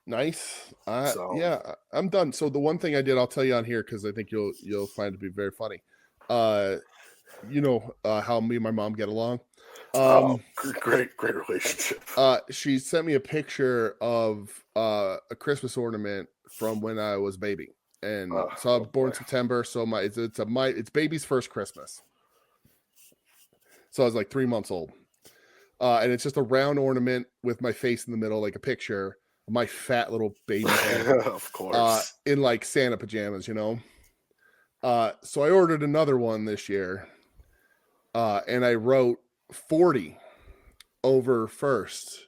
Nice. I'm done. So the one thing I did, I'll tell you on here because I think you'll find it to be very funny. You know how me and my mom get along. Great relationship. She sent me a picture of a Christmas ornament from when I was a baby, and so I'm born in September. So it's baby's first Christmas. So I was like 3 months old, and it's just a round ornament with my face in the middle, like a picture of my fat little baby head, Of course. in like Santa pajamas, you know. So I ordered another one this year, and I wrote 40 over first,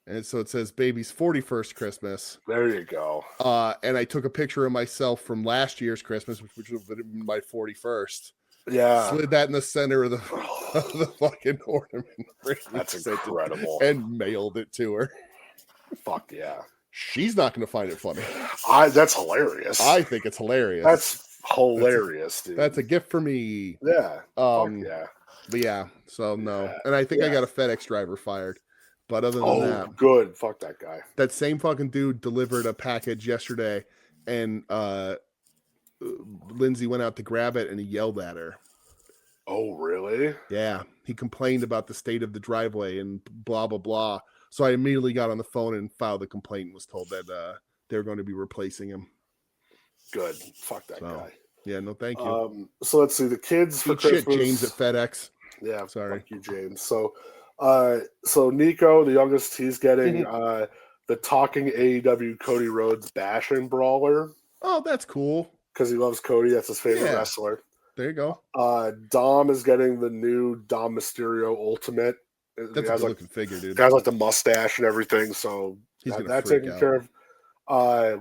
and so it says baby's 41st Christmas. There you go. And I took a picture of myself from last year's Christmas, which would have been my 41st. Yeah. Slid that in the center of the fucking ornament. That's incredible. And mailed it to her. Fuck yeah. She's not going to find it funny. That's hilarious. I think it's hilarious. That's hilarious, dude. That's a gift for me. Yeah. Fuck Um, yeah. But yeah, so no. Yeah. And I think I Yeah. got a FedEx driver fired. But other than that, good. Fuck that guy. that same fucking dude delivered a package yesterday, and Lindsay went out to grab it and he yelled at her. Oh, really? Yeah, he complained about the state of the driveway and blah blah blah. So I immediately got on the phone and filed a complaint and was told that they're going to be replacing him. Good. Fuck that guy. Yeah, no, thank you. So let's see. The kids for Eat shit, Christmas. James at FedEx. Yeah, Sorry. Fuck you, James. So Nico, the youngest, he's getting the talking AEW Cody Rhodes bashing brawler Oh, that's cool. because he loves Cody. That's his favorite Yeah. wrestler. There you go. Dom is getting the new Dom Mysterio Ultimate. That's He a good has like looking figure, dude. has like the mustache and everything. So He's gonna that's freak taken out. care of.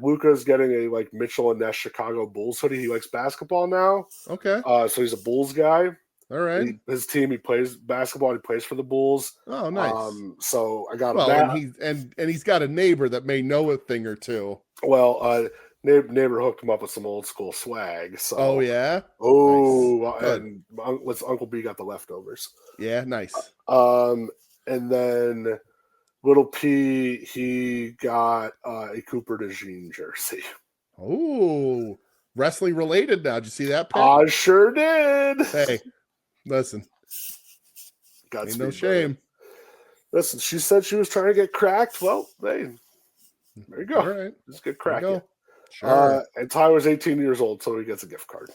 Luca's getting a like Mitchell and Ness Chicago Bulls hoodie. He likes basketball now. Okay. So he's a Bulls guy. All right. His team, he plays basketball. He plays for the Bulls. Oh, nice. So I got Well, that. and he's got a neighbor that may know a thing or two. Well, neighbor hooked him up with some old school swag. So Oh yeah. oh, Nice. and Uncle B got the leftovers. Yeah, nice. And then Little P, he got a Cooper DeJean jersey. Oh, wrestling related now. Did you see that? Pic? I sure did. Hey, listen, Got ain't no shame. Listen, she said she was trying to get cracked. Well, hey, there you go. All right, Just get there you cracked. go. Sure. And Tyler's 18 years old, so he gets a gift card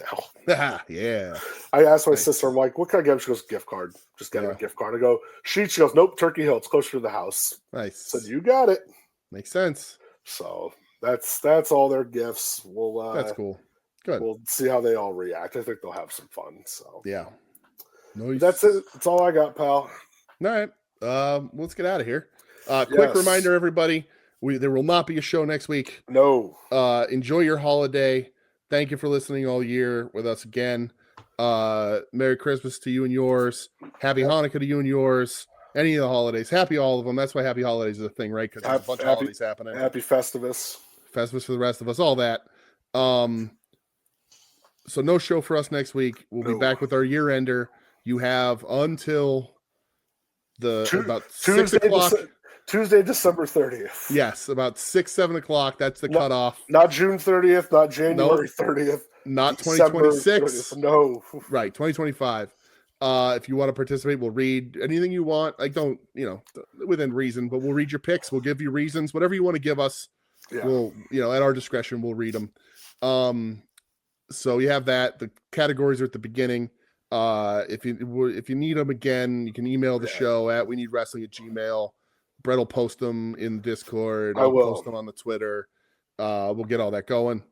now. Yeah. I asked my Nice. sister, I'm like, what can I get him? She goes, gift card. Just get him a Yeah. gift card. I go, she goes, nope, Turkey Hill. It's closer to the house. Nice. I said, you got it. Makes sense. So that's all their gifts. We'll That's cool. Good. we'll see how they all react. I think they'll have some fun. So Yeah. No, that's it. That's all I got, pal. All right. Let's get out of here. Quick Yes. reminder, everybody. There will not be a show next week. No. Enjoy your holiday. Thank you for listening all year with us again. Merry Christmas to you and yours. Happy Hanukkah to you and yours. Any of the holidays. Happy all of them. That's why happy holidays is a thing, right? Because there's a bunch of Happy- holidays happening. Happy Festivus. Festivus for the rest of us. All that. So no show for us next week. We'll be No. back with our year ender. You have until about 6 Tuesday, o'clock. Tuesday, December 30th. Yes, about 6, 7 o'clock. That's the No. cutoff. Not June 30th, not January 30th. Not December 2026. 30th. No. Right, 2025. If you want to participate, we'll read anything you want. Like, don't, within reason, but we'll read your picks. We'll give you reasons. Whatever you want to give us, Yeah. we'll, at our discretion, we'll read them. So you have that. The categories are at the beginning. If you need them again, you can email the show at weneedwrestling@gmail.com. Brett will post them in the Discord. I'll post them on the Twitter. We'll get all that going.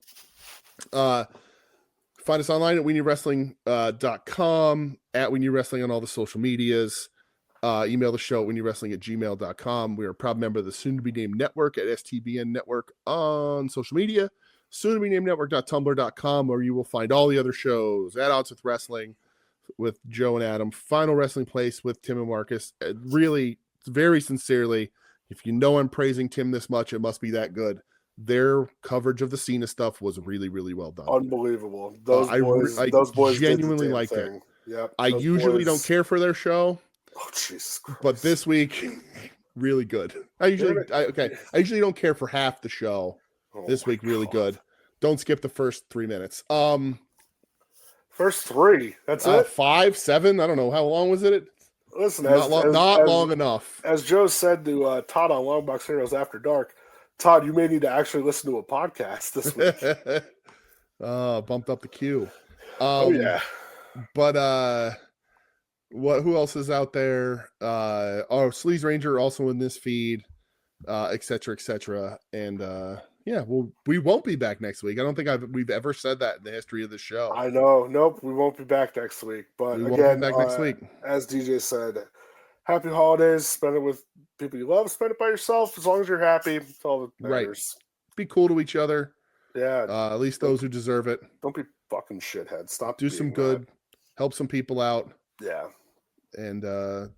Find us online at weneedwrestling.com, at weneedwrestling on all the social medias. Email the show at weneedwrestling@gmail.com. We are a proud member of the soon-to-be-named network at STBN Network on social media. Soon-to-be-named network.tumblr.com, where you will find all the other shows. At Odds with Wrestling with Joe and Adam. Final Wrestling Place with Tim and Marcus. Really, very sincerely, if you know I'm praising Tim this much, it must be that good. Their coverage of the Cena stuff was really, really well done. Unbelievable. I Those boys genuinely did the damn liked it. thing. Yep. I those usually boys- don't care for their show, Oh, Jesus Christ. but this week, really good. I usually don't care for half the show. Oh This my week, really God. good. Don't skip the first 3 minutes. First three. That's it. 5, 7. I don't know how long was it. Listen, not long enough. As Joe said to Todd on Longbox Heroes After Dark, Todd, you may need to actually listen to a podcast this week. Bumped up the queue. Oh yeah. But who else is out there? Sleaze Ranger also in this feed, et cetera, and yeah, well, we won't be back next week. I don't think we've ever said that in the history of the show. I know. Nope, we won't be back next week. But We again, won't be back next week. As DJ said, happy holidays. Spend it with people you love. Spend it by yourself. As long as you're happy, it's all that matters. Right. Be cool to each other. Yeah. At least those who deserve it. Don't be fucking shitheads. Stop. Do some good. Help some people out. Yeah. And don't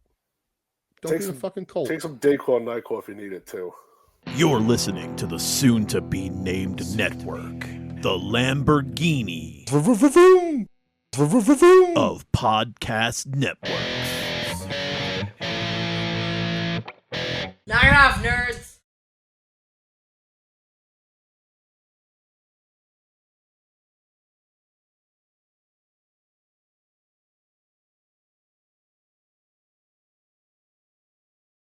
be a fucking cult. Take some Dayquil and NyQuil if you need it too. You're listening to the soon-to-be-named network, the Lamborghini of podcast networks. Knock it off, nerds!